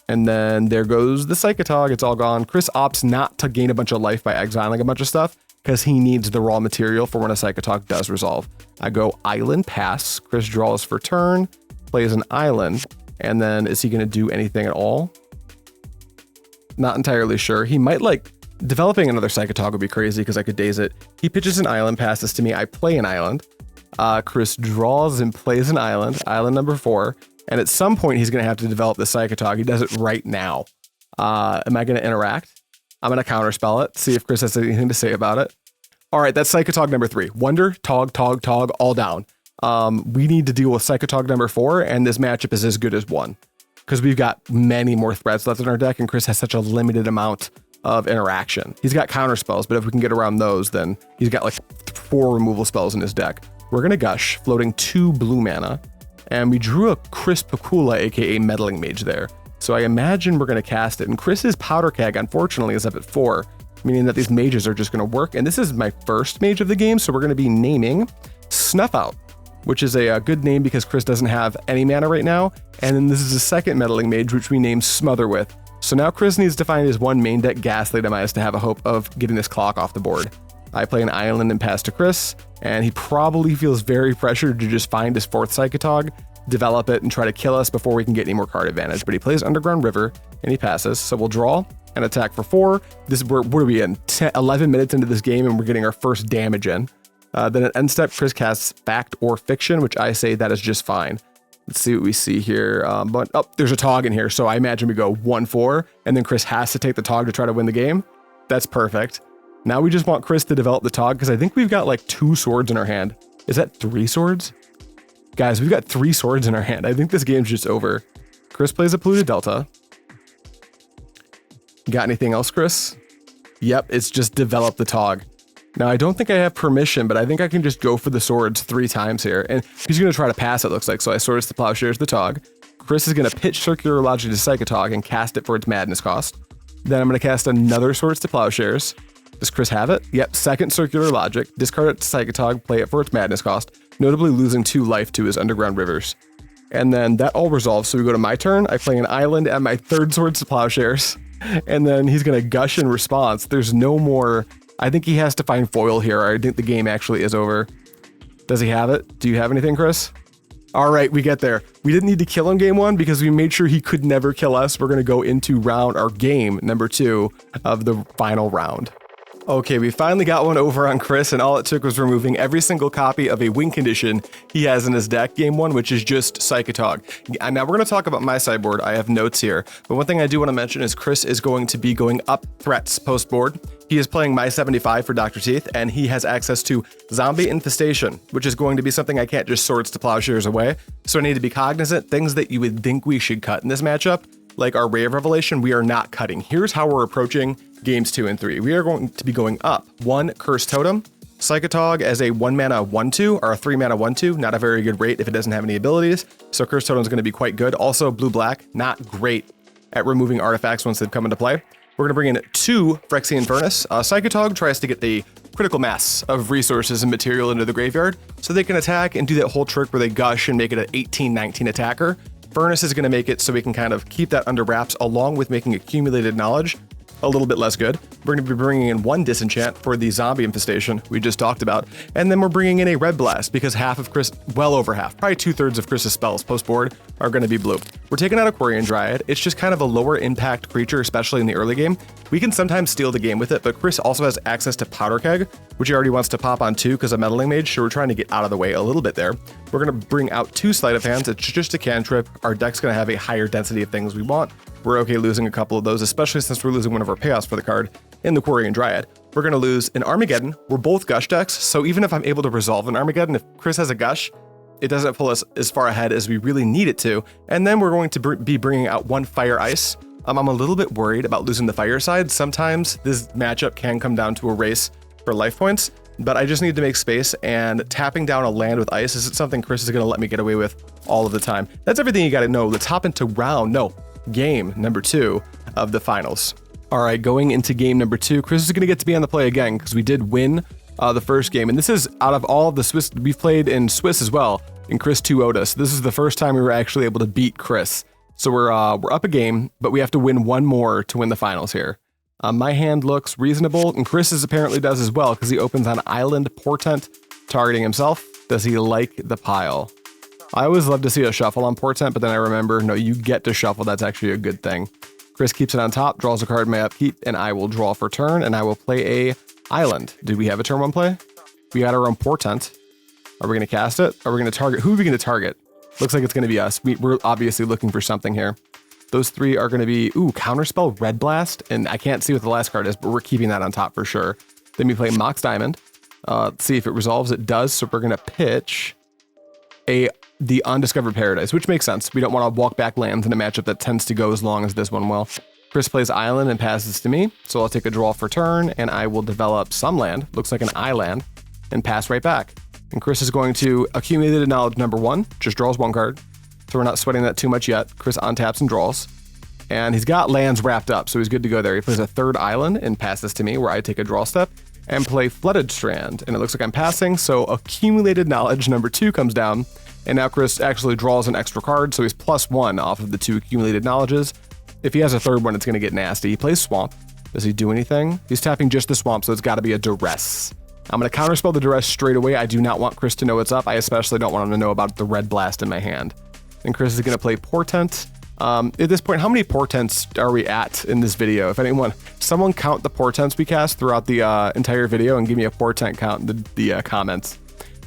And then there goes the Psychotog. It's all gone. Chris opts not to gain a bunch of life by exiling a bunch of stuff because he needs the raw material for when a Psychotog does resolve. I go island, pass. Chris draws for turn, plays an island. And then is he going to do anything at all? Not entirely sure. He might like developing another Psychotog would be crazy because I could Daze it. He pitches an island, passes to me. I play an island. Chris draws and plays an island, island number 4. And at some point, he's going to have to develop the Psychotog. He does it right now. Am I going to interact? I'm going to counterspell it, see if Chris has anything to say about it. All right, that's Psychotog number 3. Wonder, Tog, all down. We need to deal with Psychotog number 4, and this matchup is as good as 1. Because we've got many more threats left in our deck, and Chris has such a limited amount of interaction. He's got counterspells, but if we can get around those, then he's got like 4 removal spells in his deck. We're going to Gush, floating 2 blue mana, and we drew a Chris Pakula, aka Meddling Mage there. So I imagine we're going to cast it, and Chris's Powder Keg, unfortunately, is up at 4, meaning that these mages are just going to work. And this is my first mage of the game, so we're going to be naming Snuff Out, which is a good name because Chris doesn't have any mana right now. And then this is the second Meddling Mage, which we named Smother with. So now Chris needs to find his 1 main deck Gaslight Demise to have a hope of getting this clock off the board. I play an island and pass to Chris, and he probably feels very pressured to just find his 4th Psychotog, develop it, and try to kill us before we can get any more card advantage. But he plays Underground River, and he passes. So we'll draw and attack for 4. This is what are we in? 11 minutes into this game, and we're getting our first damage in. Then at end step, Chris casts Fact or Fiction, which I say that is just fine. Let's see what we see here. There's a Tog in here, so I imagine we go 1-4, and then Chris has to take the Tog to try to win the game. That's perfect. Now we just want Chris to develop the Tog, because I think we've got like 2 swords in our hand. Is that 3 swords? Guys, we've got 3 swords in our hand. I think this game's just over. Chris plays a Polluted Delta. Got anything else, Chris? Yep, it's just develop the Tog. Now, I don't think I have permission, but I think I can just go for the swords 3 times here. And he's going to try to pass, it looks like. So I Swords to Plowshares the Tog. Chris is going to pitch Circular Logic to Psychotog and cast it for its madness cost. Then I'm going to cast another Swords to Plowshares. Does Chris have it? Yep, second Circular Logic. Discard it to Psychotog, play it for its madness cost, notably losing 2 life to his Underground Rivers. And then that all resolves. So we go to my turn. I play an island and my 3rd Swords to Plowshares. And then he's going to Gush in response. There's no more. I think he has to find foil here. I think the game actually is over. Does he have it? Do you have anything, Chris? All right, we get there. We didn't need to kill him game 1 because we made sure he could never kill us. We're going to go into game number 2 of the final round. Okay, we finally got one over on Chris, and all it took was removing every single copy of a win condition he has in his deck game 1, which is just Psychotog. And now we're going to talk about my sideboard. I have notes here, but one thing I do want to mention is Chris is going to be going up threats post board. He is playing my 75 for Dr.Teeth, and he has access to Zombie Infestation, which is going to be something I can't just Swords to Plowshares away. So I need to be cognizant. Things that you would think we should cut in this matchup, like our Ray of Revelation, we are not cutting. Here's how we're approaching games 2 and 3. We are going to be going up 1 Cursed Totem, Psychotog as a 1 mana 1/2 or a 3 mana 1/2, not a very good rate if it doesn't have any abilities. So Cursed Totem is going to be quite good. Also blue-black, not great at removing artifacts once they've come into play. We're going to bring in 2 Phyrexian Furnace. Psychotog tries to get the critical mass of resources and material into the graveyard so they can attack and do that whole trick where they Gush and make it an 18-19 attacker. Furnace is going to make it so we can kind of keep that under wraps along with making accumulated knowledge a little bit less good. We're going to be bringing in 1 Disenchant for the Zombie Infestation we just talked about. And then we're bringing in a Red Blast because half of Chris, well over half, probably 2/3 of Chris's spells post board are going to be blue. We're taking out a Quirion Dryad. It's just kind of a lower impact creature, especially in the early game. We can sometimes steal the game with it, but Chris also has access to Powder Keg, which he already wants to pop on 2 because of Meddling Mage, so we're trying to get out of the way a little bit there. We're going to bring out 2 Sleight of Hands. It's just a cantrip. Our deck's going to have a higher density of things we want. We're okay losing a couple of those, especially since we're losing one of our payoffs for the card in the Quirion Dryad. We're going to lose an Armageddon. We're both Gush decks, so even if I'm able to resolve an Armageddon, if Chris has a Gush, it doesn't pull us as far ahead as we really need it to. And then we're going to be bringing out 1 Fire Ice. I'm a little bit worried about losing the fire side. Sometimes this matchup can come down to a race for life points, but I just need to make space, and tapping down a land with ice isn't something Chris is going to let me get away with all of the time. That's everything you got to know. Let's hop into game number 2 of the finals. All right, going into game number 2, Chris is going to get to be on the play again because we did win the first game. And this is out of all of the Swiss, we've played in Swiss as well, and Chris 2-0'd us. This is the first time we were actually able to beat Chris. So we're up a game, but we have to win 1 more to win the finals here. My hand looks reasonable, and Chris's apparently does as well because he opens on Island Portent, targeting himself. Does he like the pile? I always love to see a shuffle on Portent, but then I remember, no, you get to shuffle. That's actually a good thing. Chris keeps it on top, draws a card in my upkeep, and I will draw for turn, and I will play a island. Did we have a turn 1 play? We got our own Portent. Are we going to cast it? Are we going to target? Who are we going to target? Looks like it's going to be us. We're obviously looking for something here. Those 3 are going to be, Counterspell, Red Blast, and I can't see what the last card is, but we're keeping that on top for sure. Then we play Mox Diamond. Let's see if it resolves. It does, so we're going to pitch the Undiscovered Paradise, which makes sense. We don't want to walk back lands in a matchup that tends to go as long as this one will. Chris plays Island and passes to me, so I'll take a draw for turn, and I will develop some land, looks like an island, and pass right back. And Chris is going to Accumulated Knowledge number 1, just draws 1 card, so we're not sweating that too much yet. Chris untaps and draws, and he's got lands wrapped up, so he's good to go there. He plays a 3rd island and passes to me, where I take a draw step, and play Flooded Strand, and it looks like I'm passing, so Accumulated Knowledge number 2 comes down, and now Chris actually draws an extra card, so he's +1 off of the 2 Accumulated Knowledges. If he has a 3rd one, it's going to get nasty. He plays Swamp. Does he do anything? He's tapping just the Swamp, so it's got to be a Duress. I'm going to counterspell the Duress straight away. I do not want Chris to know what's up. I especially don't want him to know about the Red Blast in my hand. And Chris is going to play Portent. At this point, how many Portents are we at in this video? If anyone, someone count the Portents we cast throughout the entire video and give me a Portent count in the comments.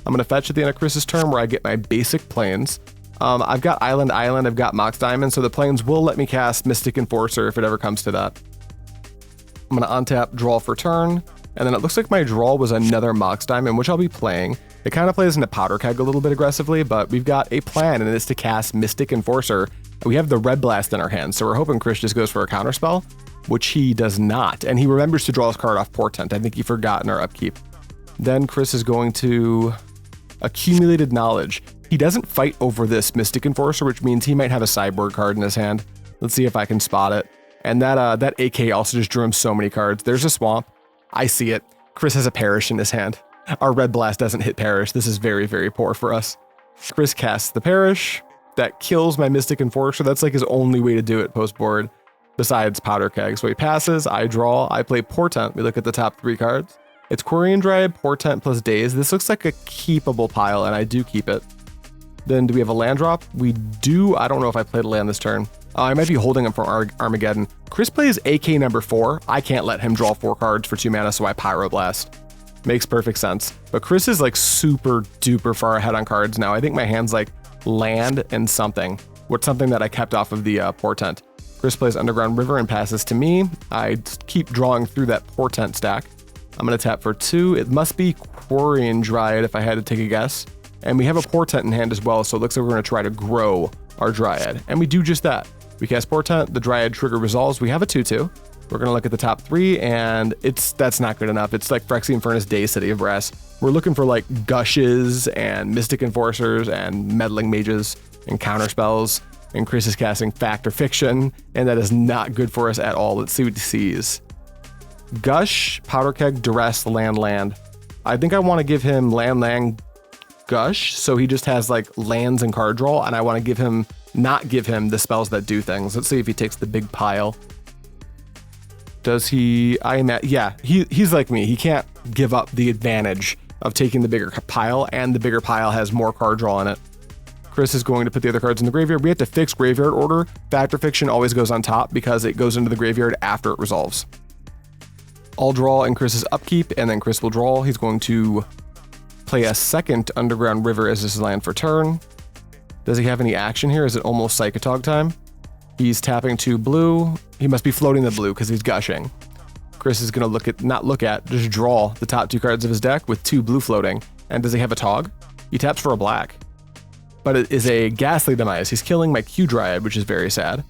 I'm going to fetch at the end of Chris's turn, where I get my basic planes. I've got Island, I've got Mox Diamond, so the planes will let me cast Mystic Enforcer if it ever comes to that. I'm going to untap, draw for turn, and then it looks like my draw was another Mox Diamond, which I'll be playing. It kind of plays into Powder Keg a little bit aggressively, but we've got a plan, and it is to cast Mystic Enforcer. We have the Red Blast in our hands, so we're hoping Chris just goes for a Counterspell, which he does not, and he remembers to draw his card off Portent. I think he forgot in our upkeep. Then Chris is going to Accumulated Knowledge. He doesn't fight over this Mystic Enforcer, which means he might have a sideboard card in his hand. Let's see if I can spot it. And that AK also just drew him so many cards. There's a Swamp. I see it. Chris has a Perish in his hand. Our Red Blast doesn't hit Perish. This is very, very poor for us. Chris casts the Perish. That kills my Mystic Enforcer. That's like his only way to do it post-board, besides Powder Keg. So he passes, I draw, I play Portent. We look at the top 3 cards. It's Quirion Dryad, Portent plus Daze. This looks like a keepable pile, and I do keep it. Then do we have a land drop? We do. I don't know if I played a land this turn. I might be holding him from Armageddon. Chris plays AK number 4. I can't let him draw 4 cards for 2 mana, so I Pyroblast. Makes perfect sense. But Chris is like super duper far ahead on cards now. I think my hand's like land and something. What's something that I kept off of the Portent? Chris plays Underground River and passes to me. I keep drawing through that Portent stack. I'm going to tap for 2. It must be Quirion Dryad if I had to take a guess. And we have a Portent in hand as well, so it looks like we're going to try to grow our Dryad. And we do just that. We cast Portent, the Dryad trigger resolves. We have a 2/2. We're going to look at the top 3, and that's not good enough. It's like Phyrexian Furnace, Daze, City of Brass. We're looking for like Gushes and Mystic Enforcers and Meddling Mages and Counterspells. And Chris is casting Fact or Fiction, and that is not good for us at all. Let's see what he sees. Gush, Powder Keg, Duress, Land. I think I want to give him Land, Gush, so he just has like lands and card draw, and I want to not give him the spells that do things. Let's see if he takes the big pile. Does he? Yeah, he's like me. He can't give up the advantage of taking the bigger pile, and the bigger pile has more card draw in it. Chris is going to put the other cards in the graveyard. We have to fix graveyard order. Fact or Fiction always goes on top because it goes into the graveyard after it resolves. I'll draw in Chris's upkeep, and then Chris will draw. He's going to play a second Underground River as his land for turn. Does he have any action here? Is it almost Psychotog time? He's tapping 2 blue. He must be floating the blue because he's gushing. Chris is going to just draw the top 2 cards of his deck with 2 blue floating. And does he have a Tog? He taps for a black. But it is a Ghastly Demise. He's killing my Q Dryad, which is very sad.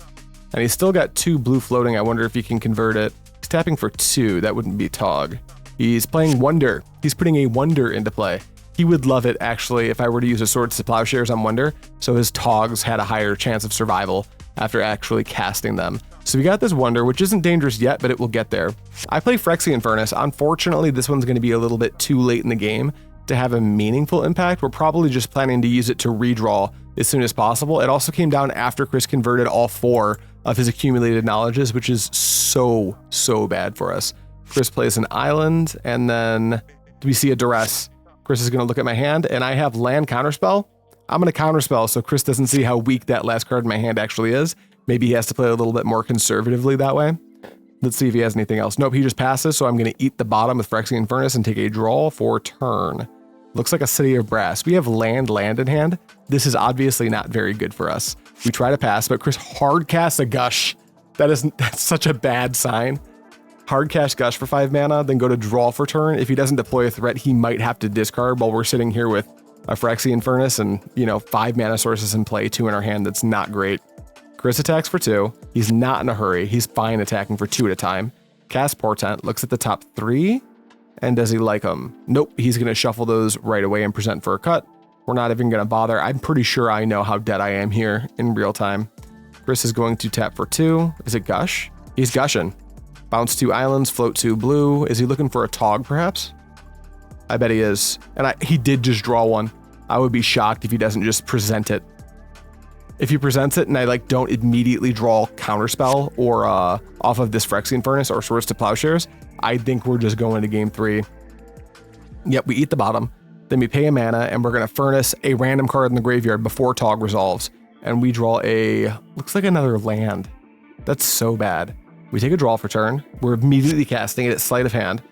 And he's still got 2 blue floating. I wonder if he can convert it. He's tapping for 2. That wouldn't be Tog. He's playing Wonder. He's putting a Wonder into play. He would love it, actually, if I were to use a Swords to Plowshares on Wonder, so his Togs had a higher chance of survival after actually casting them. So we got this Wonder, which isn't dangerous yet, but it will get there. I play Phyrexian Furnace. Unfortunately, this one's going to be a little bit too late in the game to have a meaningful impact. We're probably just planning to use it to redraw as soon as possible. It also came down after Chris converted all 4 of his accumulated knowledges, which is so bad for us. Chris plays an island, and then we see a Duress. Chris is going to look at my hand, and I have land Counterspell. I'm going to Counterspell so Chris doesn't see how weak that last card in my hand actually is. Maybe he has to play a little bit more conservatively that way. Let's see if he has anything else. Nope, he just passes, so I'm going to eat the bottom with Phyrexian Furnace and take a draw for turn. Looks like a City of Brass. We have land in hand. This is obviously not very good for us. We try to pass, but Chris hard casts a Gush. That's such a bad sign. Hard cast Gush for 5 mana, then go to draw for turn. If he doesn't deploy a threat, he might have to discard while we're sitting here with a Phyrexian Furnace and, 5 mana sources in play, 2 in our hand. That's not great. Chris attacks for 2. He's not in a hurry. He's fine attacking for 2 at a time. Cast Portent, looks at the top 3, and does he like them? Nope, he's going to shuffle those right away and present for a cut. We're not even going to bother. I'm pretty sure I know how dead I am here in real time. Chris is going to tap for 2. Is it Gush? He's gushing. Bounce 2 islands, float 2 blue. Is he looking for a Tog, perhaps? I bet he is. And he did just draw one. I would be shocked if he doesn't just present it. If he presents it and I don't immediately draw Counterspell or off of this Phyrexian Furnace or Swords to Plowshares, I think we're just going to game 3. Yep, we eat the bottom. Then we pay a mana and we're going to Furnace a random card in the graveyard before Tog resolves. And we draw looks like another land. That's so bad. We take a draw for turn. We're immediately casting it at Sleight of Hand.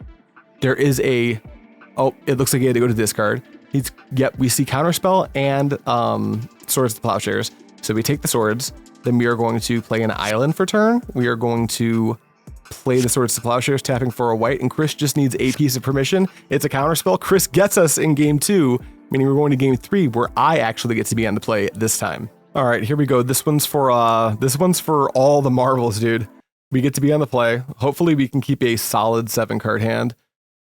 There is it looks like he had to go to discard. We see Counterspell and Swords to Plowshares. So we take the swords, then we are going to play an island for turn. We are going to play the Swords to Plowshares, tapping for a white, and Chris just needs a piece of permission. It's a counterspell. Chris gets us in game 2, meaning we're going to game 3, where I actually get to be on the play this time. All right, here we go. This one's for all the marbles, dude. We get to be on the play. Hopefully we can keep a solid 7-card hand.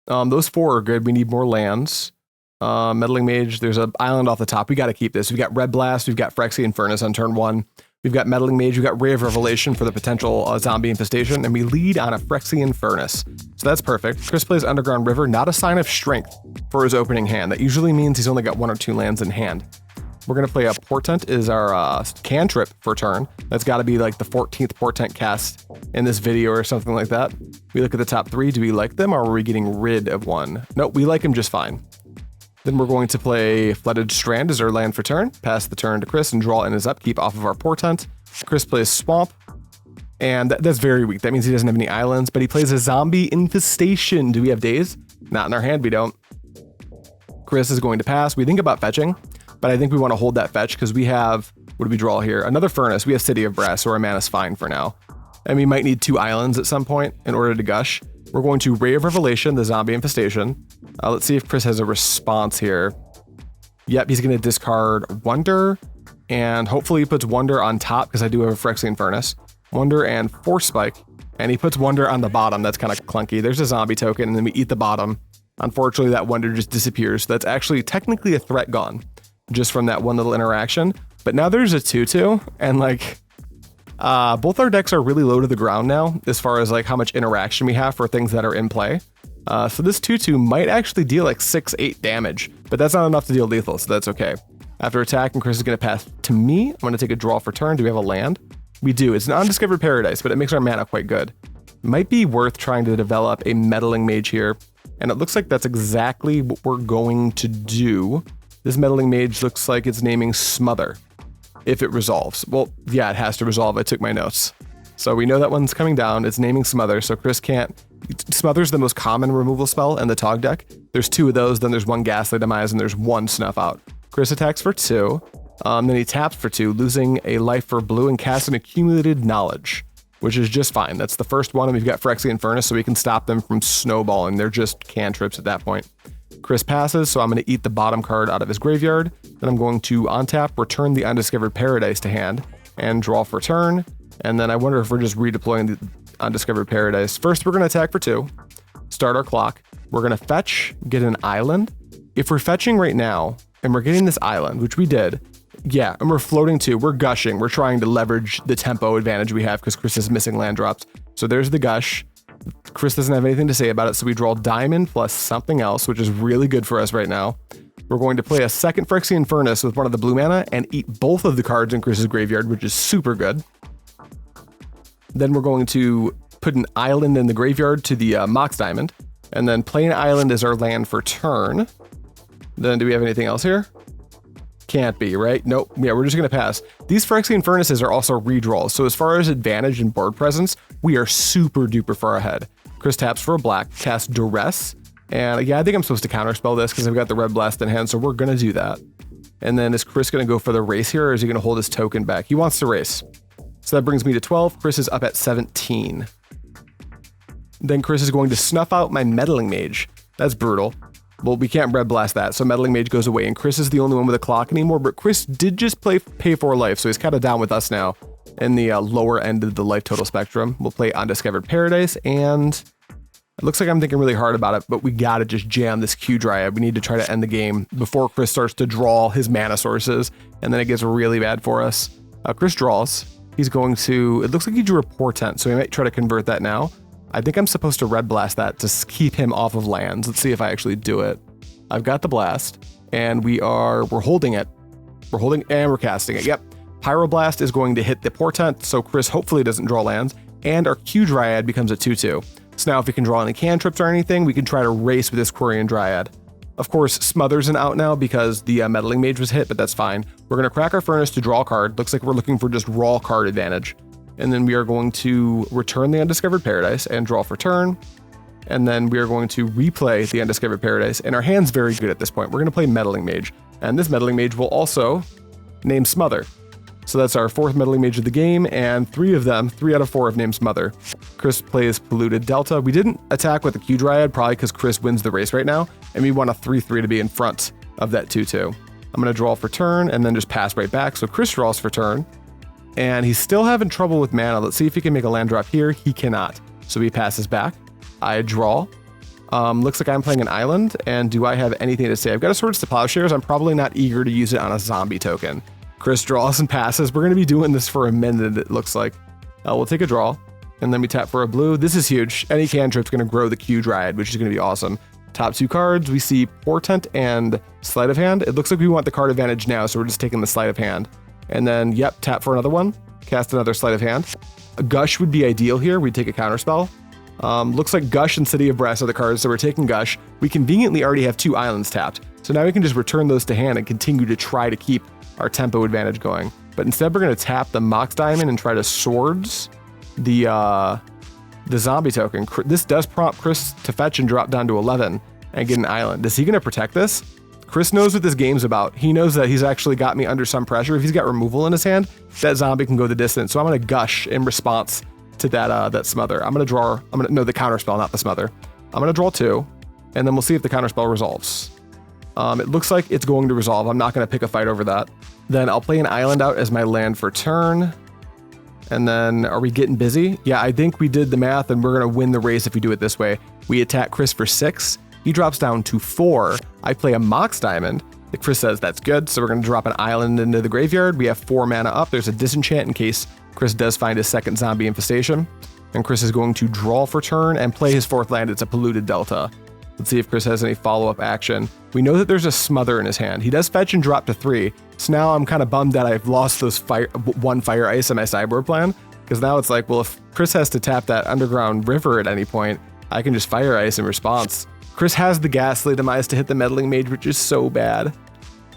Those 4 are good. We need more lands. Meddling Mage, there's an island off the top. We got to keep this. We've got Red Blast, we've got Phyrexian Furnace on turn 1. We've got Meddling Mage, we've got Ray of Revelation for the potential zombie infestation, and we lead on a Phyrexian Furnace. So that's perfect. Chris plays Underground River, not a sign of strength for his opening hand. That usually means he's only got 1 or 2 lands in hand. We're going to play a Portent is our cantrip for turn. That's got to be the 14th Portent cast in this video or something like that. We look at the top 3. Do we like them or are we getting rid of one? Nope, we like them just fine. Then we're going to play Flooded Strand as our land for turn, pass the turn to Chris and draw in his upkeep off of our Portent. Chris plays Swamp, and that's very weak. That means he doesn't have any islands, but he plays a zombie infestation. Do we have Daze? Not in our hand, we don't. Chris is going to pass. We think about fetching, but I think we want to hold that fetch because we have, what do we draw here? Another Furnace. We have City of Brass, so our mana's fine for now. And we might need 2 islands at some point in order to gush. We're going to Ray of Revelation, the zombie infestation. Let's see if Chris has a response here. Yep, he's going to discard Wonder, and hopefully he puts Wonder on top because I do have a Phyrexian Furnace. Wonder and Force Spike, and he puts Wonder on the bottom. That's kind of clunky. There's a zombie token, and then we eat the bottom. Unfortunately, that Wonder just disappears. That's actually technically a threat gone just from that one little interaction. But now there's a 2/2, and both our decks are really low to the ground now as far as how much interaction we have for things that are in play. So this 2/2 might actually deal 6-8 damage, but that's not enough to deal lethal, so that's okay. After attacking, Chris is going to pass to me. I'm going to take a draw for turn. Do we have a land? We do. It's an Undiscovered Paradise, but it makes our mana quite good. Might be worth trying to develop a Meddling Mage here, and it looks like that's exactly what we're going to do. This Meddling Mage looks like it's naming Smother. If it resolves. Well, yeah, it has to resolve. I took my notes. So we know that one's coming down. It's naming Smother, so Chris can't. Smother's the most common removal spell in the Tog deck. There's 2 of those, then there's 1 Ghastly Demise, and there's 1 Snuff Out. Chris attacks for 2, then he taps for 2, losing a life for blue and casts an Accumulated Knowledge, which is just fine. That's the first one, and we've got Phyrexian Furnace, so we can stop them from snowballing. They're just cantrips at that point. Chris passes, so I'm going to eat the bottom card out of his graveyard. Then I'm going to untap, return the Undiscovered Paradise to hand, and draw for turn. And then I wonder if we're just redeploying the Undiscovered Paradise. First, we're going to attack for 2, start our clock. We're going to fetch, get an island. If we're fetching right now, and we're getting this island, which we did, yeah, and we're floating 2, we're gushing. We're trying to leverage the tempo advantage we have because Chris is missing land drops. So there's the gush. Chris doesn't have anything to say about it, so we draw Diamond plus something else, which is really good for us right now. We're going to play a second Phyrexian Furnace with one of the blue mana and eat both of the cards in Chris's graveyard, which is super good. Then we're going to put an island in the graveyard to the Mox Diamond, and then play an island as our land for turn. Then do we have anything else here? Can't be, right? Nope. Yeah, we're just going to pass. These Phyrexian Furnaces are also redraws, so as far as advantage and board presence, we are super duper far ahead. Chris taps for a black, casts Duress, and yeah, I think I'm supposed to counterspell this because I've got the Red Blast in hand, so we're going to do that. And then is Chris going to go for the race here, or is he going to hold his token back? He wants to race. So that brings me to 12. Chris is up at 17. Then Chris is going to snuff out my Meddling Mage. That's brutal. Well, we can't Red Blast that, so Meddling Mage goes away, and Chris is the only one with a clock anymore, but Chris did just pay for life, so he's kind of down with us now in the lower end of the life total spectrum. We'll play Undiscovered Paradise, and it looks like I'm thinking really hard about it, but we gotta just jam this Q Dryad. We need to try to end the game before Chris starts to draw his mana sources, and then it gets really bad for us. Chris draws. He's going to, it looks like he drew a Portent, so he might try to convert that now. I think I'm supposed to Red Blast that to keep him off of lands. Let's see if I actually do it. I've got the blast, and we're holding it. We're holding, and we're casting it. Yep. Pyroblast is going to hit the Portent, so Chris hopefully doesn't draw lands, and our Q Dryad becomes a 2/2. So now if we can draw any cantrips or anything, we can try to race with this Quirion Dryad. Of course, Smother's an out now because the Meddling Mage was hit, but that's fine. We're going to crack our Furnace to draw a card. Looks like we're looking for just raw card advantage. And then we are going to return the Undiscovered Paradise and draw for turn. And then we are going to replay the Undiscovered Paradise. And our hand's very good at this point. We're going to play Meddling Mage. And this Meddling Mage will also name Smother. So that's our 4th Meddling Mage of the game, and 3 out of 4 have named Smother. Chris plays Polluted Delta. We didn't attack with the Q Dryad, probably because Chris wins the race right now, and we want a 3/3 to be in front of that 2/2. I'm going to draw for turn, and then just pass right back. So Chris draws for turn. And he's still having trouble with mana. Let's see if he can make a land drop here. He cannot. So he passes back. I draw. Looks like I'm playing an island. And do I have anything to say? I've got a Swords to Plowshares. I'm probably not eager to use it on a zombie token. Chris draws and passes. We're going to be doing this for a minute, it looks like. We'll take a draw. And then we tap for a blue. This is huge. Any cantrip's going to grow the Q Dryad, which is going to be awesome. Top 2 cards, we see Portent and Sleight of Hand. It looks like we want the card advantage now, so we're just taking the Sleight of Hand. And then, yep, tap for another one. Cast another Sleight of Hand. A Gush would be ideal here. We'd take a Counterspell. Looks like Gush and City of Brass are the cards, so we're taking Gush. We conveniently already have 2 islands tapped. So now we can just return those to hand and continue to try to keep our tempo advantage going. But instead, we're going to tap the Mox Diamond and try to Swords the zombie token. This does prompt Chris to fetch and drop down to 11 and get an island. Is he going to protect this? Chris knows what this game's about. He knows that he's actually got me under some pressure. If he's got removal in his hand, that zombie can go the distance. So I'm going to Gush in response to that Smother. I'm going to draw, the Counterspell, not the Smother. I'm going to draw 2, and then we'll see if the Counterspell resolves. It looks like it's going to resolve. I'm not going to pick a fight over that. Then I'll play an island out as my land for turn. And then, are we getting busy? Yeah, I think we did the math, and we're going to win the race if we do it this way. We attack Chris for 6. He drops down to 4. I play a Mox Diamond. Chris says that's good, so we're going to drop an island into the graveyard. We have 4 mana up. There's a Disenchant in case Chris does find his 2nd zombie infestation. And Chris is going to draw for turn and play his 4th land. It's a Polluted Delta. Let's see if Chris has any follow-up action. We know that there's a Smother in his hand. He does fetch and drop to 3. So now I'm kind of bummed that I've lost those 1 Fire Ice in my sideboard plan. Because now it's like, well, if Chris has to tap that Underground River at any point, I can just Fire Ice in response. Chris has the Ghastly Demise to hit the Meddling Mage, which is so bad.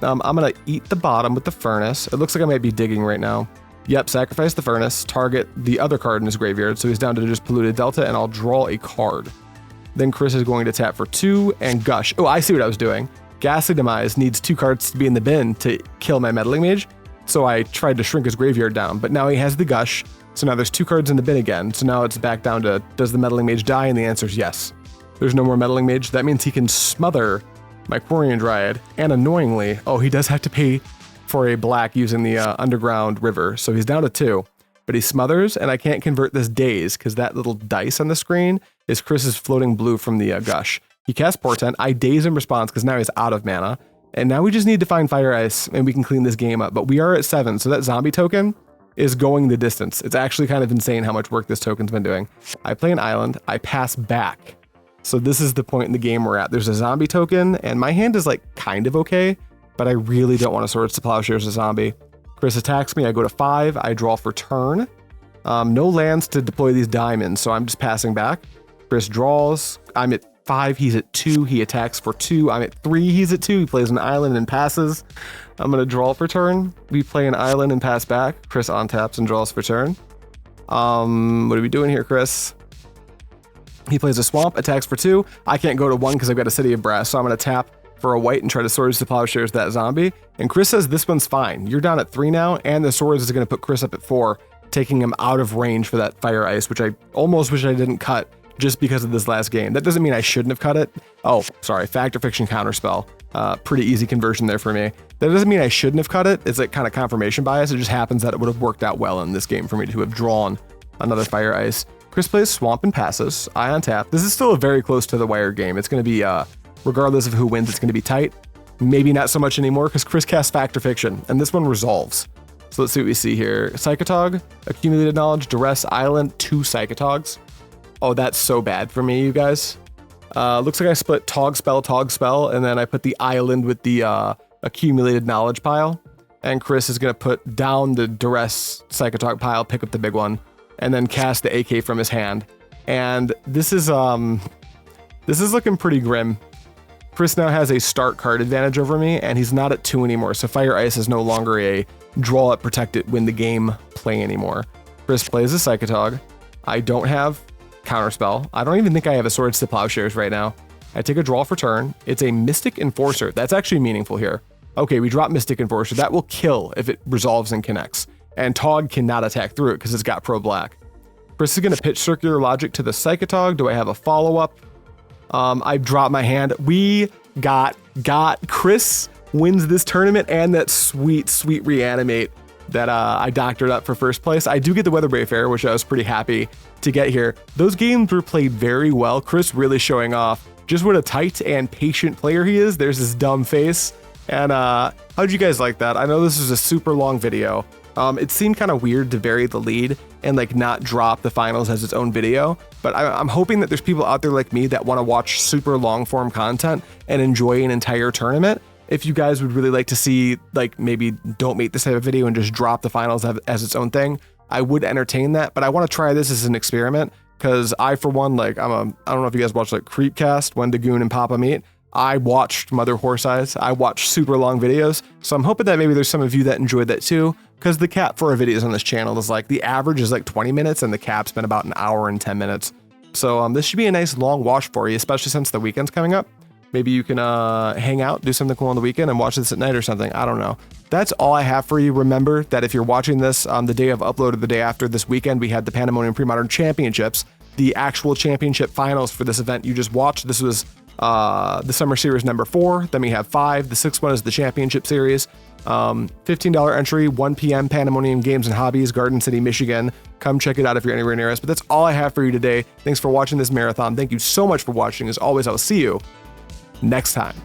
I'm going to eat the bottom with the Furnace. It looks like I might be digging right now. Yep, sacrifice the Furnace, target the other card in his graveyard, so he's down to just Polluted Delta, and I'll draw a card. Then Chris is going to tap for 2 and Gush. Oh, I see what I was doing. Ghastly Demise needs 2 cards to be in the bin to kill my Meddling Mage, so I tried to shrink his graveyard down, but now he has the Gush, so now there's 2 cards in the bin again, so now it's back down to, does the Meddling Mage die? And the answer is yes. There's no more Meddling Mage. That means he can smother my Quirion Dryad, and annoyingly, oh, he does have to pay for a black using the Underground River, so he's down to 2. But he smothers, and I can't convert this Daze, because that little dice on the screen is Chris's floating blue from the Gush. He casts Portent, I Daze in response, because now he's out of mana, and now we just need to find Fire Ice, and we can clean this game up. But we are at 7, so that zombie token is going the distance. It's actually kind of insane how much work this token's been doing. I play an island, I pass back. So this is the point in the game we're at. There's a zombie token, and my hand is like kind of okay, but I really don't want to Swords to Plowshares a zombie. Chris attacks me, I go to 5, I draw for turn. No lands to deploy these diamonds, so I'm just passing back. Chris draws, I'm at 5, he's at 2, he attacks for 2, I'm at 3, he's at 2, he plays an island and passes. I'm gonna draw for turn. We play an island and pass back. Chris untaps and draws for turn. What are we doing here, Chris? He plays a swamp, attacks for 2. I can't go to 1 because I've got a City of Brass, so I'm gonna tap for a white and try to Swords to Plowshares that zombie. And Chris says this one's fine. You're down at 3 now, and the Swords is going to put Chris up at 4, taking him out of range for that Fire Ice, which I almost wish I didn't cut just because of this last game. That doesn't mean I shouldn't have cut it. Oh, sorry, Fact or Fiction Counterspell. Pretty easy conversion there for me. That doesn't mean I shouldn't have cut it. It's like kind of confirmation bias. It just happens that it would have worked out well in this game for me to have drawn another Fire Ice. Chris plays Swamp and passes. I on tap. This is still a very close to the wire game. It's going to be, regardless of who wins, it's going to be tight. Maybe not so much anymore because Chris casts Fact or Fiction, and this one resolves. So let's see what we see here. Psychotog, Accumulated Knowledge, Duress, Island, 2 Psychotogs. Oh, that's so bad for me, you guys. Looks like I split Tog Spell, and then I put the Island with the Accumulated Knowledge pile. And Chris is going to put down the Duress Psychotog pile, pick up the big one, and then cast the AK from his hand. And this is looking pretty grim. Chris now has a start card advantage over me, and he's not at 2 anymore, so Fire Ice is no longer a draw it, protect it, win the game play anymore. Chris plays a Psychotog. I don't have Counterspell. I don't even think I have a Swords to Plowshares right now. I take a draw for turn. It's a Mystic Enforcer. That's actually meaningful here. Okay, we drop Mystic Enforcer. That will kill if it resolves and connects. And Tog cannot attack through it because it's got Pro Black. Chris is going to pitch Circular Logic to the Psychotog. Do I have a follow-up? I've dropped my hand. We got Chris wins this tournament and that sweet Reanimate that I doctored up for first place. I do get the Weatherbrave Fair, which I was pretty happy to get here. Those games were played very well. Chris really showing off just what a tight and patient player he is. There's his dumb face. And how'd you guys like that? I know this is a super long video. It seemed kind of weird to vary the lead and like not drop the finals as its own video, but I'm hoping that there's people out there like me that want to watch super long form content and enjoy an entire tournament. If you guys would really like to see, like, maybe don't make this type of video and just drop the finals as its own thing, I would entertain that, but I want to try this as an experiment because I, for one, like, I don't know if you guys watch like Creepcast when Dagoon and Papa meet. I watched Mother Horse Eyes. I watched super long videos, so I'm hoping that maybe there's some of you that enjoyed that too, because the cap for our videos on this channel is like, the average is like 20 minutes and the cap's been about an hour and 10 minutes. So this should be a nice long watch for you, especially since the weekend's coming up. Maybe you can hang out, do something cool on the weekend and watch this at night or something. I don't know. That's all I have for you. Remember that if you're watching this on the day of upload or the day after this weekend, we had the Pandemonium Premodern Championships, the actual championship finals for this event you just watched. This was the Summer Series number 4. Then we have 5. The 6th one is the Championship Series. $15 entry, 1 p.m. Pandemonium Games and Hobbies, Garden City, Michigan. Come check it out if you're anywhere near us. But that's all I have for you today. Thanks for watching this marathon. Thank you so much for watching. As always, I'll see you next time.